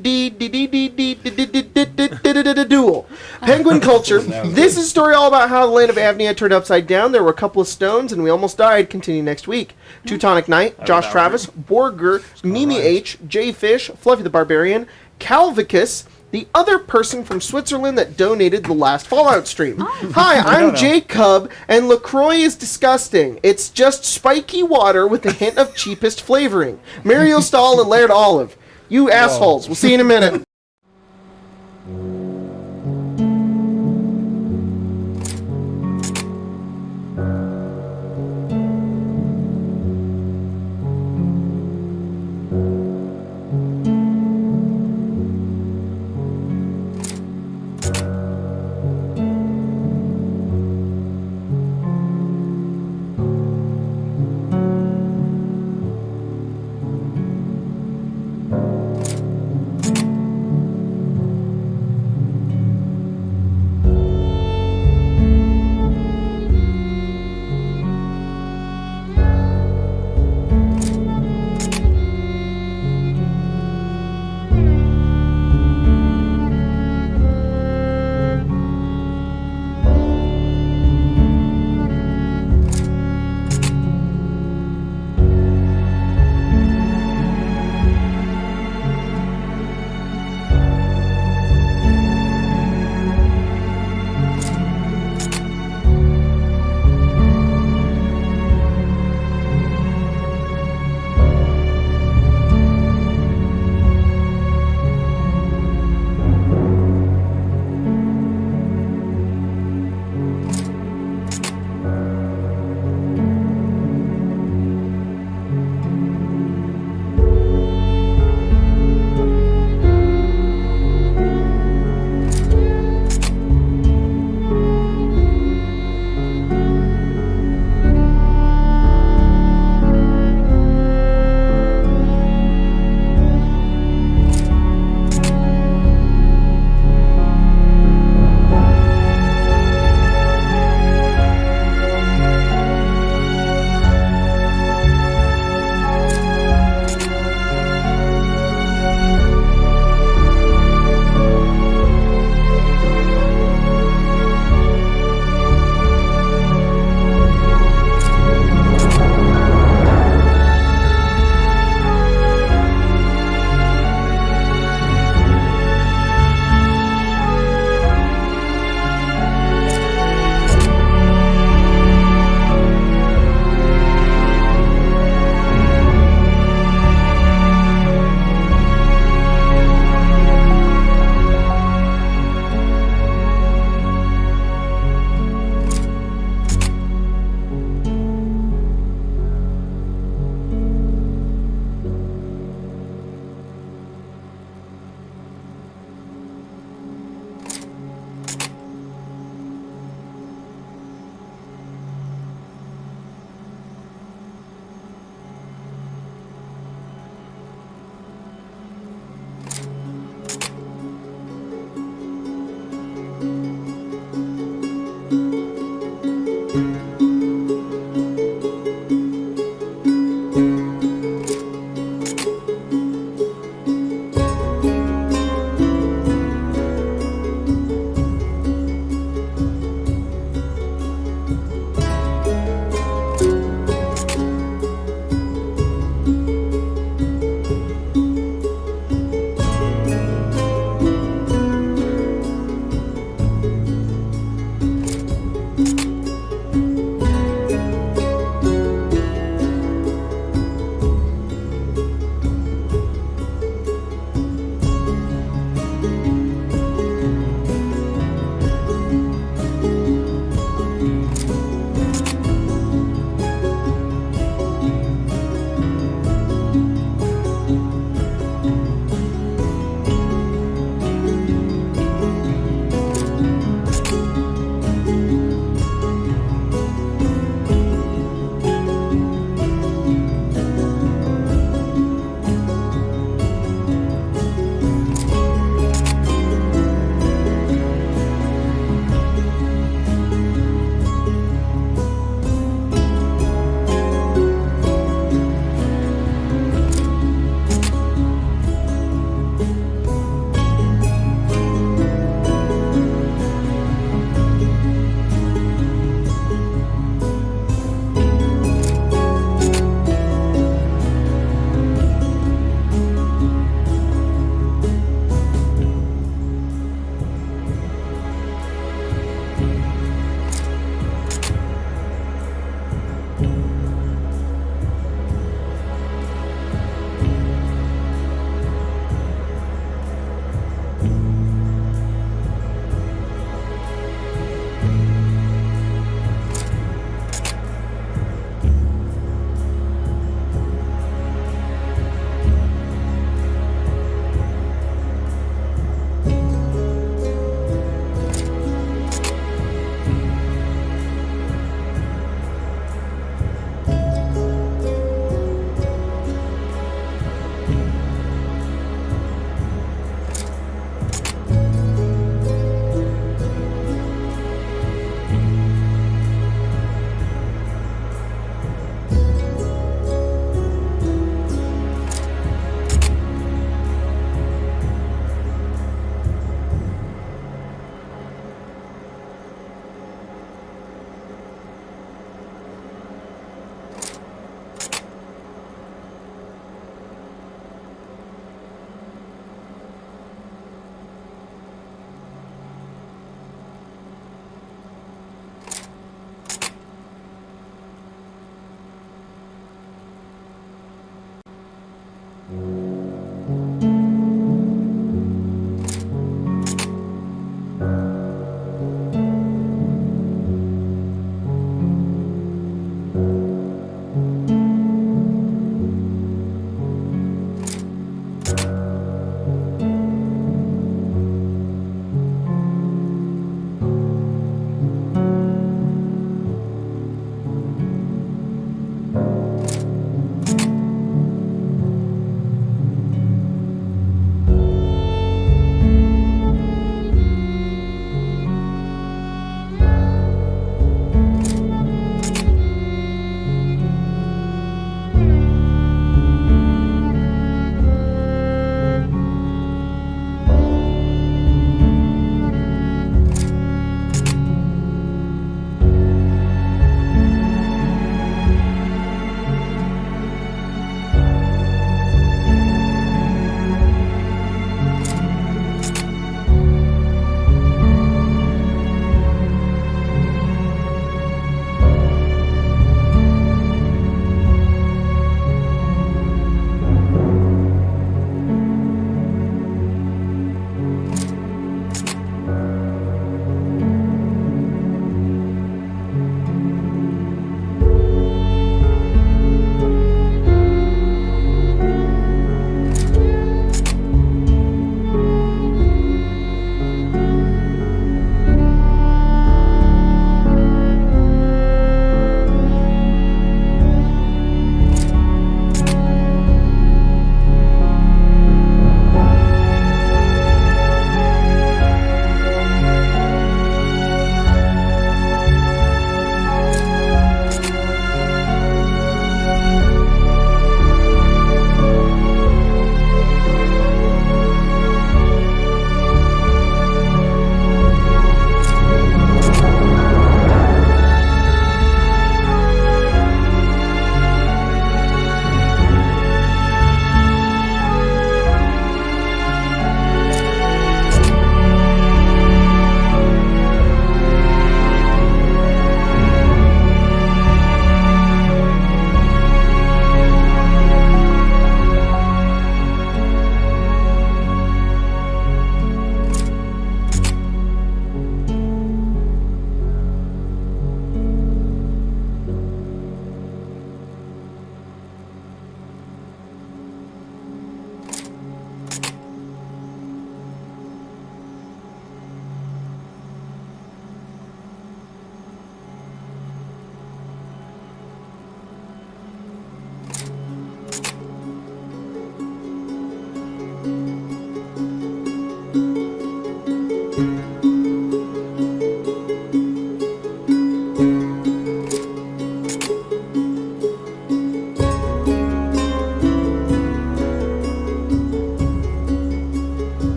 Duel, Penguin Culture. This is a story all about how the land of Avnia turned upside down. There were a couple of stones, and we almost died. Continue next week. Teutonic Knight, Josh Travis, Borger, Mimi H, Jay Fish, Fluffy the Barbarian, Calvicus, the other person from Switzerland that donated the last Fallout stream. Hi, I'm Jacob, and LaCroix is disgusting. It's just spiky water with a hint of cheapest flavoring. Mario Stahl and Laird Olive. You assholes. We'll see you in a minute.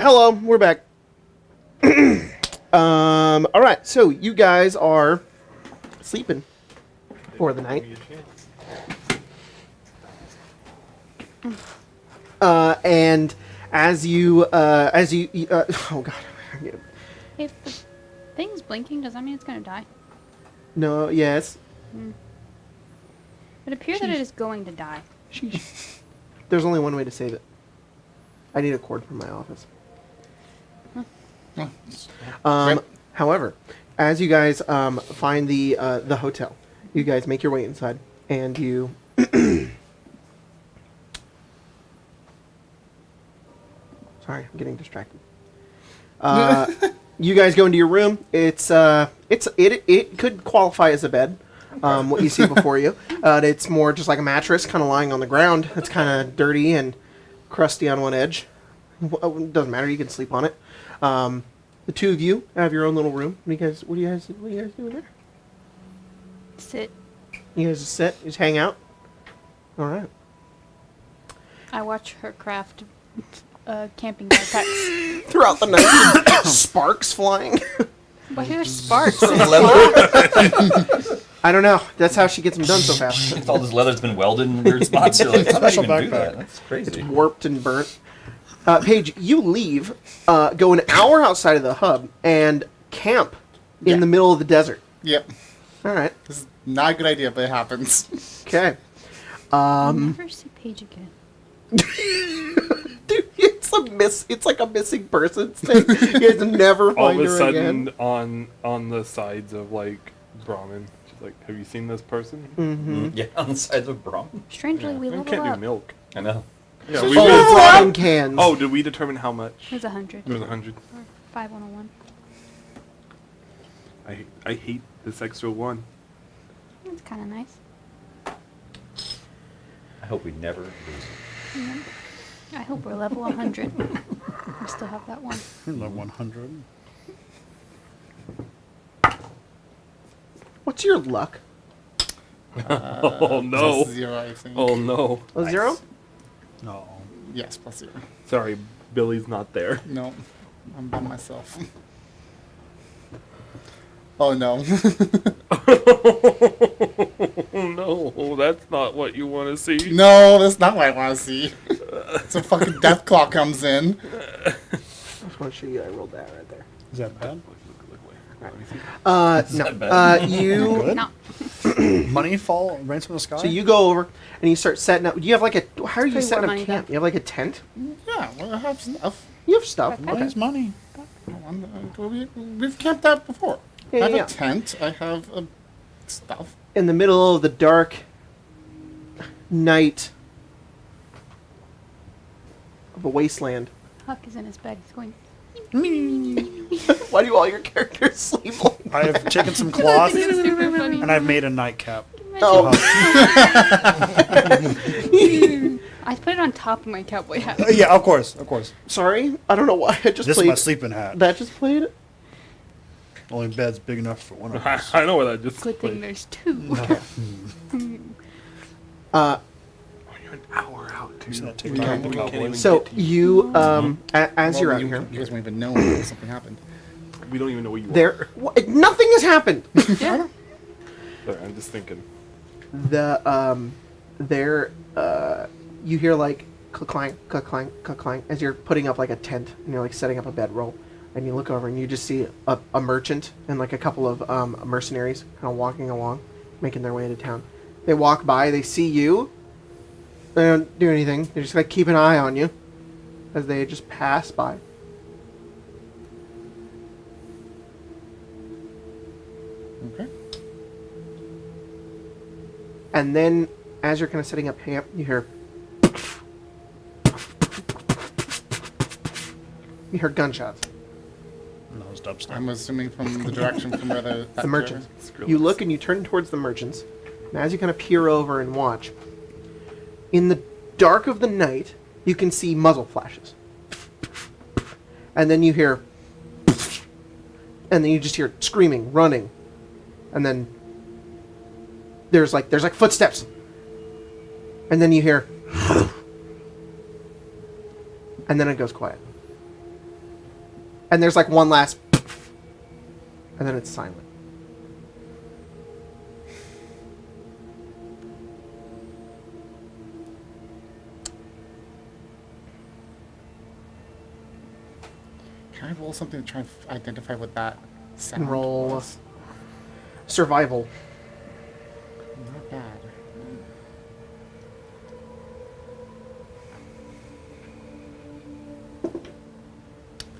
Hello, we're back. All right, so you guys are sleeping for the night. And as you, oh god, If the thing's blinking, does that mean it's gonna die? no, yes. It appears that it is going to die. Sheesh. There's only one way to save it. I need a cord from my office. However, as you guys find the hotel, you guys make your way inside, and you sorry, I'm getting distracted. You guys go into your room. It could qualify as a bed. What you see before you, it's more just like a mattress, kind of lying on the ground. It's kind of dirty and crusty on one edge. It doesn't matter. You can sleep on it. The two of you have your own little room. What are you guys doing there? Sit. You guys just sit, just hang out. All right. I watch her craft camping backpacks. Throughout the night, sparks flying. Why are there sparks? I don't know. That's how she gets them done so fast. It's all this leather's been welded in weird spots. You're like, how do I Special even do backpack. that? That's crazy. It's warped and burnt. Paige, you leave, go an hour outside of the hub, and camp in the middle of the desert. Yep. All right. This is not a good idea, but it happens. Okay. I'll never see Paige again. Dude, it's like a missing persons thing. You guys never All find of a her sudden, again. on the sides of like Brahmin, she's like, "Have you seen this person? Mm-hmm. Yeah, on the sides of Brom. Strangely, we We leveled can't do up. milk." I know. Yeah, Oh, we ramen cans. Oh, did we determine how much? It was 100. It was 100. Or 5101. I hate this extra one. It's kind of nice. I hope we never lose. I hope we're level 100. We still have that one. Level 100. What's your luck? Oh no! Plus 0, I think. Oh no! A 0? No. Yes, plus 0. Sorry, Billy's not there. No, I'm by myself. Oh no. Oh no, that's not what you want to see. No, that's not what I want to see. Some fucking death claw comes in. I just want to show you I rolled that right there. Is that bad? Let me see. No. that bad? You... Good. No. Money fall rains from the sky. So you go over and you start setting up. You have like a... How are you Pretty setting war up money, camp? though. You have like a tent? Yeah, well, I have stuff. You have stuff. Money's money. We've camped out before. Yeah, I have yeah. a tent. I have stuff. In the middle of the dark night of a wasteland. Huck is in his bed. He's going. Why do all your characters sleep? I have taken some cloth This is super funny. and I've made a nightcap. Oh. I put it on top of my cowboy hat. Yeah, of course, of course. Sorry, I don't know why I just This is played. my sleeping hat. That just played. Only bed's big enough for one of us. I know what that just Good thing played. there's two. Uh, Oh, you're an hour out, too. So that take We time can't to even cowboy. so get to you. you, as you're out you, here, you guys won't even know if something happened. We don't even know what you there, nothing has happened. Yeah. want. Sorry, I'm just thinking. You hear like clank, clank, clank as you're putting up like a tent and you're like setting up a bedroll, and you look over and you just see a merchant and like a couple of mercenaries kind of walking along, making their way into town. They walk by, they see you. They don't do anything. They just like keep an eye on you as they just pass by. Okay. And then, as you're kind of setting up camp, you hear gunshots. No, it's dubstep. I'm assuming from the direction from where The merchants. You look and you turn towards the merchants, and as you kind of peer over and watch, in the dark of the night, you can see muzzle flashes, and then you hear, and then you just hear screaming, running, and then there's like footsteps, and then you hear, and then it goes quiet, and there's like one last, and then it's silent. Can I roll something to try and identify what that sound Roll was? survival. Not bad.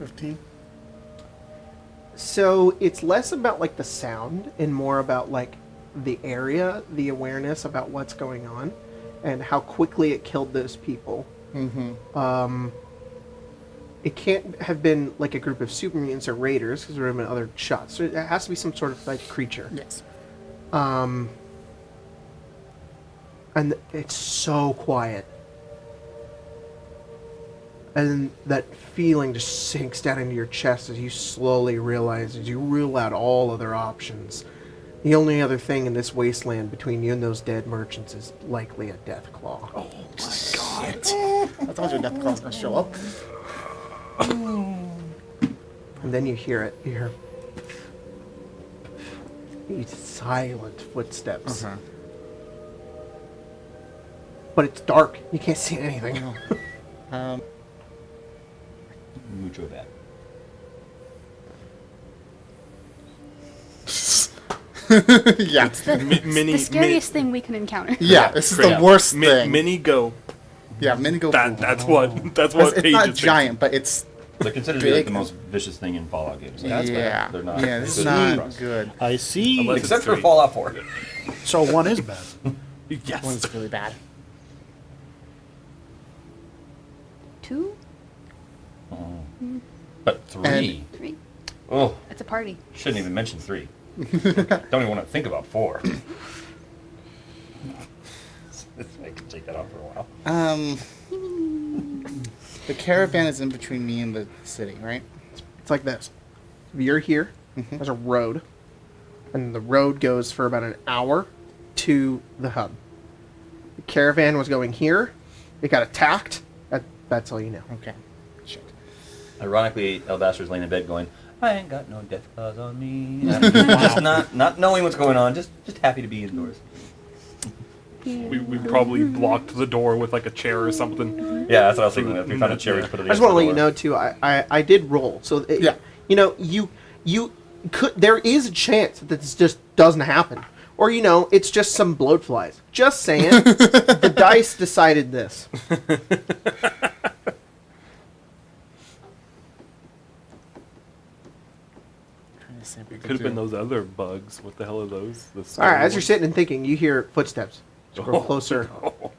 $15. So it's less about like the sound and more about like the area, the awareness about what's going on, and how quickly it killed those people. Mm-hmm. It can't have been like a group of super mutants or raiders because there would have been other shots. So it has to be some sort of like creature. Yes. And it's so quiet. And that feeling just sinks down into your chest as you slowly realize, as you rule out all other options, the only other thing in this wasteland between you and those dead merchants is likely a death claw. Oh my god. I thought your death claw's gonna show up. And then you hear it. You hear these silent footsteps. Uh-huh. But it's dark. You can't see anything. Mucho bad. Yeah. It's the, mini- the scariest thing we can encounter. Yeah, this is the Yeah. worst thing. Mini go. Yeah, mini go. That's what It's Paige not is giant, but it's They're considered to be like Big. the most vicious thing in Fallout games. Like, yeah. They're not. Yeah, this is they're not good. I see. Unless- Except for Three. Fallout 4. So 1 is bad. Yes. One's really bad. 2, But 3. 3. Oh, It's a party. shouldn't even mention 3. Don't even want to think about 4. I can take that off for a while. The caravan is in between me and the city, right? It's like this. If you're here, there's a road, and the road goes for about an hour to the hub. The caravan was going here. It got attacked. That's all you know. Okay. Shit. Ironically, Alabaster's laying in bed going, I ain't got no death claws on me. Just not knowing what's going on, just happy to be indoors. We probably blocked the door with like a chair or something. Yeah, that's what I was thinking. If we found a chair, we could put it I just against want to the let you door. know too. I did roll, so Yeah. You know, you could. There is a chance that this just doesn't happen, or you know, it's just some bloat flies. Just saying, the dice decided this. Trying to see if we Could have been do- those other bugs. What the hell are those? The All right, as you're ones? sitting and thinking, you hear footsteps grow Oh, closer. no.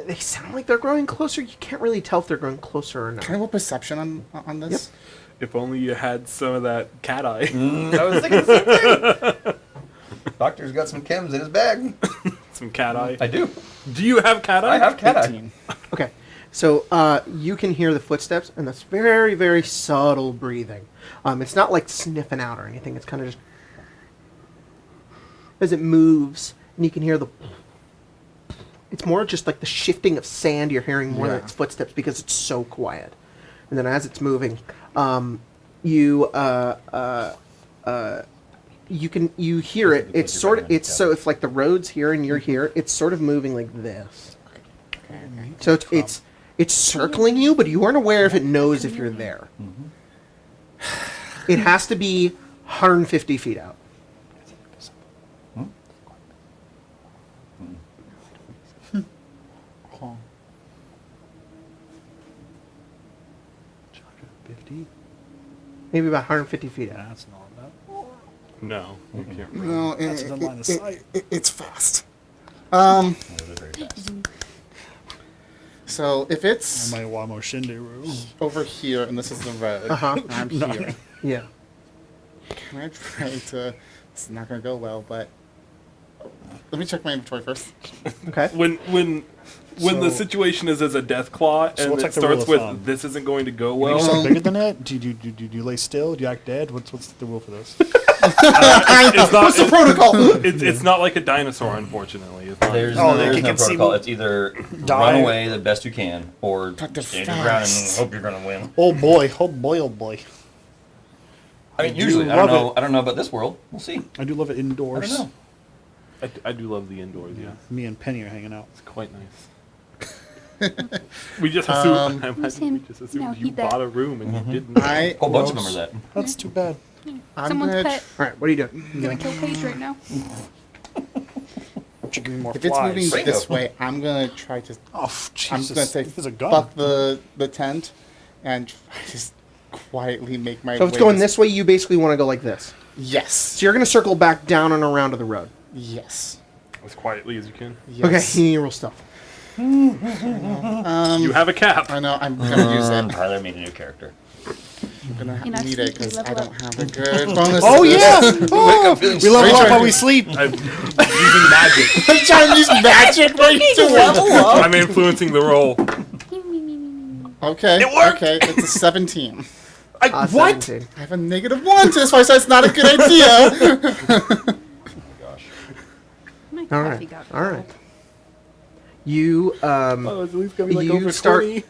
They sound like they're growing closer. You can't really tell if they're growing closer or not. Can I roll perception on this? If only you had some of that cat eye. I was thinking the same thing. Doctor's got some chems in his bag. Some cat eye. I do. Do you have cat eye? I have cat eye. 18. Okay, so you can hear the footsteps, and that's very, very subtle breathing. It's not like sniffing out or anything. It's kind of just as it moves, and you can hear the. It's more just like the shifting of sand you're hearing more than Yeah. its footsteps because it's so quiet. And then as it's moving, you hear it. It's sort of so if like the road's here and you're here, it's sort of moving like this. So it's circling you, but you aren't aware if it knows if you're there. It has to be 150 feet out. Oh. 50? Maybe about 150 feet out. That's not bad. No, you can't read. No, That's in line of sight. it's fast. Those are very fast. So if it's My Wamo Shinderu. over here and this is the road, Uh-huh. and I'm here, Yeah. can I try to? It's not gonna go well, but let me check my inventory first. Okay. When the So- situation is as a death claw So and what's it like the rule starts of with thumb? this isn't going to go You well. think something bigger than that? Do you lay still? Do you act dead? What's the rule for this? It's not. What's the protocol? It's not like a dinosaur, unfortunately. It's not. There's Oh, no, they there's can no see protocol. me It's either die. run away the best you can or But they're stand your ground and fast. hope you're gonna win. Oh boy, oh boy, oh boy. I mean, do usually I love don't know. it. I don't know about this world. We'll see. I do love it I indoors. don't know. I do love the indoors. Yeah, Me and Penny are hanging out. it's quite nice. We just assumed. I imagine we him. just assumed No, you heat that. bought a room and you didn't. I A whole bunch of them roll- are that. That's too bad. I'm Someone's gonna pet. All right. What are you doing? I'm gonna kill Paige right now. Should give me more If it's moving flies. this way, I'm gonna try to. Oh, I'm Jesus. gonna say There's a gun. fuck the tent and try to just quietly make my So way. if it's going this way, you basically want to go like this. Yes. So you're going to circle back down and around to the road. Yes. As quietly as you can. Yes. Okay. You need to roll stealth. You have a cap. I know. I'm gonna use it. Tyler made a new character. I'm gonna You're not need it sneaky, because I level don't up. have a good bonus. Oh to this. yeah! Oh, we level Are you up trying while to- we sleep. I'm using magic. I'm trying to use magic. What are you doing? I'm influencing the roll. Okay. It worked! Okay. It's a 17. What? 17. I have a -1, so that's why I said it's not a good idea. My All coffee right. got All right. cold. You Oh, it's at least gonna be like You over start- 20.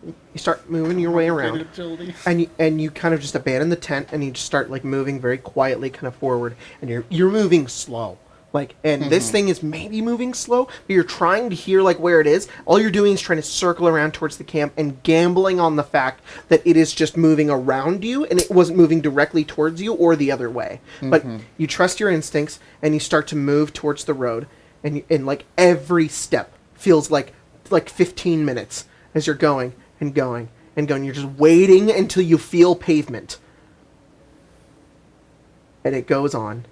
you start moving your way around. Agility. And you kind of just abandon the tent and you just start like moving very quietly kind of forward and you're moving slow. Like, and this thing is maybe moving slow, but you're trying to hear like where it is. All you're doing is trying to circle around towards the camp and gambling on the fact that it is just moving around you and it wasn't moving directly towards you or the other way. But you trust your instincts and you start to move towards the road, and like every step feels like 15 minutes as you're going and going and going. You're just waiting until you feel pavement. And it goes on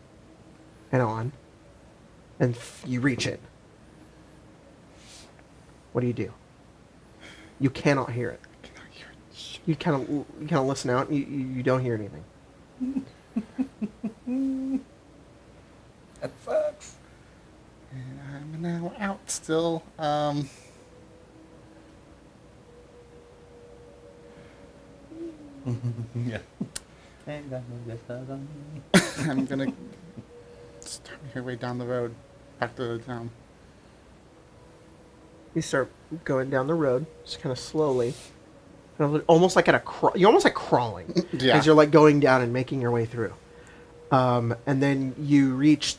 and on. And you reach it. What do? You cannot hear it. You kind of listen out. And you don't hear anything. That sucks. And I'm now out still. Yeah. I'm gonna start your way down the road, back to the town. You start going down the road, just kind of slowly, almost like you're almost like crawling Yeah. as you're like going down and making your way through. And then you reach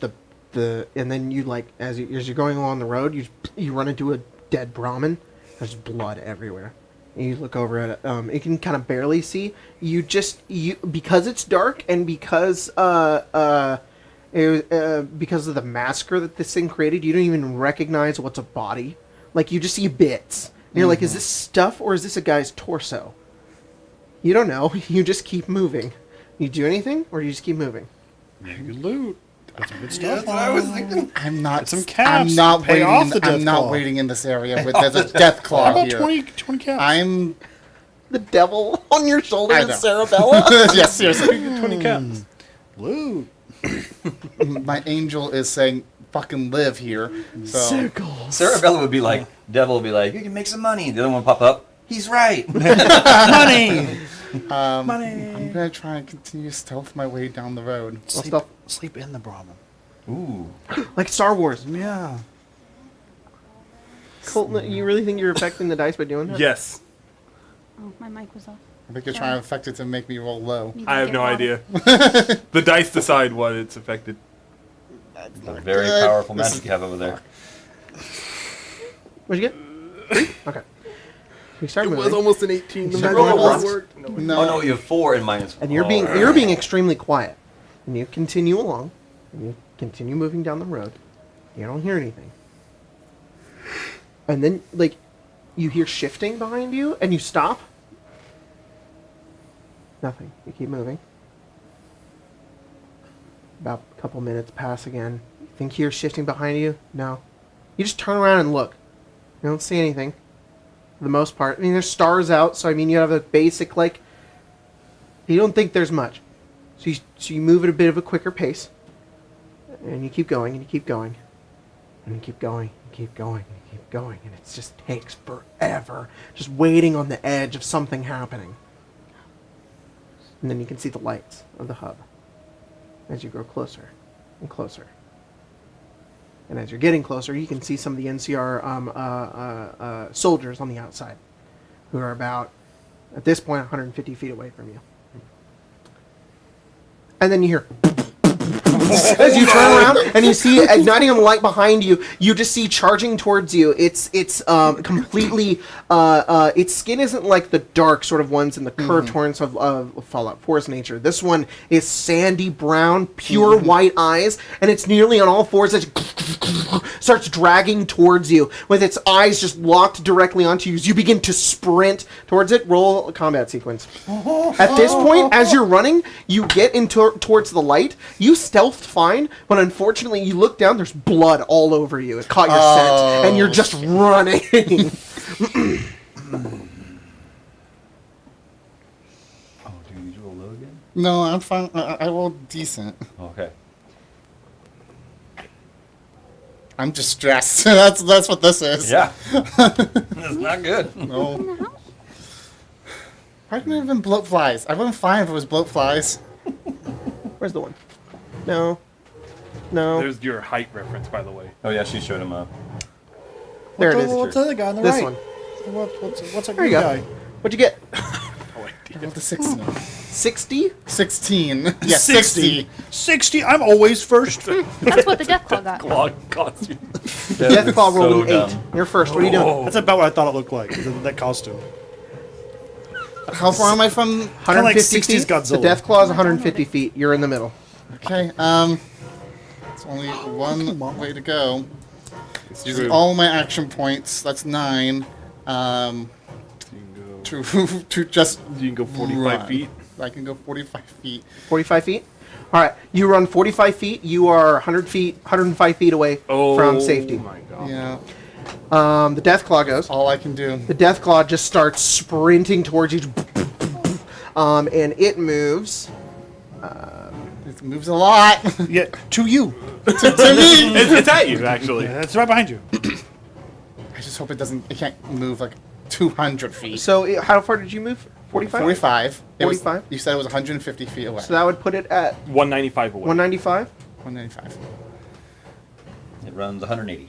and then you like as you're going along the road, you run into a dead Brahmin. There's blood everywhere. And you look over at it. You can kind of barely see. Because it's dark and because because of the massacre that this thing created, you don't even recognize what's a body. Like, you just see bits. And you're like, is this stuff or is this a guy's torso? You don't know. You just keep moving. You do anything or you just keep moving? Yeah, good loot. Got some good stuff. That's what I was thinking. I'm not. Get some caps. I'm not Pay waiting. off the I'm death not claw. waiting in this area where there's a death claw How about here. 20 caps? I'm. The devil on your shoulder I is know. Cerabella? Yes, seriously. 20 caps. Loot. My angel is saying, "Fucking live here." So Circles. Cerabella would be like, devil would be like, you can make some money. The other one would pop up. He's right. Money. Money. I'm gonna try and continue to stealth my way down the road. Sleep in the Brahmin. Ooh. Like Star Wars. Yeah. Colton, you really think you're affecting the dice by doing that? Yes. Oh, my mic was off. I think you're trying to affect it to make me roll low. Need I to have get no water. idea. The dice decide what it's affected. It's a very good. powerful This magic is- you have over there. What'd you get? Okay. You start moving. almost an 18. The magic roll worked. No. Oh no, you have 4 and minus 4. And you're being extremely quiet. And you continue along. And you continue moving down the road. You don't hear anything. And then, like, you hear shifting behind you, and you stop. Nothing. You keep moving. About a couple minutes pass again. You think you hear shifting behind you? No. You just turn around and look. You don't see anything. For the most part. I mean, there's stars out, so I mean, you have a basic, like... You don't think there's much. So you move at a bit of a quicker pace. And you keep going, and you keep going. And you keep going, and keep going, and you keep going. And it just takes forever. Just waiting on the edge of something happening. And then you can see the lights of the hub. As you grow closer and closer. And as you're getting closer, you can see some of the NCR soldiers on the outside. Who are about, at this point, 150 feet away from you. And then you hear... As you turn around and you see igniting on the light behind you, you just see charging towards you. It's completely its skin isn't like the dark sort of ones in the curved torrents of Fallout 4's nature. This one is sandy brown, pure white eyes, and it's nearly on all fours. It starts dragging towards you with its eyes just locked directly onto you. As you begin to sprint towards it, roll a combat sequence. At this point, as you're running, you get towards the light. You stealthed fine, but unfortunately, you look down. There's blood all over you. It caught your scent, and you're just running. Oh, dude, did you roll low again? No, I'm fine. I rolled decent. Okay. I'm just stressed. that's what this is. Yeah. That's not good. No. In the house? Why didn't it even bloat flies? I wouldn't fine if it was bloat flies. Where's the one? No. There's your height reference, by the way. Oh yeah, she showed him up. There it is. What's the other guy on the This right? one. What's that There you green go. guy? What'd you get? Oh, I rolled a 16. 60. 16. Yeah, 60. 60. I'm always first. That's what the Deathclaw got. Claw costume. Deathclaw rolled so an 8. dumb. You're first. What are you doing? That's about what I thought it looked like. That costume. How far am I from? 150 like 60s feet. Godzilla. The Deathclaw is 150 feet. You're in the middle. Okay, it's only one way to go. You Using can all my action points. That's 9. go, To just you can go 45 run. feet. I can go 45 feet. 45 feet. All right. You run 45 feet. You are 100 feet, 105 feet away Oh from safety. my god. Yeah, The Deathclaw goes. all I can do. The Deathclaw just starts sprinting towards you. And it moves. It moves a lot. Yeah, to you. to me. It's at you, actually. That's right behind you. I just hope it doesn't. It can't move like 200 feet. So how far did you move? 45? 45. It was- 45? You said it was 150 feet away. So that would put it at 195 away. 195. 195. It runs 180.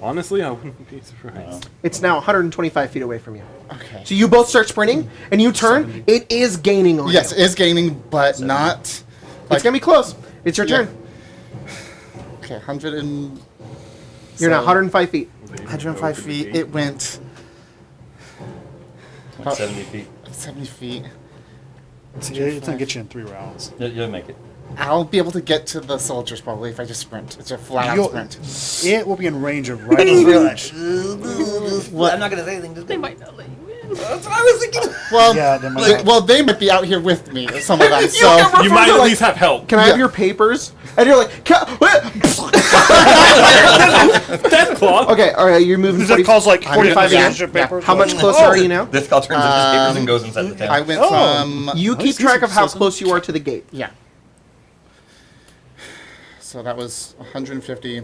Honestly, I wouldn't be surprised. It's now 125 feet away from you. Okay. So you both start sprinting, and you turn. 70. It is gaining on Yes, you. it is gaining, but not. It's going to be close. It's your Yeah. turn. Okay, 100 and. You're now so- 105 feet. 105 feet. It went Like 70 feet. 70 feet. See, it's gonna get you in 3 rounds. You'll make it. I'll be able to get to the soldiers probably if I just sprint. It's a flat out You'll- sprint. It will be in range of right on the edge. Well, I'm not gonna say anything. Just They might not let you in. That's what I was thinking. Well, Yeah, they might not. they might be out here with me, some of them. So You might at least have help. Can I Yeah. have your papers? And you're like, Deathclaw. okay, all right, you're moving Does that 40 cause like 45 yeah, inches of yeah. paper? How much closer are you now? This call turns into his papers and goes inside the I town. went Oh. from You Oh, keep this track is of how so- close you are to the gate. yeah. So that was 150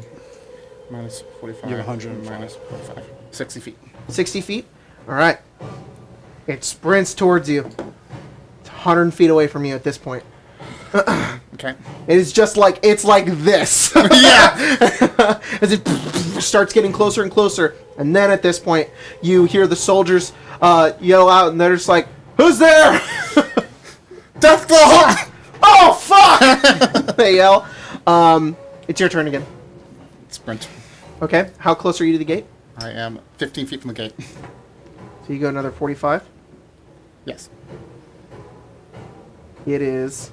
minus 45. You're 105. minus 45. 60 feet. 60 feet? All right. It sprints towards you. It's 100 feet away from you at this point. Okay. It is just like, it's like this. Yeah. As it starts getting closer and closer. And then at this point, you hear the soldiers yell out, and they're just like, "Who's there?" Deathclaw! "Oh, fuck!" they yell. It's your turn again. Sprint. Okay. How close are you to the gate? I am 15 feet from the gate. So you go another 45. Yes. It is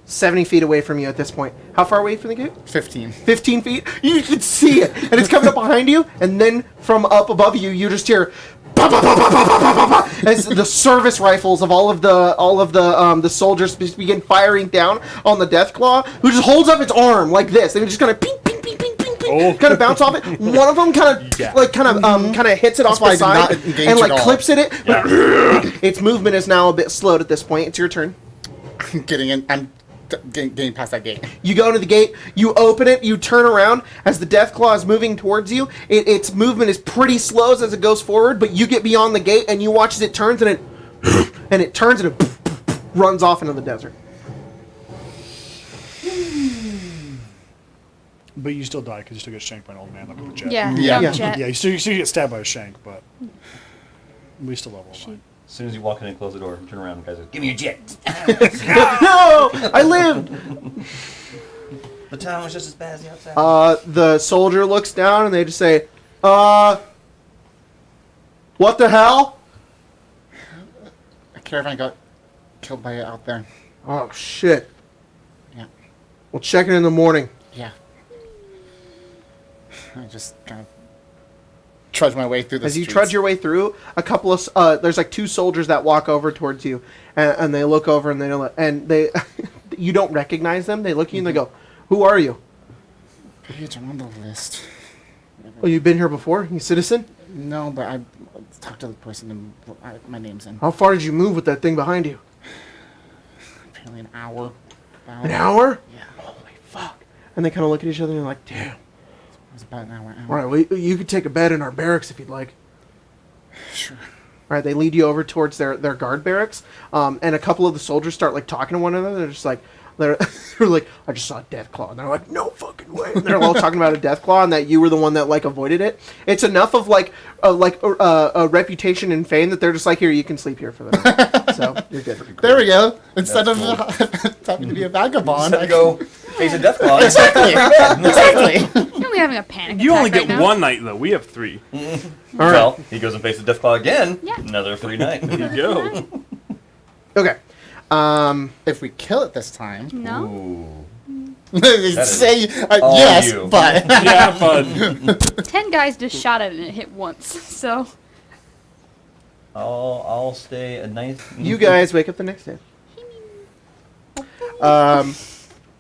70 feet away from you at this point. How far away from the gate? 15. 15 feet? You can see it, and it's coming up behind you, and then from up above you, you just hear "Bah, bah, bah, bah, bah, bah, bah, bah," as the service rifles of all of the soldiers begin firing down on the Deathclaw, who just holds up its arm like this, and it just kind of ping, ping, ping, ping, ping, ping, Oh. kind of bounce off it. One of them kind of Yeah. kind of hits it off why the I did not side engage and at like all. clips at it. Its movement is now a bit slowed at this point. It's your turn. I'm getting in. I'm getting past that gate. You go into the gate, you open it, you turn around. As the Deathclaw is moving towards you, its movement is pretty slow as it goes forward, but you get beyond the gate and you watch as it turns and it turns and it runs off into the desert. But you still die because you still get shanked by an old man like with a jet. Yeah, Yeah. dumb Yeah. jet. Yeah, you still get stabbed by a shank, but we still level line. As soon as you walk in and close the door, turn around, and guys go, "Give me your jet." No! I lived! The town was just as bad as the outside. The soldier looks down and they just say, what the hell? A caravan got killed by it out there. Oh, shit. Yeah. We'll check it in the morning. Yeah. I just kind of trudge my way through the As you streets. trudge your way through, a couple of there's like 2 soldiers that walk over towards you, and they look over and they you don't recognize them. They look at you and they go, "Who are you?" Page, I'm on the list. Oh, you've been here before? You citizen? No, but I talked to the person and my name's in. How far did you move with that thing behind you? Apparently an hour. About. An hour? Yeah. Holy fuck! And they kind of look at each other and they're like, "Damn. It was about an hour. All right, well, you could take a bed in our barracks if you'd like." Sure. All right, they lead you over towards their guard barracks, and a couple of the soldiers start like talking to one another. They're just like, they're like, I just saw a death claw, and they're like, no fucking way. And they're all talking about a death claw, and that you were the one that like avoided it. It's enough of a reputation and fame that they're just like, here, you can sleep here for the night. So you're good. There we go. Instead That's of having to be a vagabond, I go face a death claw. exactly. You're only having a panic You attack only right get now. one night though. We have 3. All right. Well, he goes and faces death claw again. Yeah. Another free night. There you go. Okay. If we kill it this time, No? Ooh. say all yes, you. but Yeah, fun. 10 guys just shot at it and it hit once, so... I'll stay a nice. You guys wake up the next day.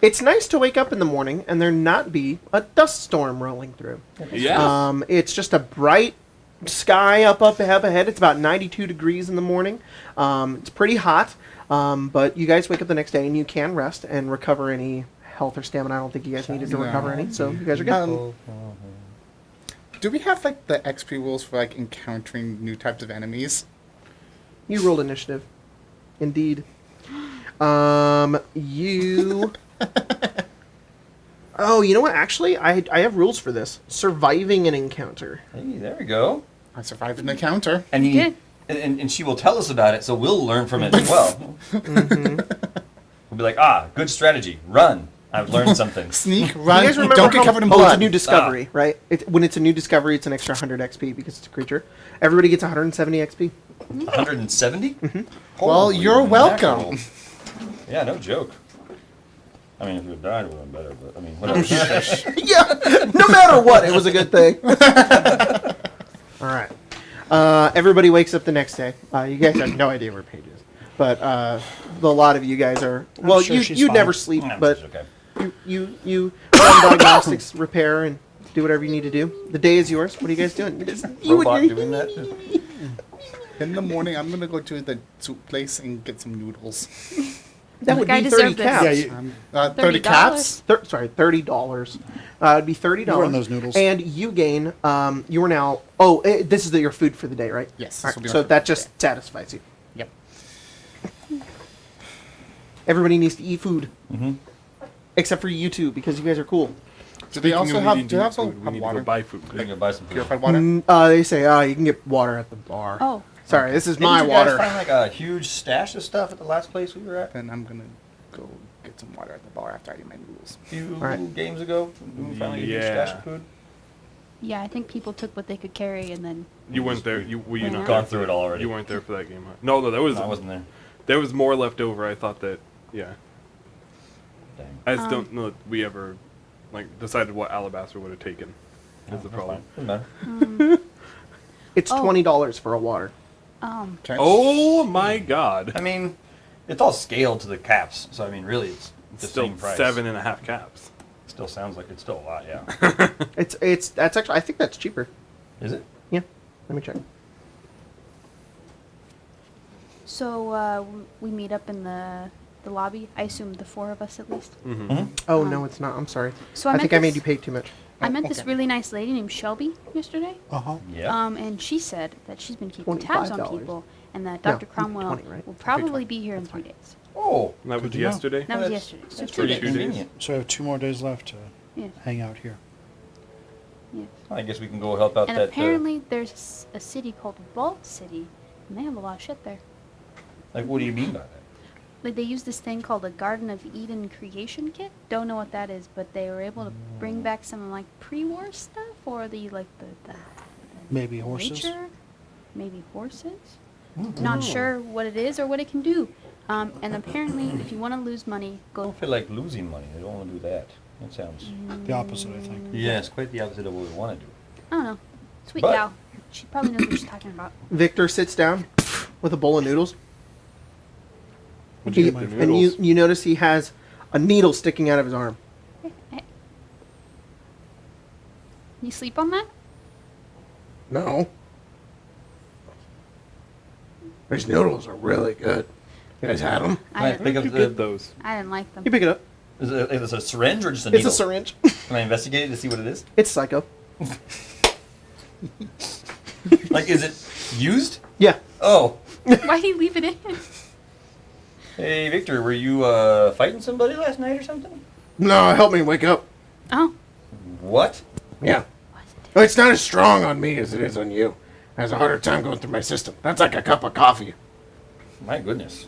It's nice to wake up in the morning and there not be a dust storm rolling through. Yeah. It's just a bright sky up ahead. It's about 92 degrees in the morning. It's pretty hot, but you guys wake up the next day and you can rest and recover any health or stamina. I don't think you guys needed to recover any, so you guys are good. Do we have like the XP rules for like encountering new types of enemies? You rolled initiative. Indeed. You... Oh, you know what? Actually, I have rules for this. Surviving an encounter. Hey, there we go. I survived an encounter. And You did. and she will tell us about it, so we'll learn from it as well. We'll be like, good strategy. Run. I've learned something. Sneak, You run, guys remember don't get how- covered in It's a blood. new discovery, right? When it's a new discovery, it's an extra 100 XP because it's a creature. Everybody gets 170 XP. 170? Well, you're welcome. Yeah, no joke. I mean, if you died, it would have been better, but I mean, whatever. Yeah, no matter what, it was a good thing. All right. Everybody wakes up the next day. You guys have no idea where Paige is, but a lot of you guys are. Well, sure you she's you fine. never sleep, Nah, but it's okay. you run diagnostics, repair, and do whatever you need to do. The day is yours. What are you guys doing? Robot doing that? In the morning, I'm gonna go to the soup place and get some noodles. That would Like, I be deserve 30 this. caps. Yeah, you, 30 caps? Sorry, $30. It'd be $30. You earn those noodles. And you gain. You are now. This is your food for the day, right? Yes, All this will right, be my so food that for the just satisfies you. Yep. Everybody needs to eat food, Mm-hmm. except for you two because you guys are cool. Do they also have? Do they we also need have to water? go buy food. We're gonna go buy some food. Purified water? They say, you can get water at the bar. Oh. Sorry, this is Didn't my you guys water. find like a huge stash of stuff at the last place we were at Then I'm gonna go get some water at the bar after I eat my noodles. a few Alright. games ago? Didn't we find like a huge stash of food? Yeah, I think people took what they could carry and then... You weren't there. Were you Yeah. not Gone there through for it already. You weren't there for that game, huh? No, there was. No, I wasn't there. There was more left over. I thought that. Yeah. Dang. I just don't know that we ever decided what Alabaster would have taken. Is the That's problem. fine. Doesn't matter. It's Oh. $20 for a water. Okay. Oh my God! I mean, it's all scaled to the caps, so I mean, really, it's the Still same price. 7.5 caps. Still sounds like it's still a lot, yeah. That's actually I think that's cheaper. Is it? Yeah, let me check. So, we meet up in the lobby. I assume the 4 of us at least. Mm-hmm. Oh no, it's not. I'm sorry. So I met think I made this- you pay too much. I met this okay. really nice lady named Shelby yesterday. uh-huh. Yeah. And she said that she's been keeping tabs on $25. people and that No, Dr. Cromwell 20, right? will I paid probably 20. be here in 3 days. Oh, That was Good to know. yesterday. That was that's- yesterday. So that's 2 pretty days. convenient. So I have 2 more days left to Yeah. hang out here. Yeah. I guess we can go help out And that. apparently there's a city called Vault City, and they have a lot of shit there. Like, what do you mean by that? Like they use this thing called a Garden of Eden creation kit. Don't know what that is, but they were able to bring back some like pre-war stuff or the Maybe horses. nature, maybe horses. Not sure what it is or what it can do. And apparently, if you want to lose money, I go. don't feel like losing money. I don't want to do that. That sounds. The opposite, I think. Yes, quite the opposite of what we want to do. I don't know. Sweet But- gal. She probably knows what she's talking about. Victor sits down with a bowl of noodles. What'd you He- get the and noodles? you notice he has a needle sticking out of his arm. You sleep on that? No. These noodles are really good. You guys had them? I Right, didn't, pick up You the. get those. I didn't like them. You pick it up. Is it a syringe or just a It's needle? a syringe. Can I investigate it to see what it is? It's psycho. Like, is it used? Yeah. Oh, Why do you leave it in? Hey, Victor, were you fighting somebody last night or something? No, help me wake up. Oh. What? Yeah. Well, it's not as strong on me as it is on you. It has a harder time going through my system. That's like a cup of coffee. My goodness.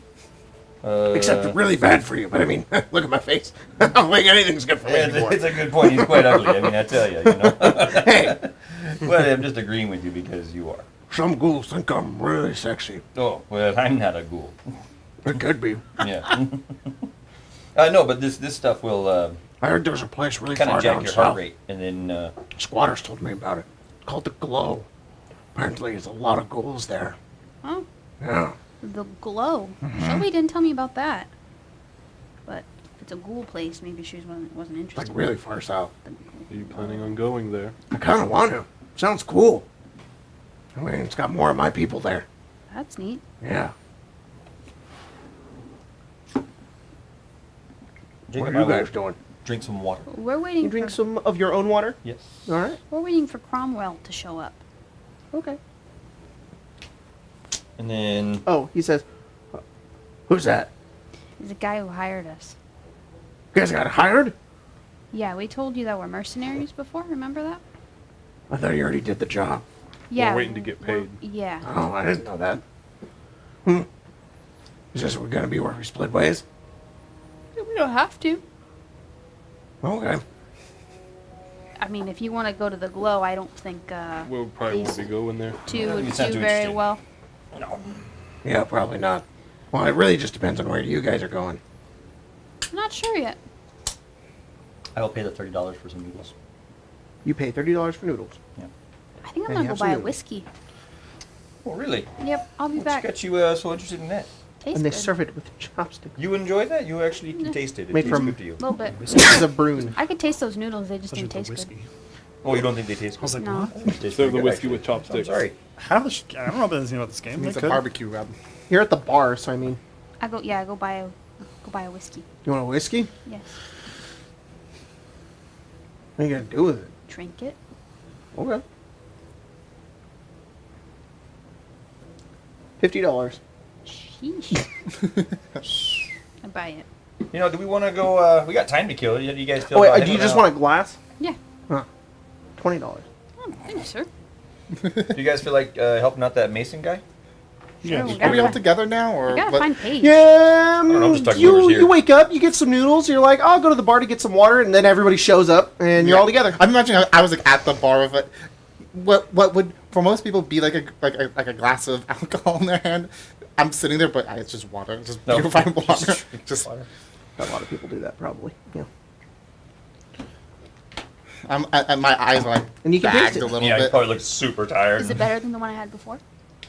Except really bad for you. But I mean, look at my face. I don't think anything's good for me anymore. It's a good point. He's quite ugly. I mean, I tell you, you know. Hey, Well, I'm just agreeing with you because you are. some ghouls think I'm really sexy. Oh, well, I'm not a ghoul. It could be. Yeah. No, but this stuff will I heard there's a place really kind far of jack down your heart south. rate, and then Squatters told me about it. It's called the Glow. Apparently, there's a lot of ghouls there. Oh. Yeah. The glow. Shelby didn't tell me about that. But if it's a ghoul place, maybe she wasn't Like interested. really far south. Are you planning on going there? I kind of want to. Sounds cool. I mean, it's got more of my people there. That's neat. Yeah. Jacob, What are you guys doing? drink some water. We're waiting You drink for some of your own water? Yes. All right. we're waiting for Cromwell to show up. Okay. And then Oh, he says, who's that? He's the guy who hired us. You guys got hired? Yeah, we told you that we're mercenaries before. Remember that? I thought you already did the job. Yeah. waiting to get paid. Yeah. Oh, I didn't know that. Is this we're gonna be where we split ways? We don't have to. Okay. I mean, if you want to go to the glow, I don't think We'll probably won't these be going there. two would It's not do too very interesting. well. no. Yeah, probably not. Well, it really just depends on where you guys are going. I'm not sure yet. I will pay the $30 for some noodles. You pay $30 for noodles. Yeah. I think I'm And gonna you go have some buy a noodles. whiskey. Oh, really? Yep, I'll be What's back. got you so interested in that? Tastes And they good. serve it with chopsticks. You enjoy that? You actually can taste it. It Made tastes from- good to you. A little bit. This is a brune. I could taste those noodles. They just Especially didn't with taste the good. whiskey. Oh, you don't think they taste I good? was like, No. what? They taste Serve pretty the good, whiskey actually. with chopsticks. I'm sorry. How much? I don't know anything about this game. They It's a could. barbecue rub. You're at the bar, so I mean, I go buy a whiskey. you want a whiskey? Yes. What are you gonna do with it? Drink it. Okay. $50. Sheesh. I buy it. You know, do we want to go? We got time to kill. Do you guys feel? Oh wait, about do you it? just want a glass? Yeah. Huh. $20. Oh, thank you, sir. Do you guys feel like helping out that Mason guy? Yeah. Sure, we just- Are we all gotta- together now, We or gotta what? find Paige. Yeah, don't know, I'm just talking to whoever's you here. wake up, you get some noodles, you're like, I'll go to the bar to get some water, and then everybody shows up, and you're all together. I'm imagining I was like at the bar with it. What would for most people be like a glass of alcohol in their hand? I'm sitting there, but it's just water. It's just No. purified water. Just Water. A lot of people do that, probably. Yeah. and my eyes are like And you can taste bagged it. a little Yeah, he bit. probably looks super tired. Is it better than the one I had before?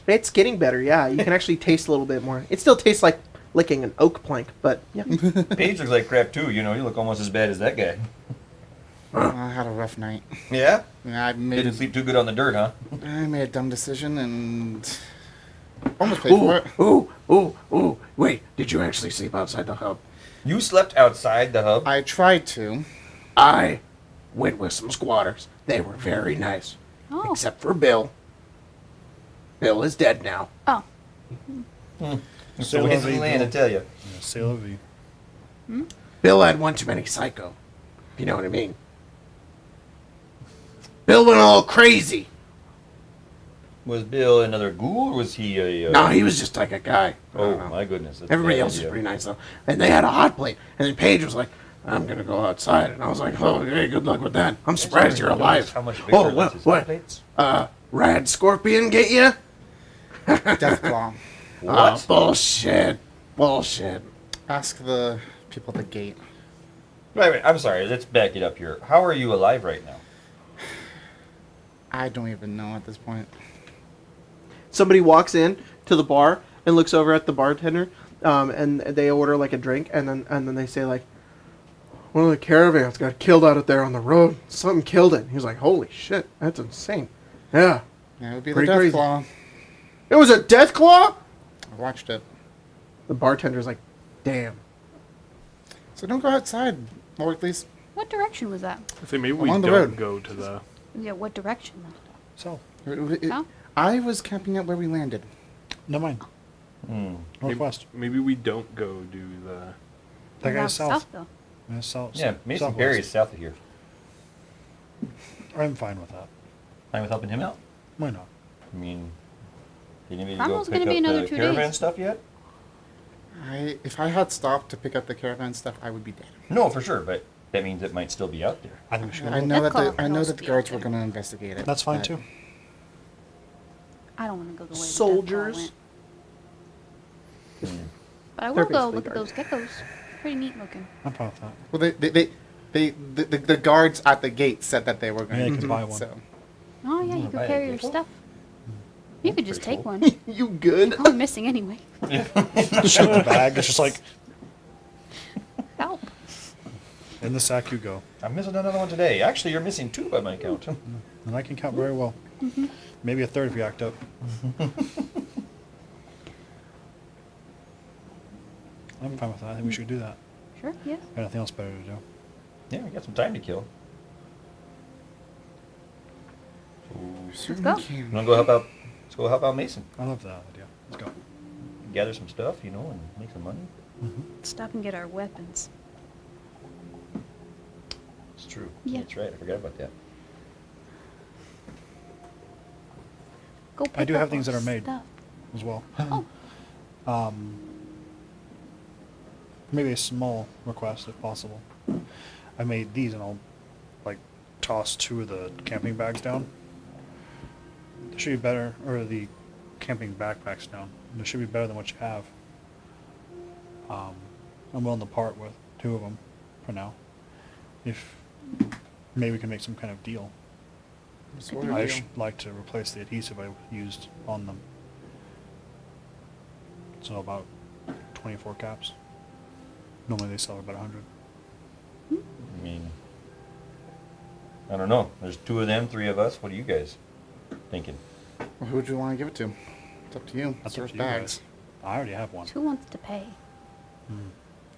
It's getting better, yeah. You can actually taste a little bit more. It still tastes like licking an oak plank, but yeah. Paige looks like crap too. You know, you look almost as bad as that guy. I had a rough night. Yeah. I made Didn't sleep too good on the dirt, huh? I made a dumb decision and almost paid for it. Ooh. Wait, did you actually sleep outside the hub? You slept outside the hub. I tried to. I went with some squatters. They were very nice. Oh. Except for Bill. Bill is dead now. Oh. So ways of the land, I tell you. Yeah, C'est la vie. Bill had one too many psycho. If you know what I mean. Bill went all crazy. Was Bill another ghoul, or was he a? No, he was just like a guy. I Oh don't know. my goodness. That's a Everybody bad else was idea. pretty nice though. And they had a hot plate. And then Paige was like, I'm gonna go outside. And I was like, oh, hey, good luck with that. I'm surprised you're alive. How much bigger Oh, was his what? plates? Rad Scorpion get you? Deathclaw. What? Bullshit. Bullshit. Ask the people at the gate. Wait, I'm sorry. Let's back it up here. How are you alive right now? I don't even know at this point. Somebody walks in to the bar and looks over at the bartender, and they order like a drink, and then they say like, one of the caravans got killed out there on the road. Something killed it. He's like, holy shit, that's insane. Yeah. Yeah, it would be the Pretty crazy. Deathclaw. It was a death claw? I watched it. The bartender's like, damn. So don't go outside, or at least What direction was that? I think maybe we Along the don't road. go to the. Yeah, what direction though? So, Oh. I was camping out where we landed. no mind. Northwest. Maybe we don't go do the. That Down guy's south. though. Yeah, south. Yeah, Mason southwest. Perry is south of here. I'm fine with that. Fine with helping him out? Why not? I mean, you need me to Almost go pick gonna be up another the 2 caravan days. stuff yet? If I had stopped to pick up the caravan stuff, I would be dead. No, for sure, but that means it might still be out there. I think we should. I Go. know That that call the I know must that the be guards out were there. going to investigate it. That's fine but too. I don't want to go the way the Soldiers. Death Claw went. But I They're will go basically look at those geckos. Pretty neat looking. I'm fine with that. Well, the guards at the gate said that they were going Yeah, to you could buy one. So Oh yeah, you buy can a carry your gecko? stuff. You could just Pretty take cool. one. You good? I'm missing anyway. Shoot the bag. It's just like Help. in the sack you go, I'm missing another one today. Actually, you're missing 2 by my count. and I can count very well. Maybe a third if you act up. I'm fine with that. I think we should do that. Sure. Yeah. Got nothing else better to do. Yeah, we got some time to kill. certainly go. can. You wanna go help out? Let's go help out Mason. I love that idea. Let's go. Gather some stuff, you know, and make some money. Stop and get our weapons. It's true. Yeah. That's right. I forgot about that. Go pick I do up have things our that are made stuff. as well. Oh, Maybe a small request if possible. I made these and I'll like toss 2 of the camping bags down. They should be better, or the camping backpacks down. They should be better than what you have. I'm willing to part with 2 of them for now. If maybe we can make some kind of deal. Sort of I deal. should like to replace the adhesive I used on them. So about 24 caps. Normally they sell about 100. I mean, I don't know. There's 2 of them, 3 of us. What are you guys thinking? Well, who would you want to give it to? It's up to you. That's up Serve to you bags. guys. I already have one. who wants to pay?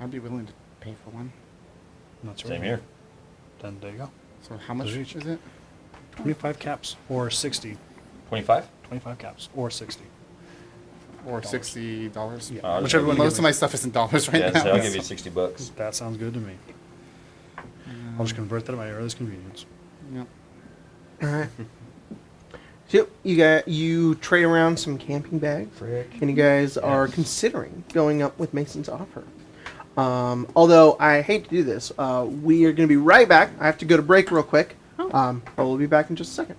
I'd be willing to pay for one. That's Same here. Then there you go. So how much Each. is it? 25 caps or 60. 25? 25 caps or 60. Or Dollars. $60? Yeah. I'll just Whichever give one you- Most of my stuff is in dollars right Yeah, now. so I'll give you $60. That sounds good to me. I'll just convert that at my earliest convenience. Yep. All right. So you trade around some camping bags, Frick. and you guys are considering going up with Mason's offer. Although I hate to do this, we are going to be right back. I have to go to break real quick, but we'll be back in just a second.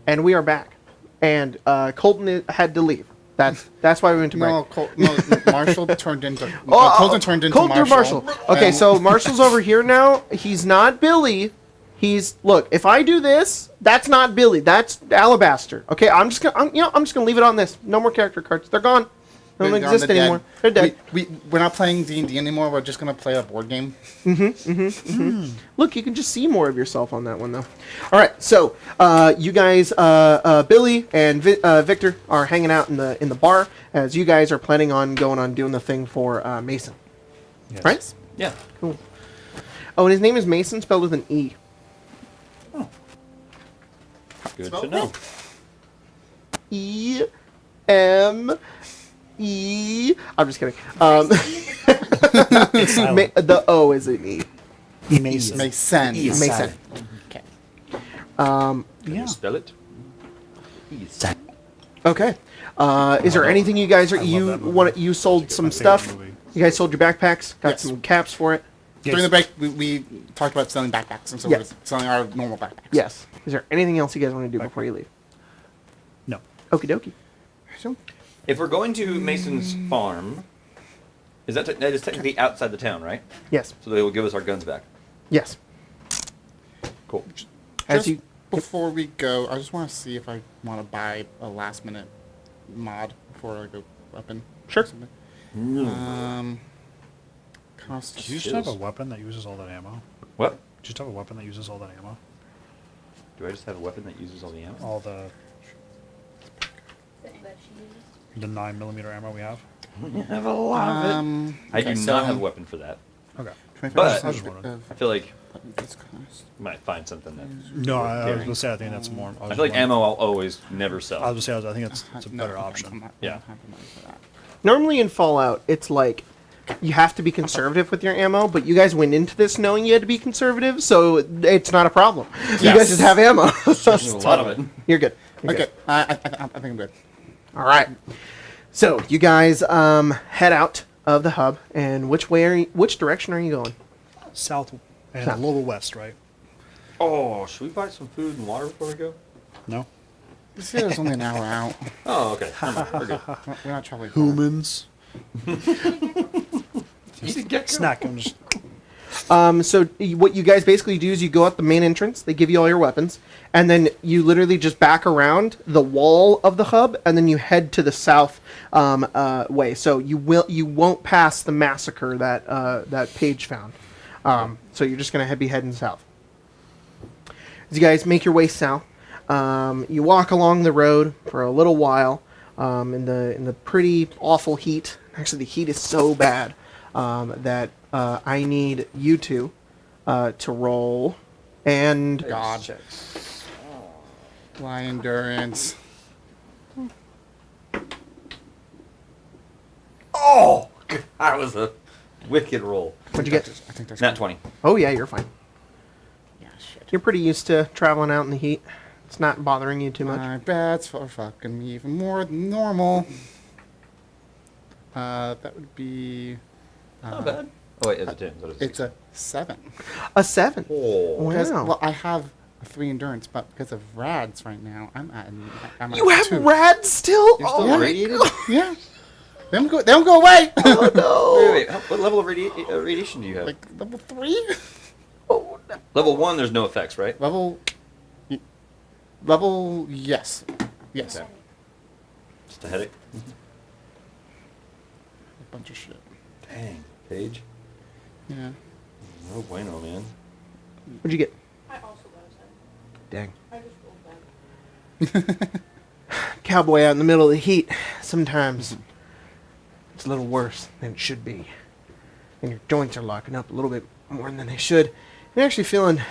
And we are back. And Colton had to leave. That's why we went to break. No, Marshall turned into... Colton turned into Colton Marshall. Okay, so Marshall's over here now. He's not Billy. Look, if I do this, that's not Billy. That's Alabaster. Okay, I'm just gonna leave it on this. No more character cards. They're gone. They don't exist anymore. They're dead. We're not playing D&D anymore. We're just gonna play a board game. Look, you can just see more of yourself on that one, though. All right, so you guys, Billy and Victor, are hanging out in the bar as you guys are planning on doing the thing for Mason. Yes. Right? Yeah. Cool. Oh, and his name is Mason, spelled with an E. Good to know. E-M-E. I'm just kidding. The O is an E. Mason. Mason. Mason. Okay. Can Yeah. you spell it? Okay. Is there anything you guys love that movie. you sold It's some my favorite stuff? movie. You guys sold your backpacks? Got Yes. some caps for it? During the break, we talked about selling backpacks, and so Yes. we're selling our normal backpacks. Yes. Is there anything else you guys want to do before you leave? No. Okie dokie. So, If we're going to Mason's farm, that is technically outside the town, right? Yes. So they will give us our guns back. Yes. Cool. As just you before we go, I just want to see if I want to buy a last-minute mod for like a weapon. Sure. Or something. Cost. Do you just have a weapon that uses all that ammo? What? Do you just have a weapon that uses all that ammo? Do I just have a weapon that uses all the ammo? All the 9mm ammo we have? I have a lot of it. I do not have a weapon for that. Okay. But- I was just wondering. I feel like This cost. you might find something that. No, I was carrying. going to say, I think that's more... I feel like ammo I'll always never sell. I was going to say, I think it's a better I'm option. not, Yeah. I don't have the money for that. normally in Fallout, it's like you have to be conservative with your ammo, but you guys went into this knowing you had to be conservative, so it's not a problem. You Yes. guys just have ammo. There's a lot of it. You're good. You're Okay, good. I think I'm good. All right. So you guys head out of the hub, and which direction are you going? South and South. a little west, right? Oh, should we buy some food and water before we go? No? This here is only an hour out. Oh, okay. Never mind. We're good. We're not traveling far. Humans. Snack. I'm just... So what you guys basically do is you go out the main entrance. They give you all your weapons, and then you literally just back around the wall of the hub, and then you head to the south way. So you won't pass the massacre that Paige found. So you're just gonna be heading south. As you guys make your way south, you walk along the road for a little while in the pretty awful heat. Actually, the heat is so bad that I need you two to roll and God. Fly endurance. Oh, that was a wicked roll. what'd you get? I think that's Nat 20. Oh yeah, you're fine. Yeah, shit. You're pretty used to traveling out in the heat. It's not bothering you too much. My bets for fucking me even more than normal. That would be. Not bad. Oh, wait, it's a 10. So It's a 7. A 7. Oh. Because, Wow. well, I have a 3 endurance, but because of rads right now, I'm at You have 2. rads still? You're Oh still my radiated? God. Yeah. They don't go away. Oh no. Wait. What level of radiation do you have? Like level 3? Oh, no. Level 1, there's no effects, right? Level, yes. Yes. Okay. Just a headache. A bunch of shit. Dang. Paige. Yeah. No bueno, man. What'd you get? I also got a 7. Dang. I just rolled bad. Cowboy out in the middle of the heat. Sometimes it's a little worse than it should be. And your joints are locking up a little bit more than they should. You're actually feeling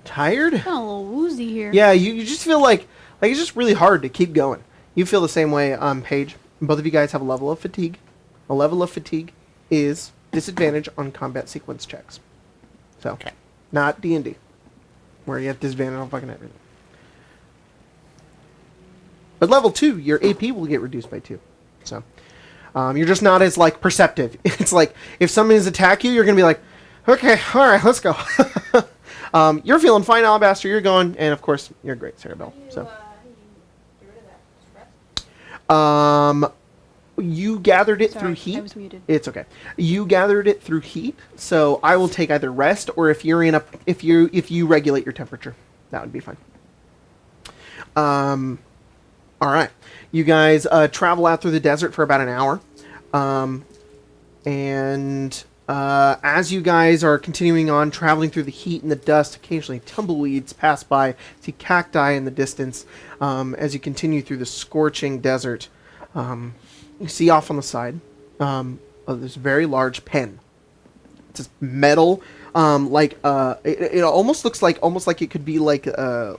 tired? Feeling a little woozy here. Yeah, you just feel like it's just really hard to keep going. You feel the same way, Paige. Both of you guys have a level of fatigue. A level of fatigue is disadvantage on combat sequence checks. So, not D&D, where you have disadvantage on fucking everything. But level 2, your AP will get reduced by 2. So, you're just not as, like, perceptive. It's like, if someone is attack you, you're going to be like, okay, alright, let's go. You're feeling fine, Alabaster. You're going, and of course, you're great, Cerabella. So, Get rid of that stress. you gathered it Sorry, through heat. I was muted. It's okay. You gathered it through heat, so I will take either rest or if you regulate your temperature, that would be fine. All right, you guys travel out through the desert for about an hour, and as you guys are continuing on, traveling through the heat and the dust, occasionally tumbleweeds pass by. See cacti in the distance. As you continue through the scorching desert, you see off on the side, there's a very large pen. It's this metal, it almost looks like it could be like a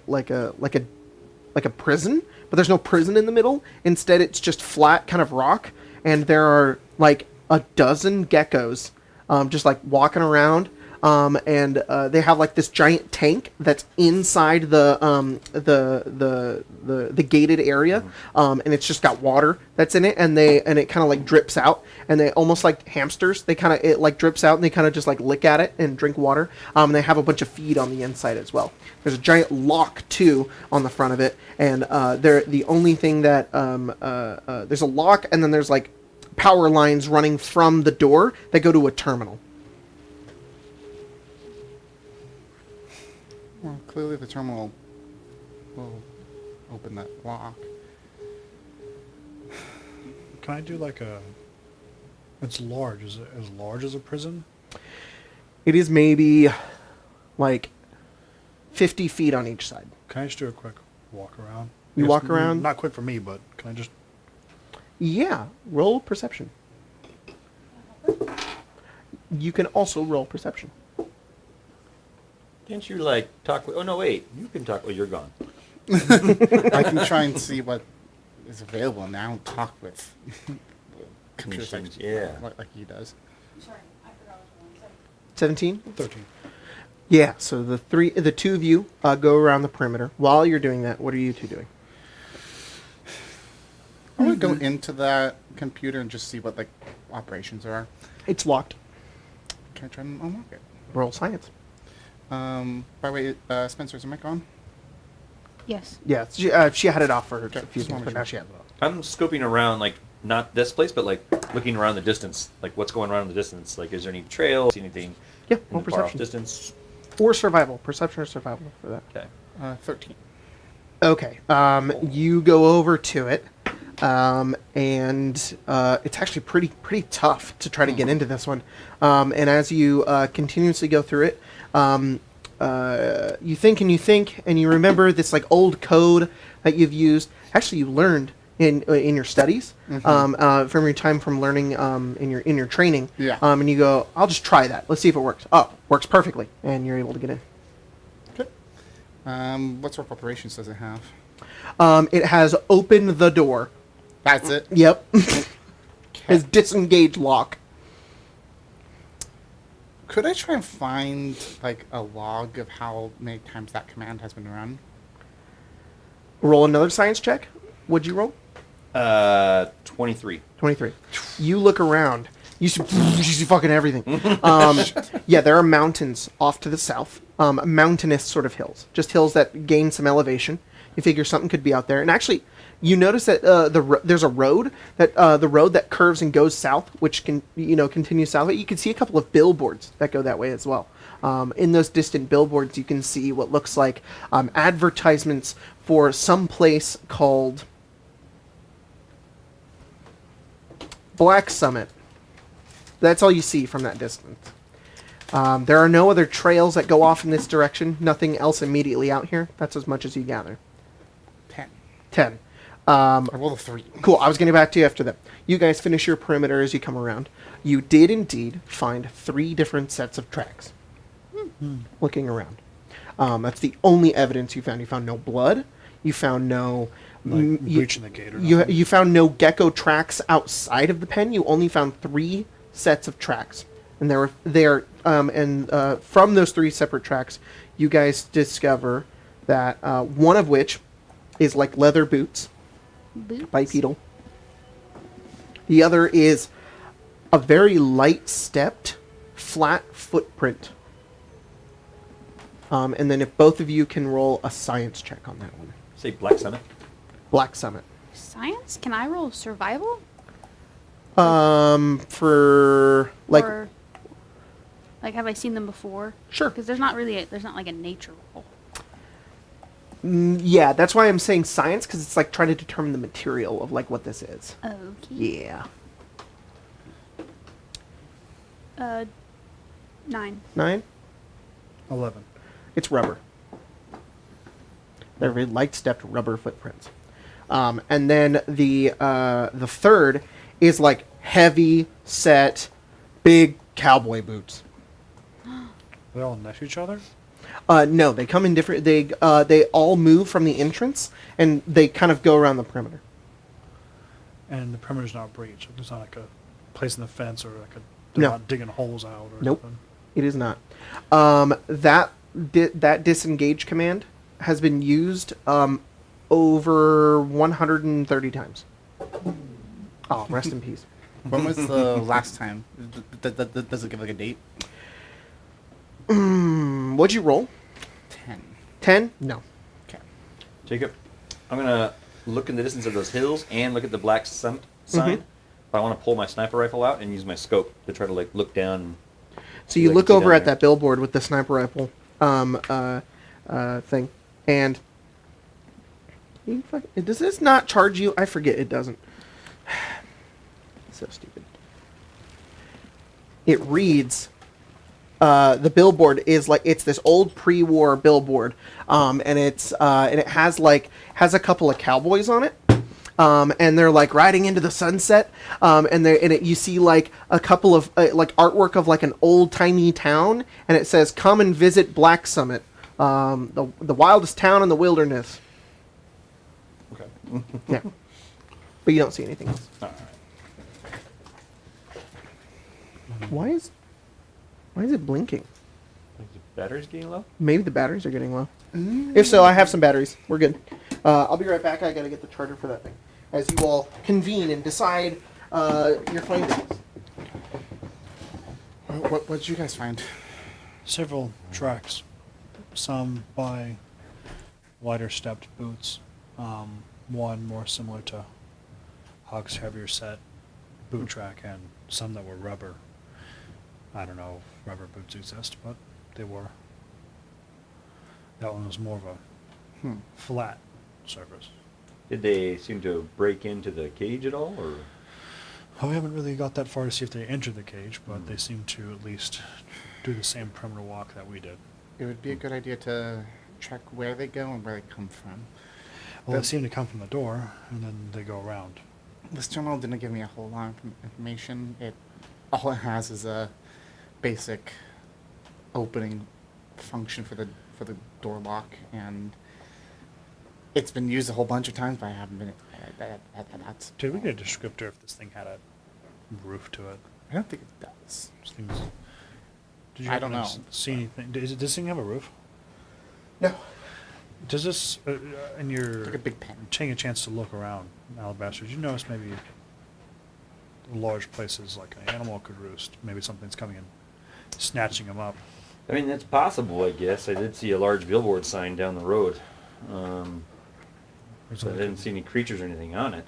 prison, but there's no prison in the middle. Instead, it's just flat kind of rock, and there are like a dozen geckos, just like walking around. And they have like this giant tank that's inside the gated area, and it's just got water that's in it, and it kind of like drips out, and they almost like hamsters. It like drips out, and they kind of just like lick at it and drink water. And they have a bunch of feed on the inside as well. There's a giant lock too on the front of it, and they're the only thing that there's a lock, and then there's like power lines running from the door that go to a terminal. Well, clearly the terminal will open that lock. Can I do like a... It's large. Is it as large as a prison? It is maybe like 50 feet on each side. Can I just do a quick walk around? You I guess walk around? Not quick for me, but can I just... Yeah, roll perception. You can also roll perception. Didn't you like talk with... Oh, no, wait. You can talk... Oh, you're gone. I can try and see what is available now. Talk with computer Machines, science, yeah. like he does. Sorry, I forgot what one. 17? 13. Yeah, so the two of you go around the perimeter. While you're doing that, what are you two doing? I want to go into that computer and just see what like operations are. It's locked. Can I try and unlock it? Roll science. By the way, Spencer, is the mic on? Yes. Yeah, she had it off for Okay, a few just minutes, wanna but make now sure. she has it off. I'm scoping around, like, not this place, but, like, looking around the distance. Like, what's going on in the distance? Like, is there any trails, anything Yeah, in roll the far-off perception. distance? Or survival. Perception or survival for that. Okay. 13. Okay, you go over to it, and it's actually pretty tough to try to get into this one. And as you continuously go through it, you think, and you remember this like old code that you've used. Actually, you learned in your studies, from your time from learning in your training. Yeah. And you go, I'll just try that. Let's see if it works. Oh, works perfectly, and you're able to get in. Okay. What sort of operations does it have? It has opened the door. That's it. Yep. Has disengaged lock. Could I try and find like a log of how many times that command has been run? Roll another science check. What'd you roll? 23. 23. You look around. You see fucking everything. Yeah, there are mountains off to the south. Mountainous sort of hills. Just hills that gain some elevation. You figure something could be out there. And actually, you notice that there's a road that curves and goes south, which can continue south. You can see a couple of billboards that go that way as well. In those distant billboards, you can see what looks like advertisements for some place called Black Summit. That's all you see from that distance. There are no other trails that go off in this direction. Nothing else immediately out here. That's as much as you gather. 10. I rolled a 3. Cool. I was getting back to you after that. You guys finish your perimeter as you come around. You did indeed find 3 different sets of tracks. Looking around. That's the only evidence you found. You found no blood. You found no... breaching the gate or nothing? You found no gecko tracks outside of the pen. You only found 3 sets of tracks. And from those 3 separate tracks, you guys discover that one of which is like leather boots. Bipedal. The other is a very light-stepped, flat footprint. And then if both of you can roll a science check on that one. Say Black Summit. Black Summit. Science? Can I roll survival? For like, Or, like, have I seen them before? sure. Because there's not really there's not like a nature roll. Yeah, that's why I'm saying science, because it's like trying to determine the material of like what this is. Okay. Yeah. 9. 9? 11. It's rubber. They're very light-stepped rubber footprints. And then the third is like heavy set, big cowboy boots. They all next to each other? No, they come in different. They all move from the entrance, and they kind of go around the perimeter. And the perimeter's not breached. There's not like a place in the fence or like a... They're No. not digging holes out or Nope. something. It is not. That disengage command has been used over 130 times. Oh, rest in peace. When was the last time? Does it give like a date? What'd you roll? 10. 10? No. Okay. Jacob, I'm gonna look in the distance of those hills and look at the Black Summit sign. But I want to pull my sniper rifle out and use my scope to try to like look down. So you I look can see over down at there. that billboard with the sniper rifle thing, and does this not charge you? I forget it doesn't. So stupid. It reads. The billboard is like it's this old pre-war billboard, and it's and it has a couple of cowboys on it. And they're like riding into the sunset, you see like a couple of like artwork of like an old timey town, and it says "Come and visit Black Summit, the wildest town in the wilderness." Okay. Yeah, but you don't see anything else. All right. Why is it blinking? Is the batteries getting low? Maybe the batteries are getting low. If so, I have some batteries. We're good. I'll be right back. I gotta get the charger for that thing. As you all convene and decide your findings. What did you guys find? Several tracks. Some by lighter stepped boots. One more similar to Hog's heavier set boot track, and some that were rubber. I don't know if rubber boots exist, but they were. That one was more of a flat surface. Did they seem to break into the cage at all, or? Oh, we haven't really got that far to see if they entered the cage, but they seem to at least do the same perimeter walk that we did. It would be a good idea to check where they go and where they come from. Well, they seem to come from the door, and then they go around. This journal didn't give me a whole lot of information. All it has is a basic opening function for the door lock, and it's been used a whole bunch of times, but I haven't been. That's. Did we get a descriptor if this thing had a roof to it? I don't think it does. This thing's- Did you I don't happen to know. see anything? Does this thing have a roof? No. Does this, in your Like a big pen. taking a chance to look around, Alabaster, did you notice maybe large places like an animal could roost? Maybe something's coming and snatching them up. I mean, that's possible, I guess. I did see a large billboard sign down the road. Or But I something didn't could- see any creatures or anything on it.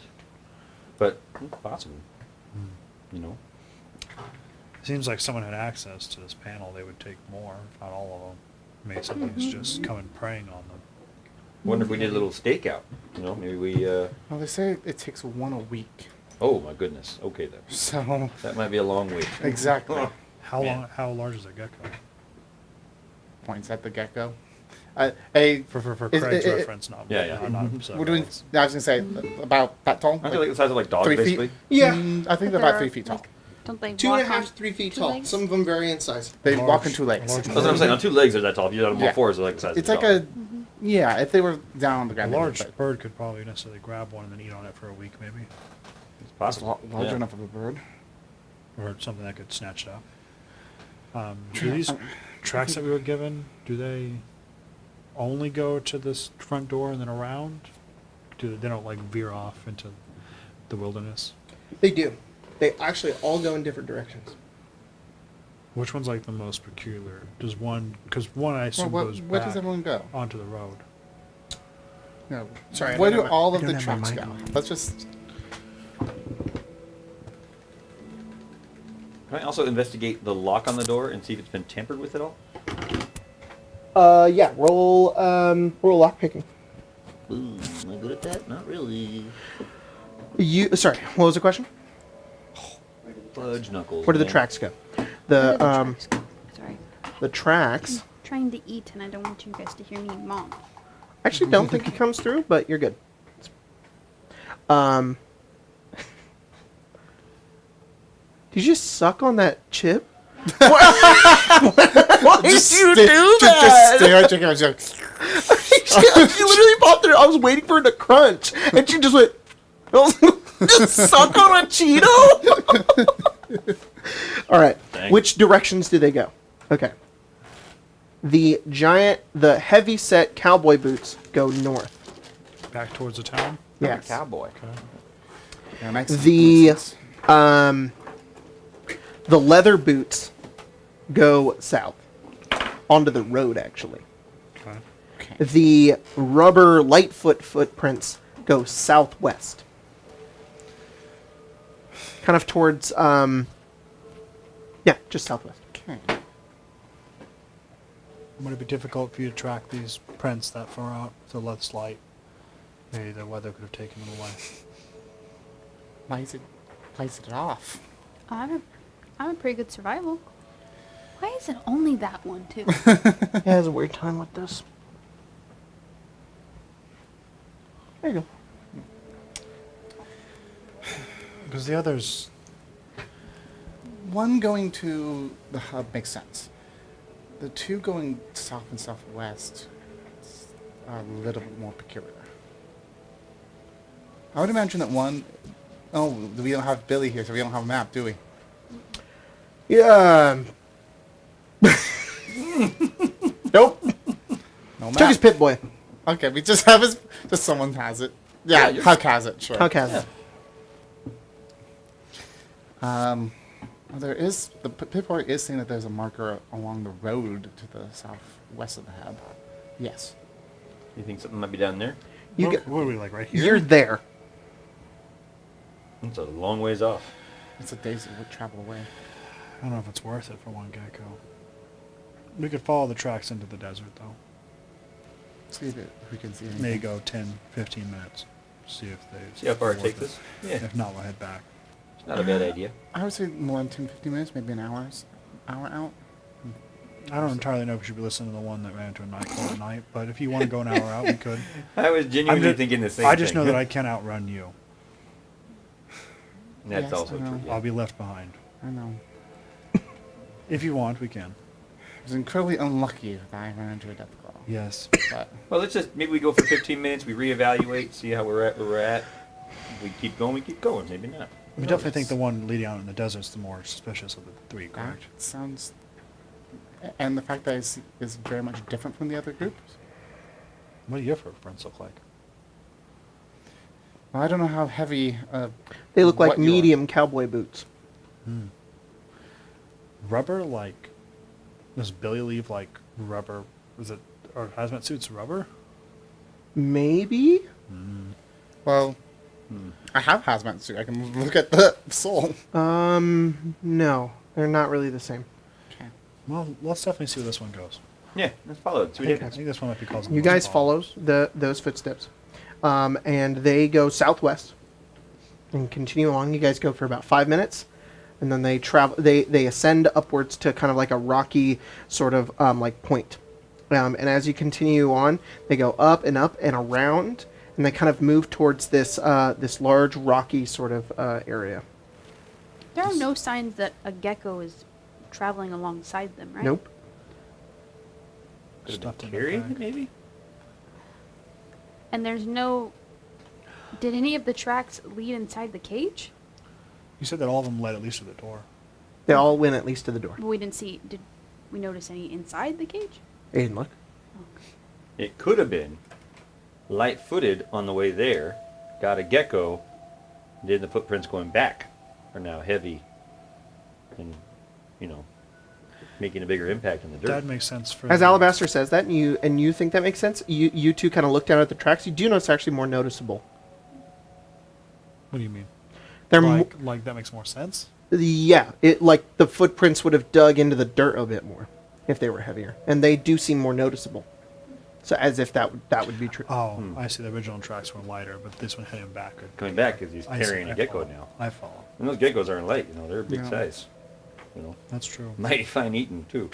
But it's possible, you know. Seems like someone had access to this panel. They would take more, if not all of them. Maybe something's just coming preying on them. Wonder if we did a little stakeout. You know, maybe we. Well, they say it takes one a week, Oh my goodness. Okay then. so That might be a long wait. exactly. How Man. long? How large is a gecko? Points at the gecko. For Is- Craig's it- reference, not Yeah, yeah. not so We're doing. else. I was gonna say about that tall. Aren't they like the size of like dogs, 3 feet? basically? Yeah. I think they're about 3 feet tall. Don't they 2.5 walk to on 3 feet two tall. legs? Some of them vary in size. They Large- walk on 2 legs. large That's what I'm saying. On 2 legs, they're that tall. If you had them on Yeah. 4s, they're like the size It's of like a dog. yeah. If they were down on the A ground, they would, large but bird could probably necessarily grab one and then eat on it for a week, maybe, It's it's possible. large Yeah. enough of a bird. or something that could snatch it up. Do these tracks that we were given, do they only go to this front door and then around? They don't like veer off into the wilderness? They do. They actually all go in different directions. Which one's like the most peculiar? Does one, because one I assume Well, goes where back does everyone go? onto the road. No. Sorry, I Where don't do have my- all I of don't the have my tracks mic go? on. Let's just. Can I also investigate the lock on the door and see if it's been tampered with at all? Yeah. Roll lock picking. Ooh, am I good at that? Not really. Sorry. What was the question? Fudge knuckles. Where do the man. tracks go? Where The did tracks go? Sorry. the tracks. Trying to eat, and I don't want you guys to hear me, Mom. Actually, don't think it comes through, but you're good. Did you just suck on that chip? Why did you do Just that? stare at Jacob and be like, She literally popped it. I was waiting for it to crunch, and she just went. Just suck on a Cheeto. All right. Dang. Which directions do they go? Okay. The heavy set cowboy boots go north. Back towards the town? Yes. Cowboy. yeah, makes The sense. the leather boots go south onto the road. Actually, Okay. Okay. the rubber Lightfoot footprints go southwest, kind of towards yeah, just southwest. Okay. Would it be difficult for you to track these prints that far out to less light? Maybe the weather could have taken them away. Why is it off? I'm a pretty good survival. Why is it only that one too? It has a weird time with this. There you go. Because the others, One going to the hub makes sense. The two going south and southwest are a little bit more peculiar. I would imagine that one. Oh, we don't have Billy here, so we don't have a map, do we? Yeah. Nope. No Took his map. Pit Boy. Okay, we just have his. Just someone has it. Yeah, Yeah, Huck has it. Sure. Huck has it. There is the Pip Boy is saying that there's a marker along the road to the southwest of the hub. Yes. You think something might be down there? You what, get, what are we, like right here? you're there. It's a long ways off. It's a day's travel away. I don't know if it's worth it for one gecko. We could follow the tracks into the desert, though. See if we can see anything. Maybe go 10, 15 minutes. See if they... See how far it worth takes us? Yeah. If not, we'll head back. It's not a bad idea. I would say more than 10, 15 minutes, maybe an hour out. I don't entirely know if we should be listening to the one that ran into a nightclub at night, but if you want to go an hour out, we could. I was genuinely ju- thinking the same I just thing. know that I can outrun you. That's Yes, also I know. true. Yeah. I'll be left behind. I know. If you want, we can. It was incredibly unlucky that I ran into a death claw. Yes. But Well, let's just maybe we go for 15 minutes. We reevaluate, see how we're at. Where we're at. If we keep going. We keep going. Maybe not. We definitely think the one leading out in the desert's the more suspicious of the three, that correct? sounds. And the fact that it's is very much different from the other groups. What do your footprints look like? Well, I don't know how heavy. They look like what you are. medium cowboy boots. Rubber, like... Does Billy leave, like, rubber... Is it... Or hazmat suits rubber? Maybe? Well, I have hazmat suit. I can look at the soul. No. They're not really the same. Okay. Well, let's definitely see where this one goes. Yeah, let's follow it. See what I happens. think this one might be causing You the most guys follow those footsteps. And they go southwest and continue along. You guys go for about 5 minutes. And then they travel. They ascend upwards to kind of like a rocky sort of like point. And as you continue on, they go up and around, and they kind of move towards this this large rocky sort of area. There are no signs that a gecko is traveling alongside them, right? Nope. Could have Stuffed been in the carrying bag. it, maybe? And there's no... Did any of the tracks lead inside the cage? You said that all of them led at least to the door. They all went at least to the door. But we didn't see... Did we notice any inside the cage? Aiden, look. It could have been light-footed on the way there, got a gecko, then the footprints going back are now heavy and, you know, making a bigger impact in the dirt. That makes sense for As the- Alabaster says that, and you think that makes sense, you two kind of look down at the tracks. You do notice actually more noticeable. What do you mean? They're Like that makes more sense? yeah, it like the footprints would have dug into the dirt a bit more if they were heavier, and they do seem more noticeable. So as if that would be true. Oh, I see. The original tracks were lighter, but this one heading backward. Coming back because he's I see, carrying I a gecko follow. now. I follow. And those geckos aren't light, they're big No. size. That's true. Mighty fine eating too.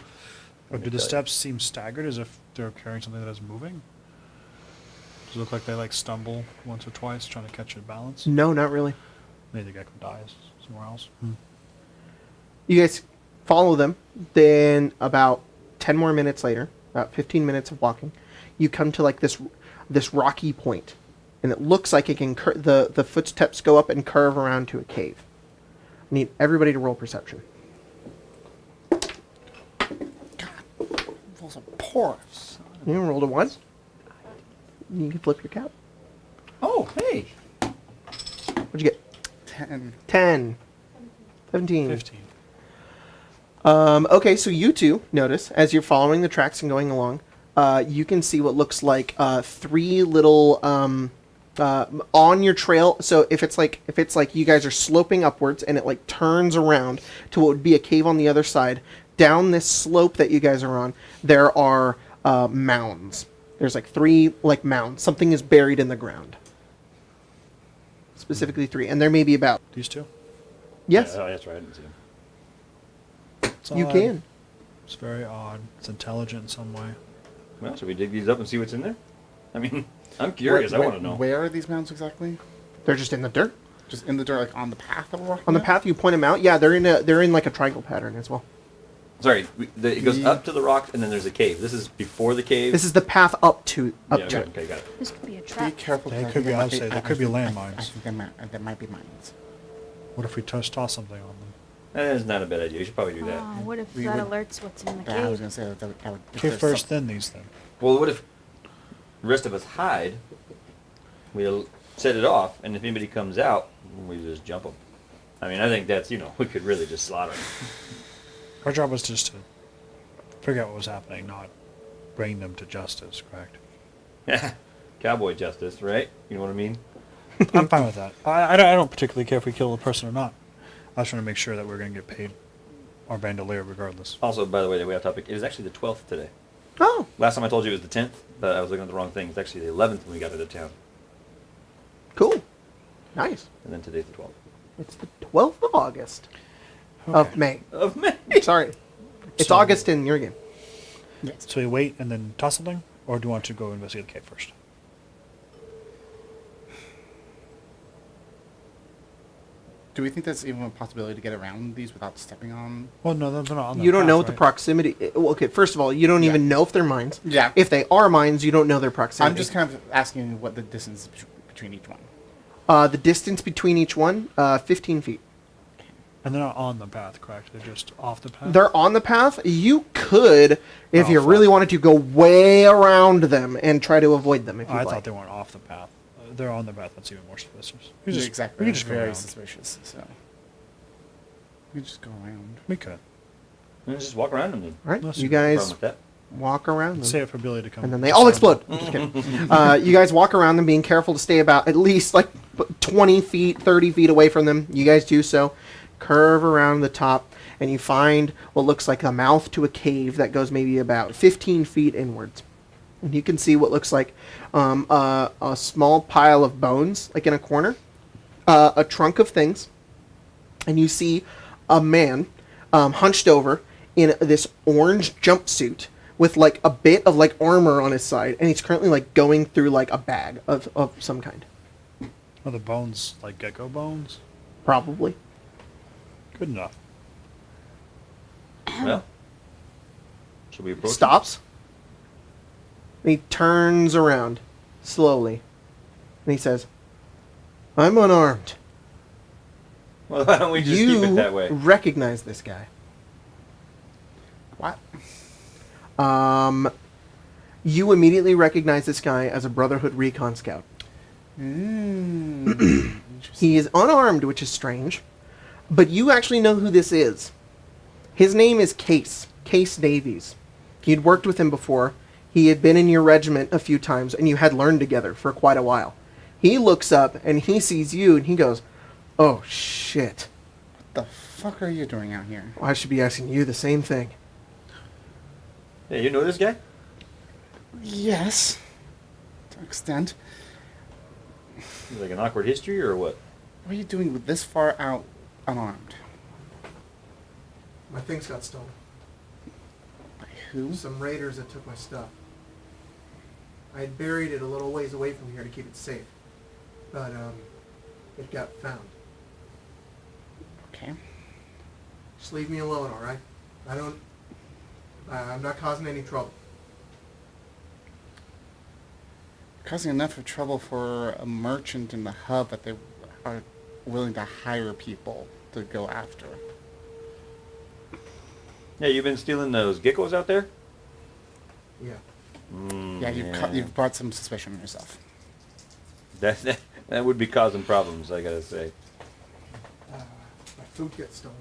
Or do the steps seem staggered as if they're carrying something that is moving? Does it look like they like stumble once or twice trying to catch your balance? No, not really. Maybe the gecko dies somewhere else. You guys follow them. Then about 10 more minutes later, about 15 minutes of walking, you come to like this rocky point, and it looks like it can the footsteps go up and curve around to a cave. I need everybody to roll perception. Those are porous. You rolled a 1. You can flip your cap. Oh, hey! What'd you get? 10. 10. 17. 15. Okay, so you two notice as you're following the tracks and going along, you can see what looks like 3 little on your trail. So if it's like you guys are sloping upwards and it like turns around to what would be a cave on the other side, down this slope that you guys are on, there are mounds. There's like 3 like mounds. Something is buried in the ground. Specifically 3, and there may be about These two? yes, Oh, that's right. I didn't see him. It's you odd. can. It's very odd. It's intelligent in some way. Well, should we dig these up and see what's in there? I mean, I'm curious. I want to know. Where are these mounds exactly? They're just in the dirt. Just in the dirt, like on the path that we're walking On the down? path you point them out, yeah, they're in like a triangle pattern as well. Sorry, it goes up to the rock and then there's a cave. This is before the cave. This is the path up to yeah, to it. okay, got it. This could be a Be trap. careful. They 'cause I could think be- there I'd might say there I could be think- landmines. I think there might be mines. What if we toss something on them? That is not a bad idea. You should probably do that. Oh, what if We that would- alerts what's in the Yeah, I was cave? gonna say that would. if Okay, there's first, some- then these then. Well, what if the rest of us hide? We'll set it off, and if anybody comes out, we just jump them. I mean, I think that's we could really just slaughter them. Our job was just to figure out what was happening, not bring them to justice, correct? Cowboy justice, right? You know what I mean? I'm fine with that. I don't particularly care if we kill a person or not. I was trying to make sure that we're going to get paid our bandolier regardless. Also, by the way, way off topic, it is actually the 12th today. Oh, Last time I told you it was the 10th, but I was looking at the wrong thing. It's actually the 11th when we got out of town, cool. Nice. and then today's the 12th. It's the 12th of August. Of May. Of May. Sorry. It's So- August in your game. So we wait and then toss something? Or do you want to go investigate the cave first? Do we think there's even a possibility to get around these without stepping on? Well, no, they're not on the You don't path, know what the right? proximity. Okay, first of all, you don't even know if they're mines. Yeah. If they are mines, you don't know their proximity. I'm just kind of asking what the distance is between each one. The distance between each one, 15 feet. And they're not on the path, correct? They're just off the path? They're on the path. You could, if Oh, you fuck. really wanted to, go way around them and try to avoid them. If you I like. thought they weren't off the path. They're on the path. That's even more suspicious. We Yeah, just, exactly. We can just go very around. suspicious. So we can just go around. We could. Let's just walk around them then. All right, Let's you do No problem guys with that. walk around them. Say it for Billy to come. And then they all disarm explode. I'm just kidding. You guys walk around them, being careful to stay about at least like 20 feet, 30 feet away from them. You guys do so. Curve around the top, and you find what looks like a mouth to a cave that goes maybe about 15 feet inwards. And you can see what looks like a small pile of bones, like in a corner, a trunk of things, and you see a man hunched over in this orange jumpsuit with like a bit of like armor on his side, and he's currently like going through like a bag of some kind. Are the bones like gecko bones? Probably. Good enough. Well, should we approach? Stops. And he turns around slowly. And he says, I'm unarmed. Well, why don't we just keep it that way? Recognize this guy. What? You immediately recognize this guy as a Brotherhood recon scout. Interesting. He is unarmed, which is strange. But you actually know who this is. His name is Case. Case Davies. You'd worked with him before. He had been in your regiment a few times, and you had learned together for quite a while. He looks up, and he sees you, and he goes, "Oh, shit. What the fuck are you doing out here? I should be asking you the same thing." Hey, you know this guy? Yes. To an extent. Is it like an awkward history or what? What are you doing with this far out unarmed? My things got stolen. By who? Some raiders that took my stuff. I had buried it a little ways away from here to keep it safe. But, it got found. Okay. Just leave me alone, alright? I'm not causing any trouble. Causing enough of trouble for a merchant in the hub that they are willing to hire people to go after. Yeah, you've been stealing those geckos out there? Yeah. Mm, Yeah, you've brought some suspicion on yourself. That would be causing problems, I gotta say. My food gets stolen.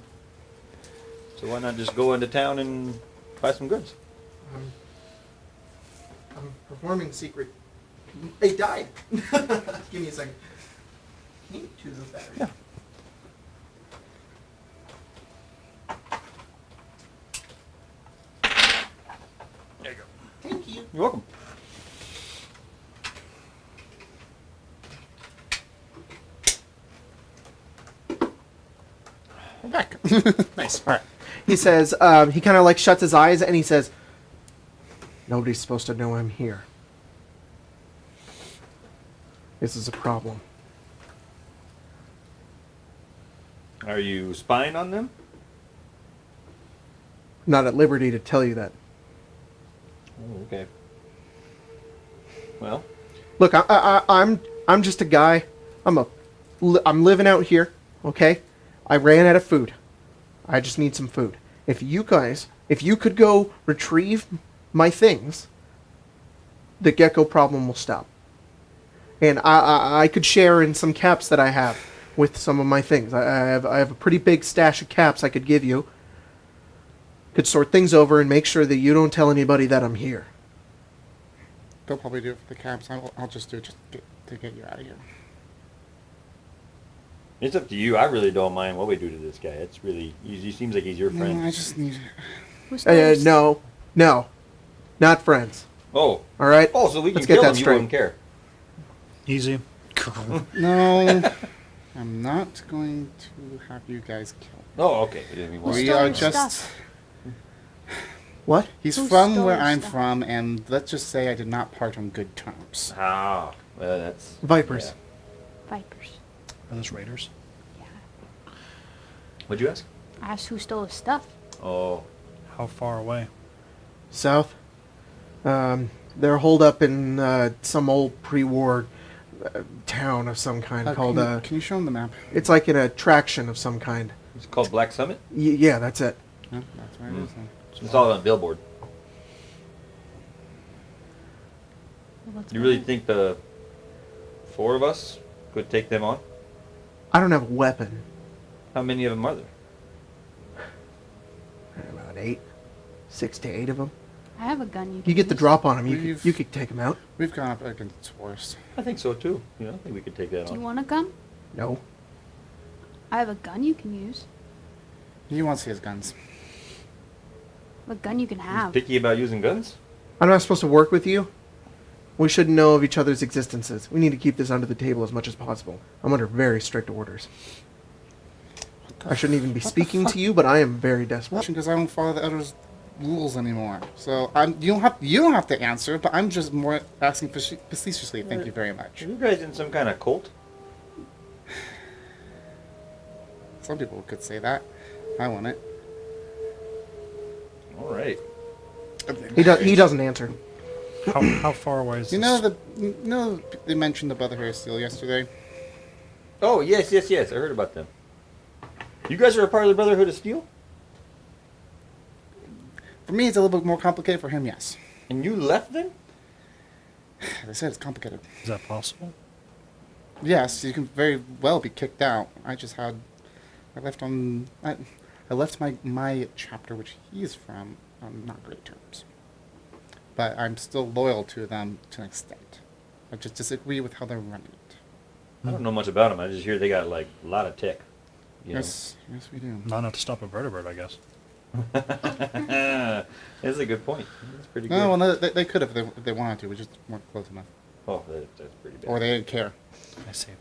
So why not just go into town and buy some goods? I'm performing secret. They died. Give me a second. Can you choose this battery? Yeah. There you go. Thank you. You're welcome. I'm back. Nice. All right. He says, he kind of like shuts his eyes and he says, "Nobody's supposed to know I'm here. This is a problem." Are you spying on them? Not at liberty to tell you that. Oh, okay. Well, Look, I'm just a guy. I'm living out here, okay? I ran out of food. I just need some food. If you could go retrieve my things, the gecko problem will stop. And I could share in some caps that I have with some of my things. I have a pretty big stash of caps I could give you. Could sort things over and make sure that you don't tell anybody that I'm here. They'll probably do it for the caps. I'll just do it to get you out of here. it's up to you. I really don't mind what we do to this guy. It's really, he seems like he's your friend. No, I just need... Who's first? No, not friends. Oh. All right. Oh, so we can Let's get kill that him, you straight. wouldn't care. Easy. No. I'm not going to have you guys killed. Oh, okay. We didn't mean Who one. We stole are your just... stuff? What? He's Who from stole where your I'm stuff? from, and let's just say I did not part on good terms. Ah, well, that's... Vipers. Vipers. Are those raiders? Yeah. What'd you ask? I asked who stole his stuff. Oh. How far away? South. They're holed up in some old pre-war town of some kind called. Can you show him the map? It's like an attraction of some kind. It's called Black Summit? Yeah, that's it. No, that's where it is then. It's all on a billboard. Well, let's You go really ahead. think the 4 of us could take them on? I don't have a weapon. How many of them are there? About 6 to 8 of them. I have a gun. You can get the use. drop on them. We've- You could take them out. We've gone up against worse. I think so too. You know, I think we could take that Do you on. want a gun? No. I have a gun you can use. He wants his guns. A gun you can have. Picky about using guns? I'm not supposed to work with you. We shouldn't know of each other's existences. We need to keep this under the table as much as possible. I'm under very strict orders. I shouldn't even be speaking to you, but I am very desperate. Because I don't follow the others' rules anymore. So you don't have to answer, but I'm just more asking facetiously. Thank you very much. Are you guys in some kind of cult? Some people could say that. I want it. All right. He doesn't answer. How far away is You this? know they mentioned the Brotherhood Steel yesterday. Oh, yes. I heard about them. You guys are a part of the Brotherhood of Steel? For me, it's a little bit more complicated. For him, yes. And you left them? As I said, it's complicated. Is that possible? Yes, you can very well be kicked out. I left my chapter, which he is from, on not great terms. But I'm still loyal to them to an extent. I just disagree with how they're running it. I don't know much about them. I just hear they got like a lot of tech. You Yes, we do. Not enough to stop a vertibird, I guess. know? That's a good point. That's pretty good. No, well, they could have if they wanted to. We just weren't close enough. Oh, that's pretty bad. Or they didn't care. I see.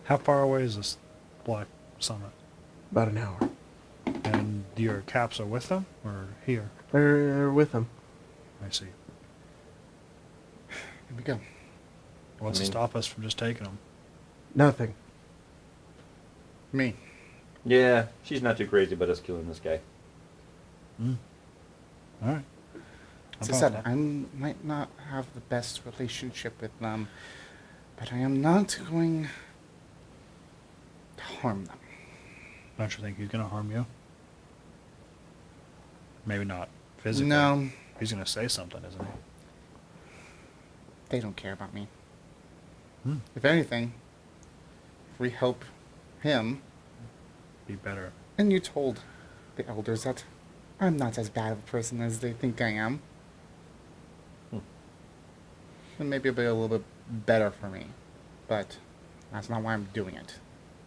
How far away is this Black Summit? About an hour. And your caps are with them or here? They're with them. I see. Here we go. What's to stop us from just taking them? Nothing. Me. Yeah, she's not too crazy about us killing this guy. All right. As I said, I might not have the best relationship with them, but I am not going to harm them. Don't you think he's going to harm you? Maybe not physically. No, He's going to say something, isn't he? they don't care about me. Hmm. If anything, if we help him, Be better. and you told the elders that I'm not as bad of a person as they think I am, then maybe it'll be a little bit better for me. But that's not why I'm doing it.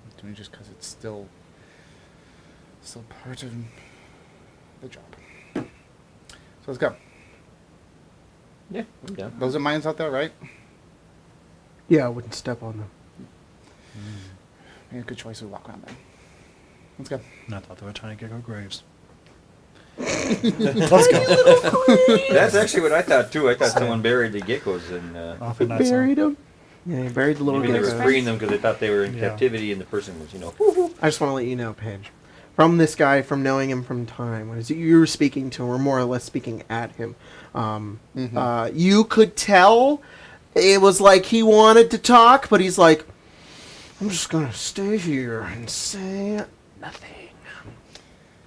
I'm doing it just because it's still part of the job. So let's go. Yeah, I'm down. Those are mines out there, right? Yeah, I wouldn't step on them. Maybe a good choice to walk around them. Let's go. And I thought they were trying to get our graves. Let's go. That's actually what I thought too. I thought someone buried the geckos and Off in that Buried them? Yeah, he buried the little maybe they were geckos. freeing them because they thought they were in Yeah. captivity and the person was, I just want to let you know, Paige. From this guy, from knowing him from time, when you were speaking to him, or more or less speaking at him, you could tell it was like he wanted to talk, but he's like, I'm just going to stay here and say nothing.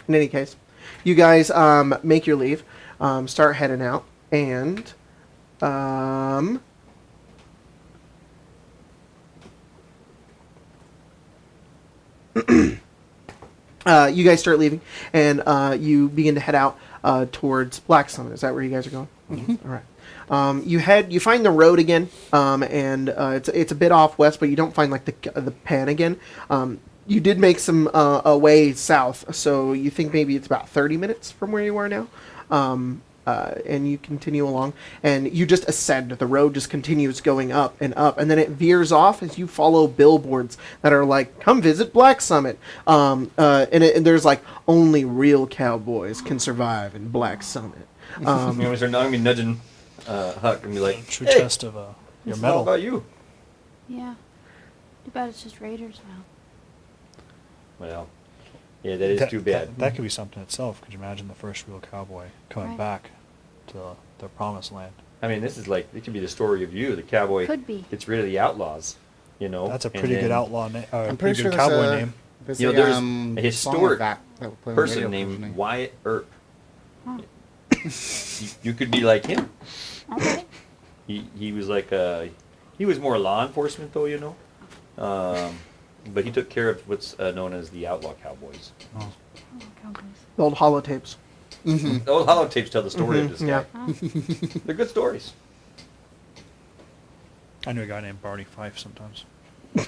In any case, you guys make your leave, start heading out, and you guys start leaving, and you begin to head out towards Black Summit. Is that where you guys are going? All right. You find the road again, and it's a bit off west, but you don't find like the pan again. You did make some way south, so you think maybe it's about 30 minutes from where you are now. And you continue along, and you just ascend. The road just continues going up, and then it veers off as you follow billboards that are like, "Come visit Black Summit," and there's like, "Only real cowboys can survive in Black Summit." I'm going to start nudging Huck and be like, True hey, test of your it's all metal. about you. Yeah. Too bad it's just raiders now. Well, yeah, that is too bad. That could be something itself. Could you imagine the first real cowboy coming Right. back to the promised land? I mean, this is like, it could be the story of you. The cowboy Could be. gets rid of the outlaws, you know. That's a and pretty good then outlaw name. I'm Pretty pretty good sure cowboy name. there's You know, there's a song historic of that will play on the person radio named occasionally. Wyatt Earp. Huh. You could be like him. Okay. He was like he was more law enforcement though, you know. But he took care of what's known as the outlaw cowboys. Oh. Oh, cowboys. The old holotapes. Mm-hmm. The old holotapes tell the story of this guy. Yeah. Huh? They're good stories. I knew a guy named Barney Fife sometimes. I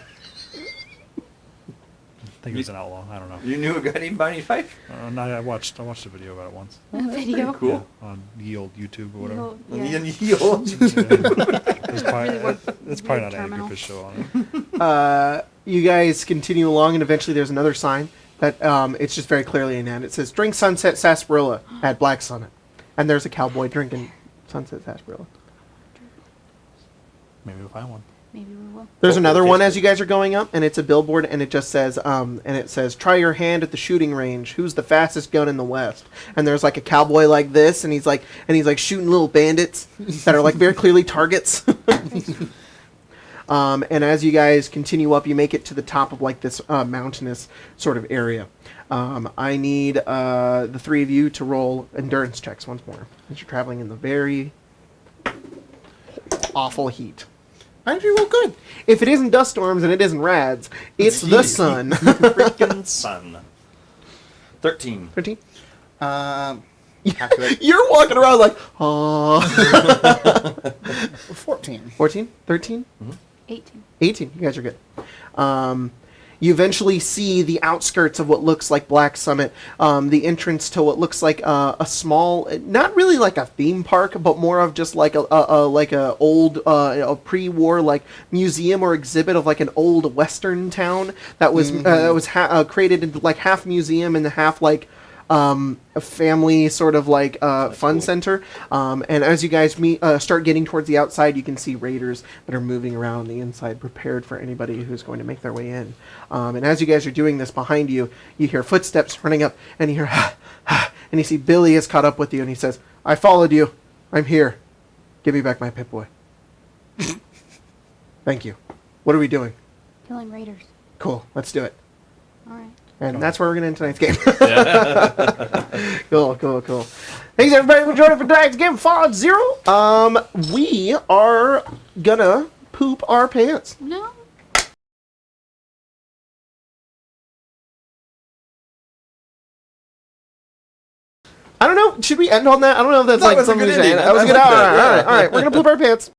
think he was an outlaw. I don't know. You knew a guy named Barney Fife? No, I watched a video about it once. Video. Cool. On the old YouTube or whatever. Yeah. It's probably, Really work- it's probably not weird a terminal. Group's show on it. You guys continue along, and eventually there's another sign that it's just very clearly in hand. It says, "Drink Sunset Sarsaparilla at Black Summit," and there's a cowboy drinking Sunset Sarsaparilla. Maybe we'll find one. Maybe we will. There's Oh, another okay. one as you guys are going up, and it's a billboard, and it just says, "Try your hand at the shooting range. Who's the fastest gun in the West?" And there's like a cowboy like this, and he's like shooting little bandits that are like very clearly targets. And as you guys continue up, you make it to the top of like this mountainous sort of area. I need the three of you to roll endurance checks once more, as you're traveling in the very awful heat. I actually roll good. If it isn't dust storms and it isn't rads, it's the sun. Freaking sun. 13. 13? calculate. You're walking around like, oh. 14. 14? 13? 18. 18. You guys are good. You eventually see the outskirts of what looks like Black Summit, the entrance to what looks like a small, not really like a theme park, but more of just like a old a pre-war like museum or exhibit of like an old Western town that was created into like half museum and half like a family sort of like fun cool. center. And as you guys start getting towards the outside, you can see raiders that are moving around the inside, prepared for anybody who's going to make their way in. And as you guys are doing this, behind you, you hear footsteps running up, and you hear, and you see Billy has caught up with you, and he says, "I followed you. I'm here. Give me back my Pip-Boy." Thank you. What are we doing? Killing raiders. Cool. Let's do it. All right. And that's where we're going to end tonight's game. Cool. Thanks, everybody, for joining for tonight's game of Fallout 0. We are going to poop our pants. No. I don't know. Should we end on that? I don't know if that's That like was a something good we should ending. end. That was I good. like All that, right. yeah. We're going to poop our pants.